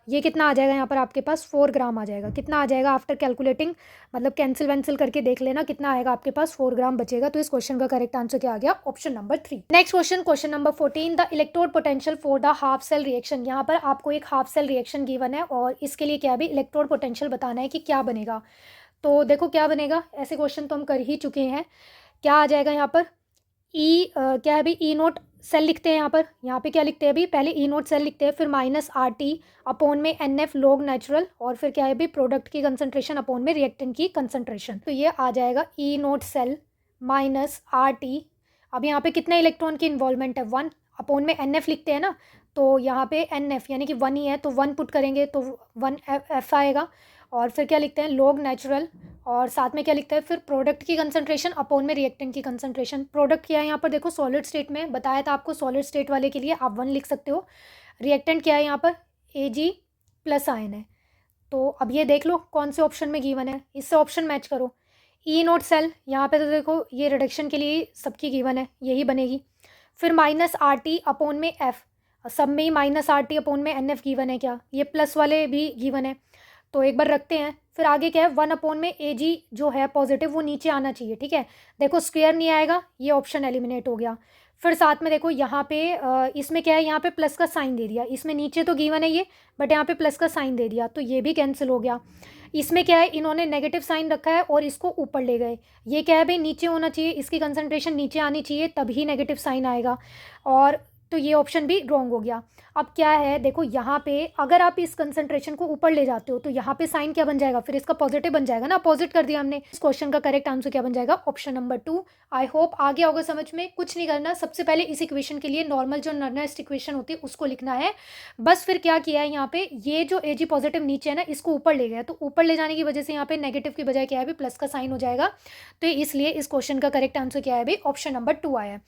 ये कितना आ जाएगा यहाँ पर आपके पास 4 ग्राम आ जाएगा। कितना आ जाएगा आफ्टर कैलकुलेटिंग, मतलब कैंसिल वैंसिल करके देख लेना कितना आएगा आपके पास 4 ग्राम बचेगा। तो इस क्वेश्चन का करेक्ट आंसर क्या आ गया option number 3। Next question, question number 14, the electrode potential for the half cell reaction. यहाँ पर आपको एक हाफ सेल रिएक्शन गिवन है और इसके लिए क्या है इलेक्ट्रोड पोटेंशियल बताना है कि क्या बनेगा। तो देखो क्या बनेगा, ऐसे क्वेश्चन तो हम कर ही चुके हैं। क्या आ जाएगा यहाँ पर क्या है अभी E0 सेल लिखते हैं यहाँ पे क्या लिखते हैं अभी, पहले E0 सेल लिखते हैं, फिर -RT अपॉन में NF लॉग नेचुरल, और फिर क्या है अभी प्रोडक्ट की कंसंट्रेशन अपॉन में रिएक्टेंट की कंसंट्रेशन। तो ये आ जाएगा E0 सेल -RT। अब यहाँ पे कितने इलेक्ट्रॉन की इन्वॉल्वमेंट है 1, अपॉन में NF लिखते हैं ना, तो यहाँ पे NF यानी कि 1 ही है, तो 1 पुट करेंगे तो 1F आएगा। और फिर क्या लिखते हैं लॉग नेचुरल, और साथ में क्या लिखता है फिर प्रोडक्ट की कंसंट्रेशन अपॉन में रिएक्टेंट की कंसंट्रेशन। प्रोडक्ट क्या है यहाँ पर देखो सॉलिड स्टेट में बताया था आपको, सॉलिड स्टेट वाले के लिए आप 1 लिख सकते हो। रिएक्टेंट क्या है यहाँ पर Ag प्लस आयन है। तो अब ये देख लो कौन से ऑप्शन में गिवन है, इससे ऑप्शन मैच करो। E0 सेल यहाँ पे तो देखो ये रिडक्शन के लिए सबकी गिवन है, यही बनेगी। फिर -RT अपॉन में F, सब में ही -RT अपॉन में NF गिवन है, क्या ये प्लस वाले भी गिवन है, तो एक बार रखते हैं। फिर आगे क्या है 1 अपॉन में Ag जो है पॉजिटिव वो नीचे आना चाहिए, ठीक है। देखो स्क्वायर नहीं आएगा, ये ऑप्शन एलिमिनेट हो गया। फिर साथ में देखो यहाँ पे इसमें क्या है, यहाँ पे प्लस का साइन दे दिया, इसमें नीचे तो गिवन है ये, बट यहाँ पे प्लस का साइन दे दिया, तो ये भी कैंसिल हो गया। इसमें क्या है इन्होंने नेगेटिव साइन रखा है और इसको ऊपर ले गए, ये क्या है भाई नीचे होना चाहिए, इसकी कंसंट्रेशन नीचे आनी चाहिए तभी नेगेटिव साइन आएगा, और तो ये ऑप्शन भी रॉन्ग हो गया। अब क्या है, देखो यहाँ पे अगर आप इस कंसंट्रेशन को ऊपर ले जाते हो तो यहाँ पे साइन क्या बन जाएगा, फिर इसका पॉजिटिव बन जाएगा ना, अपोजिट कर दिया हमने। इस क्वेश्चन का करेक्ट आंसर क्या बन जाएगा, ऑप्शन नंबर 2। आई होप आ गया होगा समझ में। कुछ नहीं करना, सबसे पहले इस इक्वेशन के लिए नॉर्मल जो नर्नेस्ट इक्वेशन होती है उसको लिखना है बस। फिर क्या किया है यहाँ पे, ये जो एजी पॉजिटिव नीचे है ना, इसको ऊपर ले गया, तो ऊपर ले जाने की वजह से यहाँ पे नेगेटिव की बजाय क्या है, प्लस का साइन हो जाएगा। तो इसलिए इस क्वेश्चन का करेक्ट आंसर क्या है भाई, ऑप्शन नंबर 2 आया।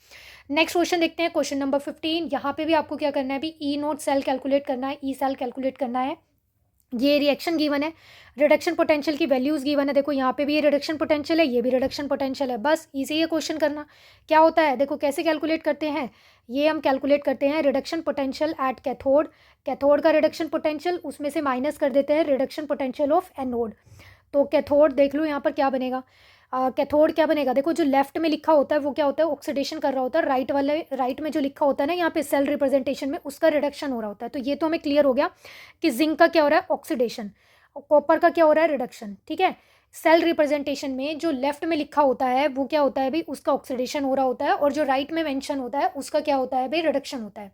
नेक्स्ट क्वेश्चन देखते हैं, क्वेश्चन नंबर 15। यहाँ पे भी आपको क्या करना है, ई नोट सेल कैलकुलेट करना है, ई सेल कैलकुलेट करना है। ये रिएक्शन गिवन है, रिडक्शन पोटेंशियल की वैल्यूज गिवन है। देखो यहाँ पे भी ये रिडक्शन पोटेंशियल है, ये भी रिडक्शन पोटेंशियल है, बस इजी है क्वेश्चन करना। क्या होता है, देखो कैसे कैलकुलेट करते हैं, ये हम कैलकुलेट करते हैं reduction potential at cathode. Cathode का रिडक्शन पोटेंशियल, उसमें से माइनस कर देते हैं रिडक्शन पोटेंशियल ऑफ एनोड। तो कैथोड देख लो यहाँ पर क्या बनेगा, कैथोड क्या बनेगा, देखो जो लेफ्ट में लिखा होता है वो क्या होता है, ऑक्सीडेशन कर रहा होता है। राइट में जो लिखा होता है ना यहाँ पे सेल रिप्रेजेंटेशन में, उसका रिडक्शन हो रहा होता है। तो ये तो हमें क्लियर हो गया कि जिंक का क्या हो रहा है, ऑक्सीडेशन, कॉपर का क्या हो रहा है, रिडक्शन। ठीक है, सेल रिप्रेजेंटेशन में जो लेफ्ट में लिखा होता है वो क्या होता है भाई, उसका ऑक्सीडेशन हो रहा होता है, और जो राइट में मेंशन होता है उसका क्या होता है भाई, रिडक्शन होता है।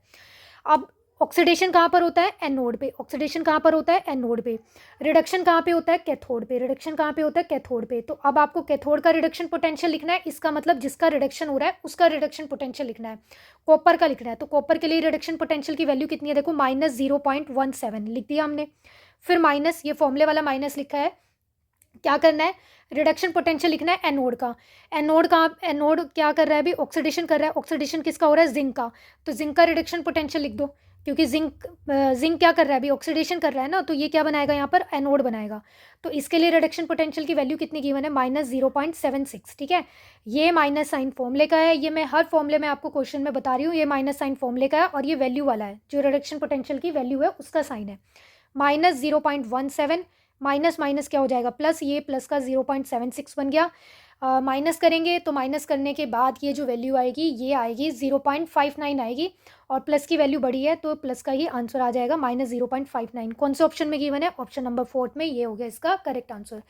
अब ऑक्सीडेशन कहाँ पर होता है, एनोड पे। ऑक्सीडेशन कहाँ पर होता है, एनोड पे। रिडक्शन कहाँ पे होता है, कैथोड पे। रिडक्शन कहाँ पे होता है, कैथोड पे। तो अब आपको कैथोड का रिडक्शन पोटेंशियल लिखना है, इसका मतलब जिसका रिडक्शन हो रहा है उसका रिडक्शन पोटेंशियल लिखना है। कॉपर का लिखना है, तो कॉपर के लिए रिडक्शन पोटेंशियल की वैल्यू कितनी है, देखो -0.17 लिख दिया हमने। फिर माइनस, ये फॉर्मूले वाला माइनस लिखा है। क्या करना है, रिडक्शन पोटेंशियल लिखना है एनोड का। एनोड क्या कर रहा है अभी, ऑक्सीडेशन कर रहा है। ऑक्सीडेशन किसका हो रहा है, जिंक का। तो जिंक का रिडक्शन पोटेंशियल लिख दो, क्योंकि जिंक क्या कर रहा है अभी, ऑक्सीडेशन कर रहा है ना, तो ये क्या बनाएगा यहाँ पर, एनोड बनाएगा। तो इसके लिए रिडक्शन पोटेंशियल की वैल्यू कितनी गिवन है, -0.76। ठीक है, ये माइनस साइन फॉर्मूले का है, ये मैं हर फॉर्मूले में आपको क्वेश्चन में बता रही हूँ। ये माइनस साइन फॉर्मूले का है, और ये वैल्यू वाला है, जो रिडक्शन पोटेंशियल की वैल्यू है उसका साइन है। -0.17, माइनस माइनस क्या हो जाएगा, प्लस, ये प्लस का 0.76 बन गया। माइनस करेंगे तो माइनस करने के बाद ये जो वैल्यू आएगी ये आएगी 0.59 आएगी, और प्लस की वैल्यू बड़ी है तो प्लस का ही आंसर आ जाएगा -0.59। कौन से ऑप्शन में गिवन है, ऑप्शन नंबर 4 में, ये हो गया इसका करेक्ट आंसर।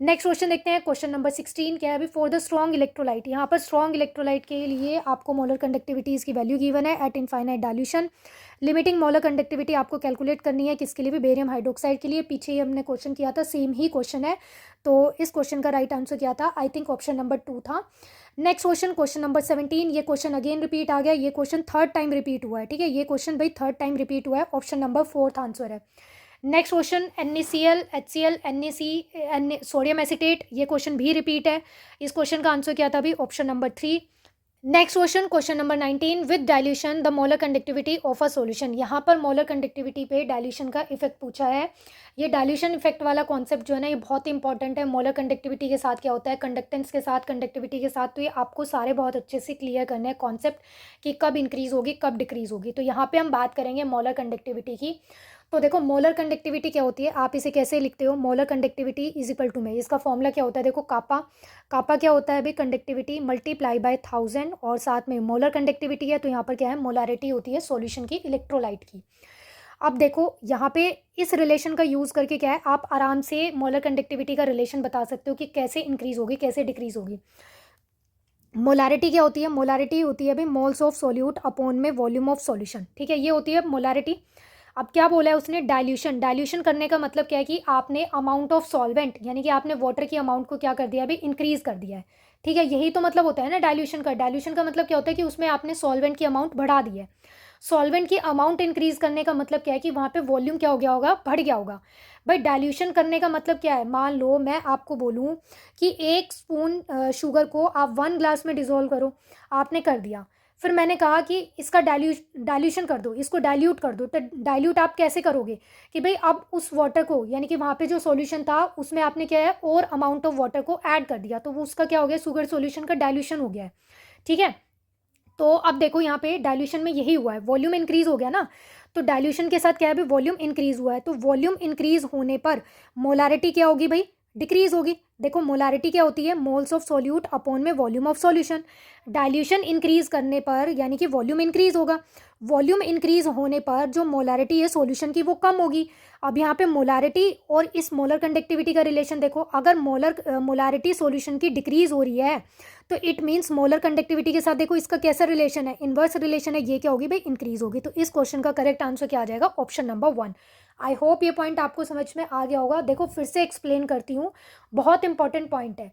नेक्स्ट क्वेश्चन देखते हैं, क्वेश्चन नंबर 16 क्या है अभी, फॉर द स्ट्रॉन्ग इलेक्ट्रोलाइट। यहाँ पर स्ट्रॉन्ग इलेक्ट्रोलाइट के लिए आपको मोलर कंडक्टिविटीज़ की वैल्यू गिवन है eight infinite dilution. Limiting molar conductivity आपको कैलकुलेट करनी है, किसके लिए भी, बेरियम हाइड्रोक्साइड के लिए। पीछे ही हमने क्वेश्चन किया था, सेम ही क्वेश्चन है। तो इस क्वेश्चन का राइट आंसर क्या था, आई थिंक ऑप्शन नंबर 2 था। Next question, question number 17। ये क्वेश्चन अगेन रिपीट आ गया, ये क्वेश्चन थर्ड टाइम रिपीट हुआ है। ठीक है, ये क्वेश्चन भाई थर्ड टाइम रिपीट हुआ है, ऑप्शन नंबर 4 आंसर है। Next question, NaCl, HCl, sodium acetate, ये क्वेश्चन भी रिपीट है। इस क्वेश्चन का आंसर क्या था अभी, option number 3। Next question, question number 19। With dilution the molar conductivity of a solution. यहाँ पर मोलर कंडक्टिविटी पे डाइल्यूशन का इफेक्ट पूछा है। ये डाइल्यूशन इफेक्ट वाला कॉन्सेप्ट जो है ना, ये बहुत ही इंपॉर्टेंट है। मोलर कंडक्टिविटी के साथ क्या होता है, कंडक्टेंस के साथ, कंडक्टिविटी के साथ। तो ये आपको सारे बहुत अच्छे से क्लियर करने हैं कॉन्सेप्ट, कि कब इंक्रीज होगी कब डिक्रीज होगी। तो यहाँ पे हम बात करेंगे मोलर कंडक्टिविटी की। तो देखो मोलर कंडक्टिविटी क्या होती है, आप इसे कैसे लिखते हो, molar conductivity is equal to में, इसका फॉर्मूला क्या होता है, देखो कापा। कापा क्या होता है भाई, कंडक्टिविटी मल्टीप्लाई बाय 1000, और साथ में मोलर कंडक्टिविटी है, तो यहाँ पर क्या है, मोलारिटी होती है सॉल्यूशन की, इलेक्ट्रोलाइट की। अब देखो यहाँ पे इस रिलेशन का यूज़ करके क्या है, आप आराम से मोलर कंडक्टिविटी का रिलेशन बता सकते हो कि कैसे इंक्रीज होगी कैसे डिक्रीज होगी। मोलारिटी क्या होती है, मोलारिटी होती है भाई मोल्स ऑफ सोल्यूट अपॉन में वॉल्यूम ऑफ सॉल्यूशन। ठीक है, ये होती है मोलारिटी। अब क्या बोला है उसने, डाइल्यूशन। डाइल्यूशन करने का मतलब क्या है कि आपने अमाउंट ऑफ सॉल्वेंट, यानी कि आपने वाटर की अमाउंट को क्या कर दिया अभी, इंक्रीज कर दिया है। ठीक है, यही तो मतलब होता है ना डाइल्यूशन का। डाइल्यूशन का मतलब क्या होता है कि उसमें आपने सॉल्वेंट की अमाउंट बढ़ा दी है। सॉल्वेंट की अमाउंट इंक्रीज करने का मतलब क्या है कि वहाँ पे वॉल्यूम क्या हो गया होगा, बढ़ गया होगा। भाई डाइल्यूशन करने का मतलब क्या है, मान लो मैं आपको बोलूँ कि 1 स्पून शुगर को आप 1 ग्लास में डिज़ोल्व करो, आपने कर दिया। फिर मैंने कहा कि इसका डाइल्यूशन कर दो, इसको डाइल्यूट कर दो। तो डाइल्यूट आप कैसे करोगे कि भाई अब उस वाटर को, यानी कि वहाँ पे जो सॉल्यूशन था उसमें आपने क्या है, और अमाउंट ऑफ वाटर को ऐड कर दिया, तो वो उसका क्या हो गया, शुगर सॉल्यूशन का डाइल्यूशन हो गया है। ठीक है, तो अब देखो यहाँ पे डाइल्यूशन में यही हुआ है, वॉल्यूम इंक्रीज हो गया ना। तो डाइल्यूशन के साथ क्या है भाई, वॉल्यूम इंक्रीज हुआ है। तो वॉल्यूम इंक्रीज होने पर मोलारिटी क्या होगी भाई, डिक्रीज होगी। देखो मोलारिटी क्या होती है, मोल्स ऑफ सोल्यूट अपॉन में volume of solution. Dilution increase करने पर यानी कि वॉल्यूम इंक्रीज होगा। वॉल्यूम इंक्रीज होने पर जो मोलारिटी है सॉल्यूशन की वो कम होगी। अब यहाँ पे मोलारिटी और इस मोलर कंडक्टिविटी का रिलेशन देखो, अगर मोलारिटी सॉल्यूशन की डिक्रीज हो रही है तो इट मीन्स मोलर कंडक्टिविटी के साथ देखो इसका कैसा रिलेशन है, इन्वर्स रिलेशन है, ये क्या होगी भाई, इंक्रीज होगी। तो इस क्वेश्चन का करेक्ट आंसर क्या आ जाएगा, ऑप्शन नंबर 1। आई होप ये पॉइंट आपको समझ में आ गया होगा। देखो फिर से एक्सप्लेन करती हूँ, बहुत इंपॉर्टेंट पॉइंट है।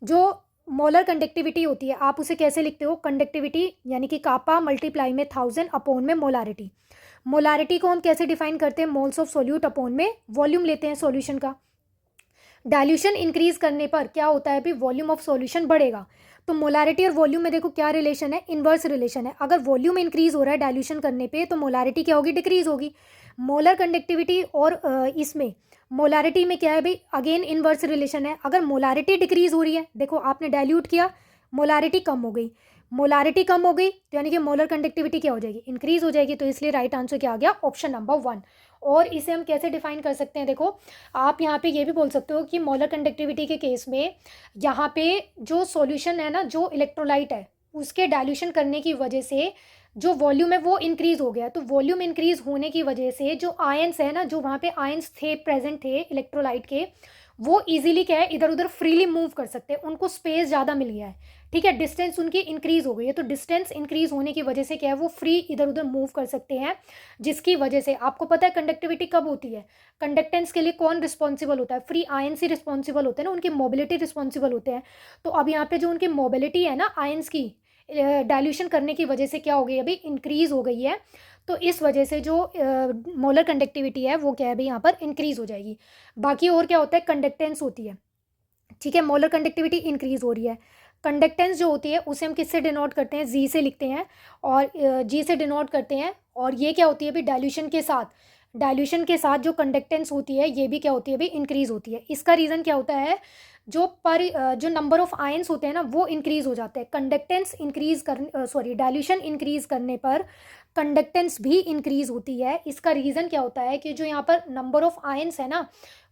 जो मोलर कंडक्टिविटी होती है आप उसे कैसे लिखते हो, कंडक्टिविटी यानी कि कापा मल्टीप्लाई में 1000 अपॉन में मोलारिटी। मोलारिटी को हम कैसे डिफाइन करते हैं, मोल्स ऑफ सोल्यूट अपॉन में वॉल्यूम लेते हैं सॉल्यूशन का। डाइल्यूशन इंक्रीज करने पर क्या होता है भी, वॉल्यूम ऑफ सॉल्यूशन बढ़ेगा। तो मोलारिटी और वॉल्यूम में देखो क्या रिलेशन है, इन्वर्स रिलेशन है। अगर वॉल्यूम इंक्रीज हो रहा है डाइल्यूशन करने पे तो मोलारिटी क्या होगी, डिक्रीज होगी। मोलर कंडक्टिविटी और इसमें मोलारिटी में क्या है भाई, अगेन इन्वर्स रिलेशन है। अगर मोलारिटी डिक्रीज हो रही है, देखो आपने डाइल्यूट किया, मोलारिटी कम हो गई, मोलारिटी कम हो गई तो यानी कि मोलर कंडक्टिविटी क्या हो जाएगी, इंक्रीज हो जाएगी। तो इसलिए राइट आंसर क्या आ गया, ऑप्शन नंबर 1। और इसे हम कैसे डिफाइन कर सकते हैं, देखो आप यहाँ पे ये भी बोल सकते हो कि मोलर कंडक्टिविटी के केस में यहाँ पे जो सॉल्यूशन है ना, जो इलेक्ट्रोलाइट है उसके डाइल्यूशन करने की वजह से जो वॉल्यूम है वो इंक्रीज हो गया। तो वॉल्यूम इंक्रीज होने की वजह से जो आयंस है ना, जो वहाँ पे आयंस थे प्रेजेंट थे इलेक्ट्रोलाइट के, वो इजीली क्या है इधर उधर फ्रीली मूव कर सकते हैं, उनको स्पेस ज़्यादा मिल गया है, ठीक है, डिस्टेंस उनकी इंक्रीज हो गई है। तो डिस्टेंस इंक्रीज होने की वजह से क्या है, वो फ्री इधर उधर मूव कर सकते हैं, जिसकी वजह से आपको पता है कंडक्टिविटी कब होती है, कंडक्टेंस के लिए कौन रिस्पॉन्सिबल होता है, फ्री आयंस ही रिस्पॉन्सिबल होते हैं ना, उनकी मोबिलिटी रिस्पॉन्सिबल होते हैं। तो अब यहाँ पे जो उनकी मोबिलिटी है ना आयंस की, डाइल्यूशन करने की वजह से क्या हो गई, अभी इंक्रीज हो गई है। तो इस वजह से जो मोलर कंडक्टिविटी है वो क्या है भाई यहाँ पर इंक्रीज हो जाएगी। बाकी और क्या होता है, कंडक्टेंस होती है, ठीक है, मोलर कंडक्टिविटी इंक्रीज हो रही है। कंडक्टेंस जो होती है उसे हम किससे डिनोट करते हैं, जी से लिखते हैं, और जी से डिनोट करते हैं। और ये क्या होती है भाई, डाइल्यूशन के साथ जो कंडक्टेंस होती है ये भी क्या होती है भाई, इंक्रीज होती है। इसका रीज़न क्या होता है, जो नंबर ऑफ आयंस होते हैं ना वो इंक्रीज हो जाते हैं। कंडक्टेंस इंक्रीज कर डाइल्यूशन इंक्रीज करने पर कंडक्टेंस भी इंक्रीज होती है। इसका रीज़न क्या होता है कि जो यहाँ पर नंबर ऑफ आयंस है ना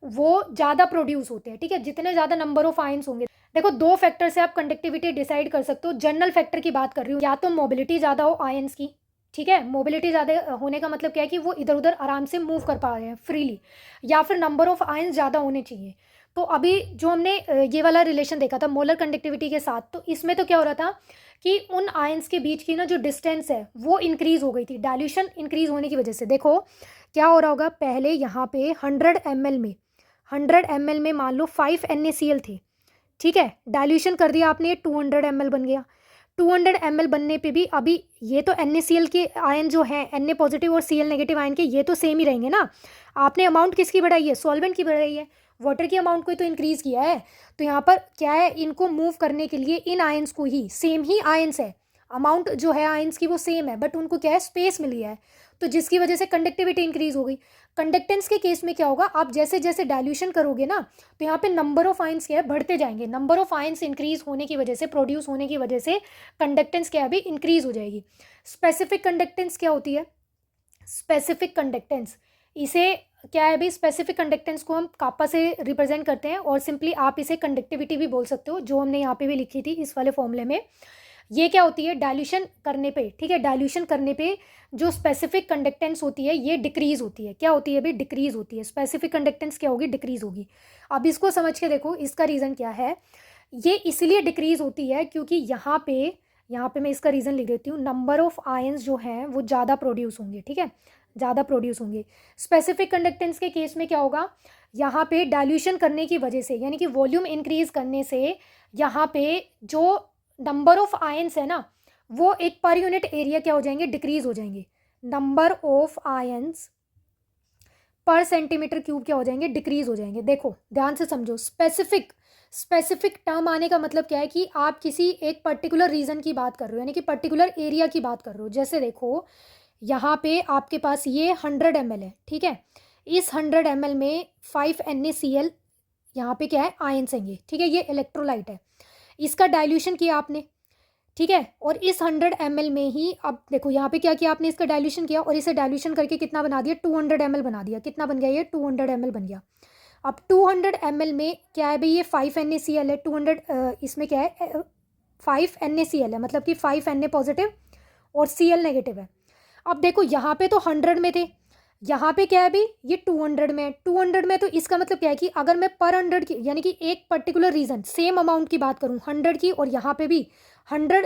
वो ज़्यादा प्रोड्यूस होते हैं, ठीक है, जितने ज़्यादा नंबर ऑफ आयंस होंगे। देखो दो फैक्टर से आप कंडक्टिविटी डिसाइड कर सकते हो। जनरल फैक्टर की बात कर रही हूँ, या तो मोबिलिटी ज़्यादा हो आयंस की, ठीक है, मोबिलिटी ज़्यादा होने का मतलब क्या है कि वो इधर उधर आराम से मूव कर पा रहे हैं फ्रीली, या फिर नंबर ऑफ आयंस ज़्यादा होने चाहिए। तो अभी जो हमने ये वाला रिलेशन देखा था मोलर कंडक्टिविटी के साथ, तो इसमें तो क्या हो रहा था कि उन आयंस के बीच की ना जो डिस्टेंस है वो इंक्रीज हो गई थी डाइल्यूशन इंक्रीज होने की वजह से। देखो क्या हो रहा होगा, पहले यहाँ पे 100 ml में मान लो 5 NaCl थे, ठीक है, डाइल्यूशन कर दिया आपने, 200 ml बन गया। 200 ml बनने पे भी अभी ये तो NaCl के आयन जो हैं Na पॉजिटिव और Cl नेगेटिव आयन के, ये तो सेम ही रहेंगे ना। आपने अमाउंट किसकी बढ़ाई है, सॉल्वेंट की बढ़ाई है, वाटर की अमाउंट को तो इंक्रीज किया है। तो यहाँ पर क्या है, इनको मूव करने के लिए इन आयंस को ही, सेम ही आयंस है, अमाउंट जो है आयंस की वो सेम है, बट उनको क्या है स्पेस मिल गया है, तो जिसकी वजह से कंडक्टिविटी इंक्रीज हो गई। कंडक्टेंस के केस में क्या होगा, आप जैसे जैसे डाइल्यूशन करोगे ना तो यहाँ पे नंबर ऑफ आयंस क्या है, बढ़ते जाएंगे। नंबर ऑफ आयंस इंक्रीज होने की वजह से, प्रोड्यूस होने की वजह से कंडक्टेंस क्या है अभी इंक्रीज हो जाएगी। स्पेसिफिक कंडक्टेंस क्या होती है, स्पेसिफिक कंडक्टेंस, इसे क्या है भाई, स्पेसिफिक कंडक्टेंस को हम कापा से रिप्रेजेंट करते हैं, और सिंपली आप इसे कंडक्टिविटी भी बोल सकते हो, जो हमने यहाँ पे भी लिखी थी इस वाले फॉर्मूले में। ये क्या होती है, डाइल्यूशन करने पे, ठीक है, डाइल्यूशन करने पे जो स्पेसिफिक कंडक्टेंस होती है ये डिक्रीज होती है। क्या होती है भाई, डिक्रीज होती है। स्पेसिफिक कंडक्टेंस क्या होगी, डिक्रीज होगी। अब इसको समझ के देखो इसका रीज़न क्या है। ये इसलिए डिक्रीज होती है क्योंकि यहाँ पे मैं इसका रीज़न लिख देती हूँ, नंबर ऑफ आयंस जो हैं वो ज़्यादा प्रोड्यूस होंगे, ठीक है, ज़्यादा प्रोड्यूस होंगे। स्पेसिफिक कंडक्टेंस के केस में क्या होगा, यहाँ पे डाइल्यूशन करने की वजह से, यानी कि वॉल्यूम इंक्रीज करने से यहाँ पे जो नंबर ऑफ आयंस है ना वो एक पर यूनिट एरिया क्या हो जाएंगे, डिक्रीज हो जाएंगे। नंबर ऑफ आयंस पर सेंटीमीटर क्यूब क्या हो जाएंगे, डिक्रीज हो जाएंगे। देखो ध्यान से समझो, स्पेसिफिक टर्म आने का मतलब क्या है कि आप किसी एक पर्टिकुलर रीजन की बात कर रहे हो, यानी कि पर्टिकुलर एरिया की बात कर रहे हो। जैसे देखो यहाँ पे आपके पास ये 100 ml है, ठीक है, इस 100 ml में 5 NaCl यहाँ पे क्या है, आयंस हैं, ठीक है, ये इलेक्ट्रोलाइट है, इसका डाइल्यूशन किया आपने, ठीक है, और इस 100 ml में ही अब देखो यहाँ पे क्या किया आपने, इसका डाइल्यूशन किया, और इसे डाइल्यूशन करके कितना बना दिया, 200 ml बना दिया। कितना बन गया, ये 200 ml बन गया। अब 200 ml में क्या है भाई, ये 5 NaCl है, 200 इसमें क्या है 5 NaCl है, मतलब कि 5 Na पॉजिटिव और Cl नेगेटिव है। अब देखो यहाँ पे तो 100 में थे, यहाँ पे क्या है भाई, ये 200 में है। 200 में तो इसका मतलब क्या है कि अगर मैं पर 100 की, यानी कि एक पर्टिकुलर रीज़न सेम अमाउंट की बात करूँ 100 की, और यहाँ पे भी 100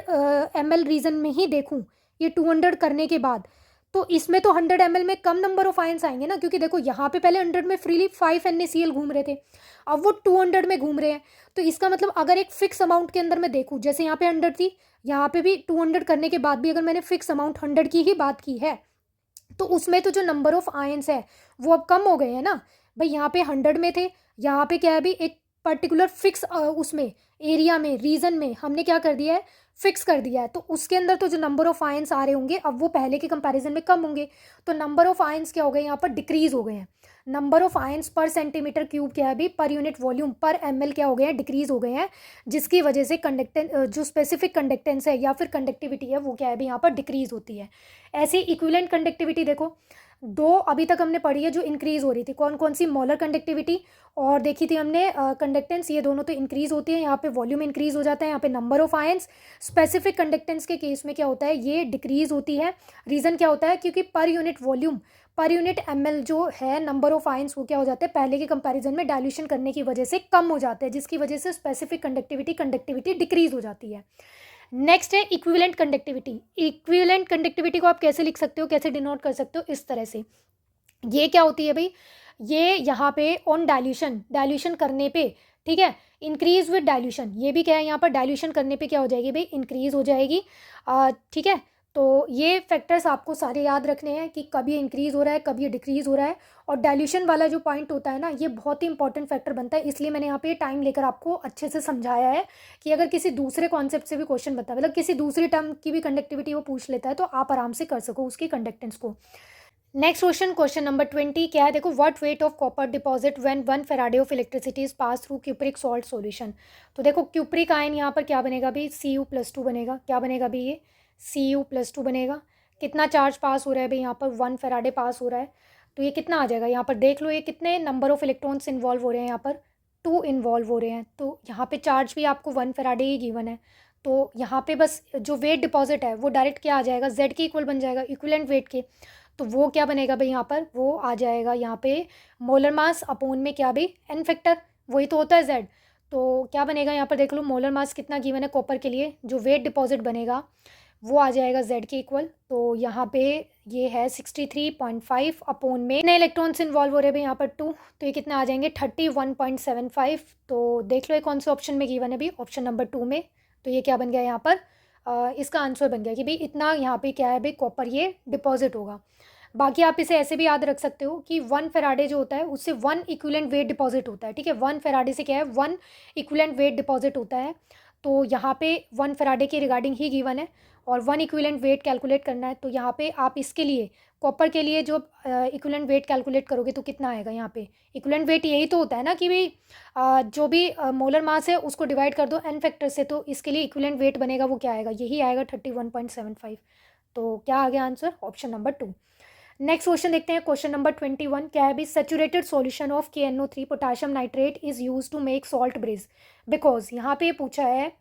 ml रीज़न में ही देखूँ ये 200 करने के बाद, तो इसमें तो 100 ml में कम नंबर ऑफ आयंस आएंगे ना, क्योंकि देखो यहाँ पे पहले 100 में फ्रीली 5 NaCl घूम रहे थे, अब वो 200 में घूम रहे हैं। तो इसका मतलब अगर एक फिक्स अमाउंट के अंदर मैं देखूँ, जैसे यहाँ पे 100 थी, यहाँ पे भी 200 करने के बाद भी अगर मैंने फिक्स अमाउंट 100 की ही बात की है, तो उसमें तो जो नंबर ऑफ आयंस है वो अब कम हो गए हैं ना भाई। यहाँ पे 100 में थे, यहाँ पे क्या है भी एक पर्टिकुलर फिक्स उसमें एरिया में रीजन में हमने क्या कर दिया है, फिक्स कर दिया है। तो उसके अंदर तो जो नंबर ऑफ आयंस आ रहे होंगे अब वो पहले के कंपैरिजन में कम होंगे, तो नंबर ऑफ आयंस क्या हो गए यहाँ पर, डिक्रीज हो गए हैं। नंबर ऑफ आयंस पर सेंटीमीटर क्यूब क्या है अभी, पर यूनिट वॉल्यूम पर ml क्या हो गए हैं, डिक्रीज हो गए हैं, जिसकी वजह से कंडक्टेंस, जो स्पेसिफिक कंडक्टेंस है या फिर कंडक्टिविटी है वो क्या है अभी यहाँ पर डिक्रीज होती है। ऐसे इक्विवेलेंट कंडक्टिविटी देखो, दो अभी तक हमने पढ़ी है जो इंक्रीज हो रही थी, कौन कौन सी, मोलर कंडक्टिविटी और देखी थी हमने कंडक्टेंस, ये दोनों तो इंक्रीज होती है, यहाँ पे वॉल्यूम इंक्रीज हो जाता है, यहाँ पे number of ions. Specific conductance के केस में क्या होता है, ये डिक्रीज होती है। रीज़न क्या होता है, क्योंकि per unit volume, per unit ml जो है नंबर ऑफ आयंस वो क्या हो जाते हैं, पहले के कंपैरिजन में डाइल्यूशन करने की वजह से कम हो जाते हैं, जिसकी वजह से स्पेसिफिक कंडक्टिविटी डिक्रीज हो जाती है। नेक्स्ट है इक्विवेलेंट कंडक्टिविटी। इक्विवेलेंट कंडक्टिविटी को आप कैसे लिख सकते हो, कैसे डिनोट कर सकते हो, इस तरह से। ये क्या होती है भाई, ये यहाँ पे ऑन डाइल्यूशन करने पे, ठीक है, इंक्रीज विद डाइल्यूशन, ये भी क्या है यहाँ पर, डाइल्यूशन करने पे क्या हो जाएगी भाई, इंक्रीज हो जाएगी। ठीक है, तो ये फैक्टर्स आपको सारे याद रखने हैं कि कब ये इंक्रीज हो रहा है, कब ये डिक्रीज हो रहा है। और डाइल्यूशन वाला जो पॉइंट होता है ना, ये बहुत ही इंपॉर्टेंट फैक्टर बनता है, इसलिए मैंने यहाँ पे टाइम लेकर आपको अच्छे से समझाया है कि अगर किसी दूसरे कॉन्सेप्ट से भी क्वेश्चन बता, मतलब किसी दूसरी टर्म की भी कंडक्टिविटी वो पूछ लेता है, तो आप आराम से कर सको उसकी कंडक्टेंस को। नेक्स्ट क्वेश्चन नंबर 20 क्या है, देखो, what weight of copper deposit when 1 Faraday of electricity is pass through cupric salt solution. तो देखो क्यूप्रिक आयन यहाँ पर क्या बनेगा भाई, Cu+2 बनेगा, क्या बनेगा भाई, ये Cu+2 बनेगा। कितना चार्ज पास हो रहा है भाई, यहाँ पर 1 फैराडे पास हो रहा है, तो ये कितना आ जाएगा, यहाँ पर देख लो, ये कितने नंबर ऑफ इलेक्ट्रॉन्स इन्वॉल्व हो रहे हैं, यहाँ पर 2 इन्वॉल्व हो रहे हैं। तो यहाँ पे चार्ज भी आपको 1 फैराडे ही गिवन है, तो यहाँ पे बस जो वेट डिपॉजिट है वो डायरेक्ट क्या आ जाएगा, Z के इक्वल बन जाएगा, इक्विवेलेंट वेट के। तो वो क्या बनेगा भाई, यहाँ पर वो आ जाएगा यहाँ पे मोलर मास अपोन में क्या भाई, एन फैक्टर, वही तो होता है Z। तो क्या बनेगा यहाँ पर देख लो, मोलर मास कितना गिवन है कॉपर के लिए, जो वेट डिपॉजिट बनेगा वो आ जाएगा Z के इक्वल। तो यहाँ पे ये है 63.5 अपोन में कितने इलेक्ट्रॉन्स इन्वॉल्व हो रहे हैं भाई, यहाँ पर 2, तो ये कितना आ जाएंगे 31.75। तो देख लो ये कौन से ऑप्शन में गिवन है भाई, ऑप्शन नंबर 2 में। तो ये क्या बन गया यहाँ पर, इसका आंसर बन गया कि भाई इतना यहाँ पे क्या है भाई, कॉपर ये डिपॉजिट होगा। बाकी आप इसे ऐसे भी याद रख सकते हो कि 1 फैराडे जो होता है उससे 1 इक्विवेलेंट वेट डिपॉजिट होता है, ठीक है, 1 फैराडे से क्या है, 1 इक्विवेलेंट वेट डिपॉजिट होता है। तो यहाँ पे 1 फैराडे के रिगार्डिंग ही गिवन है और 1 इक्विवेलेंट वेट कैलकुलेट करना है। तो यहाँ पे आप इसके लिए कॉपर के लिए जो इक्विवेलेंट वेट कैलकुलेट करोगे तो कितना आएगा, यहाँ पे इक्विवेलेंट वेट यही तो होता है ना कि भाई जो भी मोलर मास है उसको डिवाइड कर दो एन फैक्टर से, तो इसके लिए इक्विवेलेंट वेट बनेगा वो क्या आएगा, यही आएगा 31.75। तो क्या आ गया answer, option number 2। Next question देखते हैं, क्वेश्चन नंबर 21 क्या है भी, saturated solution of KNO3 potassium nitrate is use to make salt bridge because. यहाँ पे पूछा है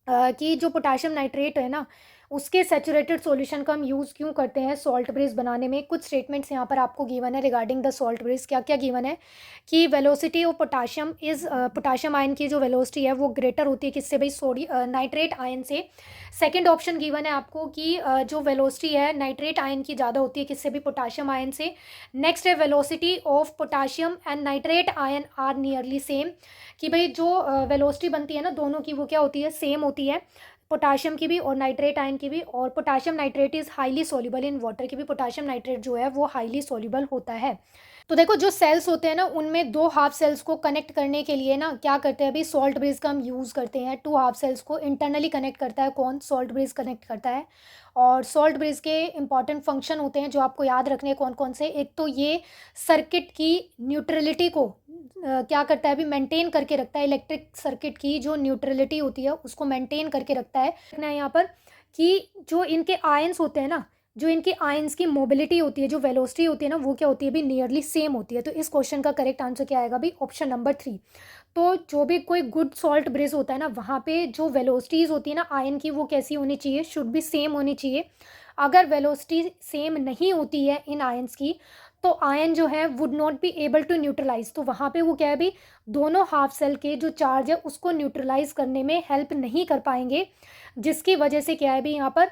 कि जो पोटाशियम नाइट्रेट है ना उसके सैचुरेटेड सॉल्यूशन का हम यूज़ क्यों करते हैं सॉल्ट ब्रिज बनाने में। कुछ स्टेटमेंट्स यहाँ पर आपको गिवन है रिगार्डिंग द सॉल्ट ब्रिज। क्या क्या गिवन है कि velocity of potassium is, potassium ion की जो वेलोसिटी है वो ग्रेटर होती है किससे भाई, नाइट्रेट आयन से। सेकंड ऑप्शन गिवन है आपको कि जो वेलोसिटी है नाइट्रेट आयन की ज़्यादा होती है किससे भी, पोटाशियम आयन से। नेक्स्ट है velocity of potassium and nitrate ion are nearly same, कि भाई जो वेलोसिटी बनती है ना दोनों की वो क्या होती है, सेम होती है, पोटाशियम की भी और नाइट्रेट आयन की भी। और potassium nitrate is highly soluble in water, की भी पोटाशियम नाइट्रेट जो है वो हाईली सॉल्युबल होता है। तो देखो जो सेल्स होते हैं ना उनमें 2 हाफ सेल्स को कनेक्ट करने के लिए ना क्या करते हैं अभी, सॉल्ट ब्रिज का हम यूज़ करते हैं। 2 हाफ सेल्स को इंटरनली कनेक्ट करता है कौन, सॉल्ट ब्रिज कनेक्ट करता है। और सॉल्ट ब्रिज के इंपॉर्टेंट फंक्शन होते हैं जो आपको याद रखने कौन कौन से, एक तो ये सर्किट की न्यूट्रलिटी को क्या करता है अभी, मेंटेन करके रखता है। इलेक्ट्रिक सर्किट की जो न्यूट्रलिटी होती है उसको मेंटेन करके रखता है। रखना है यहाँ पर कि जो इनके आयंस होते हैं ना, जो इनके आयंस की मोबिलिटी होती है, जो वेलोसिटी होती है ना वो क्या होती है भी, नियरली सेम होती है। तो इस क्वेश्चन का करेक्ट आंसर क्या आएगा भी, ऑप्शन नंबर 3। तो जो भी कोई गुड सॉल्ट ब्रिज होता है ना वहाँ पे जो वेलोसिटीज़ होती है ना आयन की वो कैसी होनी चाहिए, शुड भी सेम होनी चाहिए। अगर वेलोसिटी सेम नहीं होती है इन आयंस की, तो आयन जो है would not be able to neutralize, तो वहाँ पे वो क्या है भी, दोनों हाफ सेल के जो चार्ज है उसको न्यूट्रलाइज करने में हेल्प नहीं कर पाएंगे, जिसकी वजह से क्या है भी यहाँ पर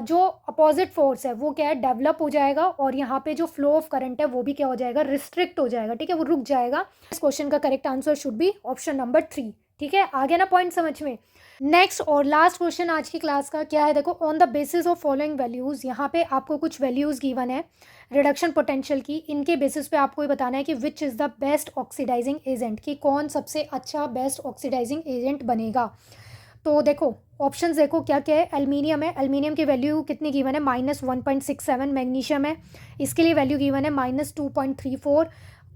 जो अपोजिट फोर्स है वो क्या है डेवलप हो जाएगा, और यहाँ पे जो फ्लो ऑफ करंट है वो भी क्या हो जाएगा, रिस्ट्रिक्ट हो जाएगा, ठीक है, वो रुक जाएगा। इस क्वेश्चन का correct answer should be option number 3, ठीक है, आ गया ना पॉइंट समझ में। नेक्स्ट और लास्ट क्वेश्चन आज की क्लास का क्या है, देखो, on the basis of following values, यहाँ पे आपको कुछ वैल्यूज़ गिवन है रिडक्शन पोटेंशियल की, इनके बेसिस पे आपको ये बताना है कि which is the best oxidizing agent, कि कौन सबसे अच्छा बेस्ट ऑक्सीडाइजिंग एजेंट बनेगा। तो देखो ऑप्शंस देखो क्या क्या है। एल्युमिनियम है, एल्युमिनियम की वैल्यू कितनी गिवन है, -1.67। मैग्नीशियम है, इसके लिए वैल्यू गिवन है -2.34।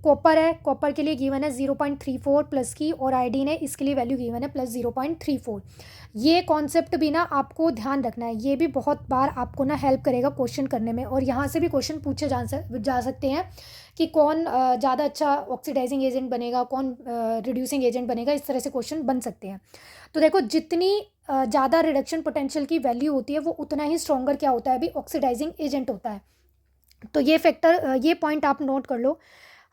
कॉपर है, कॉपर के लिए गिवन है 0.34 प्लस की, और आयोडीन है, इसके लिए वैल्यू गिवन है +0.34। ये कॉन्सेप्ट भी ना आपको ध्यान रखना है, ये भी बहुत बार आपको ना हेल्प करेगा क्वेश्चन करने में, और यहाँ से भी क्वेश्चन पूछे जा सकते हैं कि कौन ज़्यादा अच्छा ऑक्सीडाइजिंग एजेंट बनेगा, कौन रिड्यूसिंग एजेंट बनेगा, इस तरह से क्वेश्चन बन सकते हैं। तो देखो जितनी ज़्यादा रिडक्शन पोटेंशियल की वैल्यू होती है वो उतना ही स्ट्रॉन्गर क्या होता है अभी, ऑक्सीडाइजिंग एजेंट होता है। तो ये फैक्टर, ये पॉइंट आप नोट कर लो।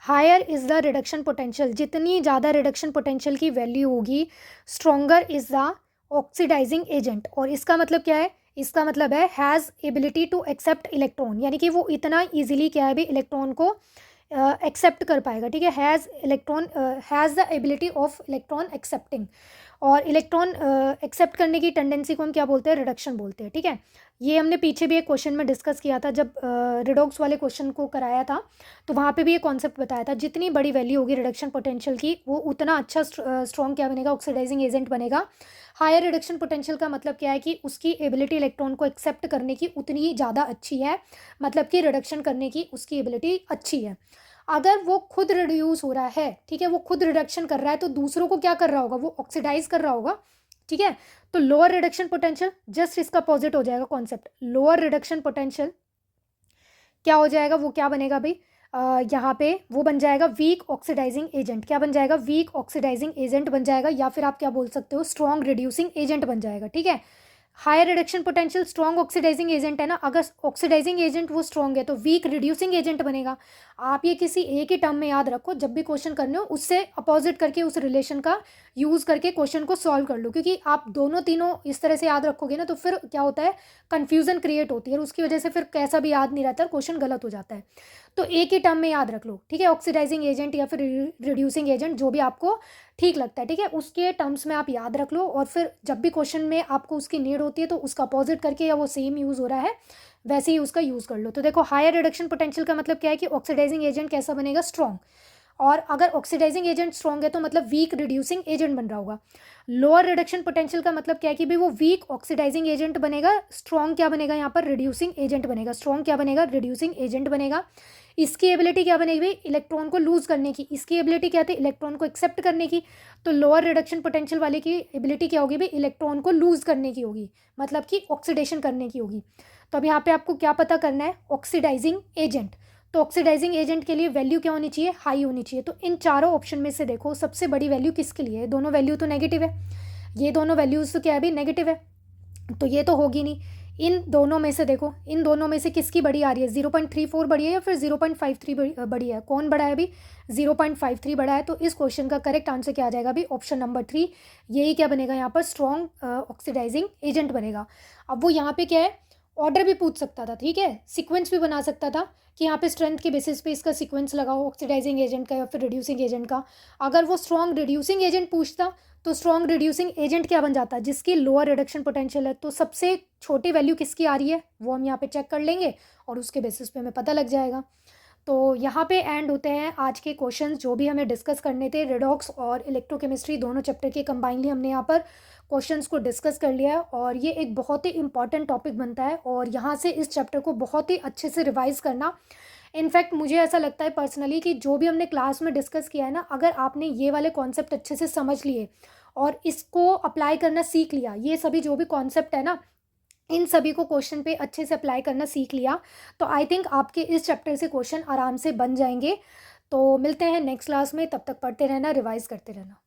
Higher is the reduction potential, जितनी ज़्यादा रिडक्शन पोटेंशियल की वैल्यू होगी stronger is the oxidising agent. और इसका मतलब क्या है, इसका मतलब है has ability to accept electron, यानी कि वो इतना ईजिली क्या है भी इलेक्ट्रॉन को एक्सेप्ट कर पाएगा, ठीक है, has the ability of electron accepting. और इलेक्ट्रॉन एक्सेप्ट करने की टेंडेंसी को हम क्या बोलते हैं, रिडक्शन बोलते हैं, ठीक है। ये हमने पीछे भी एक क्वेश्चन में डिस्कस किया था, जब रिडॉक्स वाले क्वेश्चन को कराया था, तो वहाँ पे भी ये कॉन्सेप्ट बताया था, जितनी बड़ी वैल्यू होगी रिडक्शन पोटेंशियल की वो उतना अच्छा स्ट्रॉन्ग क्या बनेगा, ऑक्सीडाइजिंग एजेंट बनेगा। हायर रिडक्शन पोटेंशियल का मतलब क्या है कि उसकी एबिलिटी इलेक्ट्रॉन को एक्सेप्ट करने की उतनी ही ज़्यादा अच्छी है, मतलब कि रिडक्शन करने की उसकी एबिलिटी अच्छी है। अगर वो खुद रिड्यूस हो रहा है, ठीक है, वो खुद रिडक्शन कर रहा है, तो दूसरों को क्या कर रहा होगा, वो ऑक्सीडाइज कर रहा होगा, ठीक है। तो लोअर रिडक्शन पोटेंशियल जस्ट इसका अपोजिट हो जाएगा कॉन्सेप्ट। लोअर रिडक्शन पोटेंशियल क्या हो जाएगा, वो क्या बनेगा भाई, यहाँ पे वो बन जाएगा वीक ऑक्सीडाइजिंग एजेंट। क्या बन जाएगा, वीक ऑक्सीडाइजिंग एजेंट बन जाएगा, या फिर आप क्या बोल सकते हो, स्ट्रॉन्ग रिड्यूसिंग एजेंट बन जाएगा, ठीक है। Higher reduction potential strong oxidizing agent है ना, अगर ऑक्सीडाइजिंग एजेंट वो स्ट्रॉन्ग है तो वीक रिड्यूसिंग एजेंट बनेगा। आप ये किसी एक ही टर्म में याद रखो, जब भी क्वेश्चन करने हो उससे अपोजिट करके उस रिलेशन का यूज़ करके क्वेश्चन को सॉल्व कर लो, क्योंकि आप दोनों तीनों इस तरह से याद रखोगे ना तो फिर क्या होता है, कन्फ्यूजन क्रिएट होती है, और उसकी वजह से फिर कैसा भी याद नहीं रहता, क्वेश्चन गलत हो जाता है। तो एक ही टर्म में याद रख लो, ठीक है, ऑक्सीडाइजिंग एजेंट या फिर रिड्यूसिंग एजेंट, जो भी आपको ठीक लगता है, ठीक है, उसके टर्म्स में आप याद रख लो, और फिर जब भी क्वेश्चन में आपको उसकी नीड होती है तो उसका अपोजिट करके, या वो सेम यूज़ हो रहा है वैसे ही उसका यूज़ कर लो। तो देखो हायर रिडक्शन पोटेंशियल का मतलब क्या है कि ऑक्सीडाइजिंग एजेंट कैसा बनेगा, स्ट्रॉन्ग, और अगर ऑक्सीडाइजिंग एजेंट स्ट्रॉन्ग है तो मतलब वीक रिड्यूसिंग एजेंट बन रहा होगा। लोअर रिडक्शन पोटेंशियल का मतलब क्या है कि भाई वो वीक ऑक्सीडाइजिंग एजेंट बनेगा, स्ट्रॉन्ग क्या बनेगा यहाँ पर, रिड्यूसिंग एजेंट बनेगा। स्ट्रॉन्ग क्या बनेगा, रिड्यूसिंग एजेंट बनेगा। इसकी एबिलिटी क्या बनेगी भाई, इलेक्ट्रॉन को लूज करने की। इसकी एबिलिटी क्या थी, इलेक्ट्रॉन को एक्सेप्ट करने की। तो लोअर रिडक्शन पोटेंशियल वाले की एबिलिटी क्या होगी भाई, इलेक्ट्रॉन को लूज करने की होगी, मतलब कि ऑक्सीडेशन करने की होगी। तो अब यहाँ पे आपको क्या पता करना है, ऑक्सीडाइजिंग एजेंट। तो ऑक्सीडाइजिंग एजेंट के लिए वैल्यू क्या होनी चाहिए, हाई होनी चाहिए। तो इन चारों ऑप्शन में से देखो सबसे बड़ी वैल्यू किसके लिए है, दोनों वैल्यू तो नेगेटिव है, ये दोनों वैल्यूज तो क्या है भी नेगेटिव है, तो ये तो होगी नहीं। इन दोनों में से देखो, इन दोनों में से किसकी बड़ी आ रही है, 0.34 बड़ी है या फिर 0.53 बड़ी है, कौन बड़ा है अभी, 0.53 बड़ा है। तो इस क्वेश्चन का करेक्ट आंसर क्या आ जाएगा अभी, ऑप्शन नंबर 3, यही क्या बनेगा यहाँ पर, स्ट्रॉन्ग ऑक्सीडाइजिंग एजेंट बनेगा। अब वो यहाँ पे क्या है, ऑर्डर भी पूछ सकता था, ठीक है, सीक्वेंस भी बना सकता था कि यहाँ पे स्ट्रेंथ के बेसिस पे इसका सीक्वेंस लगाओ ऑक्सीडाइजिंग एजेंट का या फिर रिड्यूसिंग एजेंट का। अगर वो स्ट्रॉन्ग रिड्यूसिंग एजेंट पूछता तो स्ट्रॉन्ग रिड्यूसिंग एजेंट क्या बन जाता है, जिसकी लोअर रिडक्शन पोटेंशियल है। तो सबसे छोटी वैल्यू किसकी आ रही है वो हम यहाँ पे चेक कर लेंगे, और उसके बेसिस पे हमें पता लग जाएगा। तो यहाँ पे एंड होते हैं आज के क्वेश्चंस जो भी हमें डिस्कस करने थे। रिडॉक्स और इलेक्ट्रोकेमिस्ट्री दोनों चैप्टर के कंबाइनली हमने यहाँ पर क्वेश्चंस को डिस्कस कर लिया है, और ये एक बहुत ही इंपॉर्टेंट टॉपिक बनता है, और यहाँ से इस चैप्टर को बहुत ही अच्छे से रिवाइज करना। इनफैक्ट मुझे ऐसा लगता है पर्सनली कि जो भी हमने क्लास में डिस्कस किया है ना, अगर आपने ये वाले कॉन्सेप्ट अच्छे से समझ लिए और इसको अप्लाई करना सीख लिया, ये सभी जो भी कॉन्सेप्ट है ना, इन सभी को क्वेश्चन पे अच्छे से अप्लाई करना सीख लिया, तो आई थिंक आपके इस चैप्टर से क्वेश्चन आराम से बन जाएंगे। तो मिलते हैं नेक्स्ट क्लास में, तब तक पढ़ते रहना, रिवाइज करते रहना।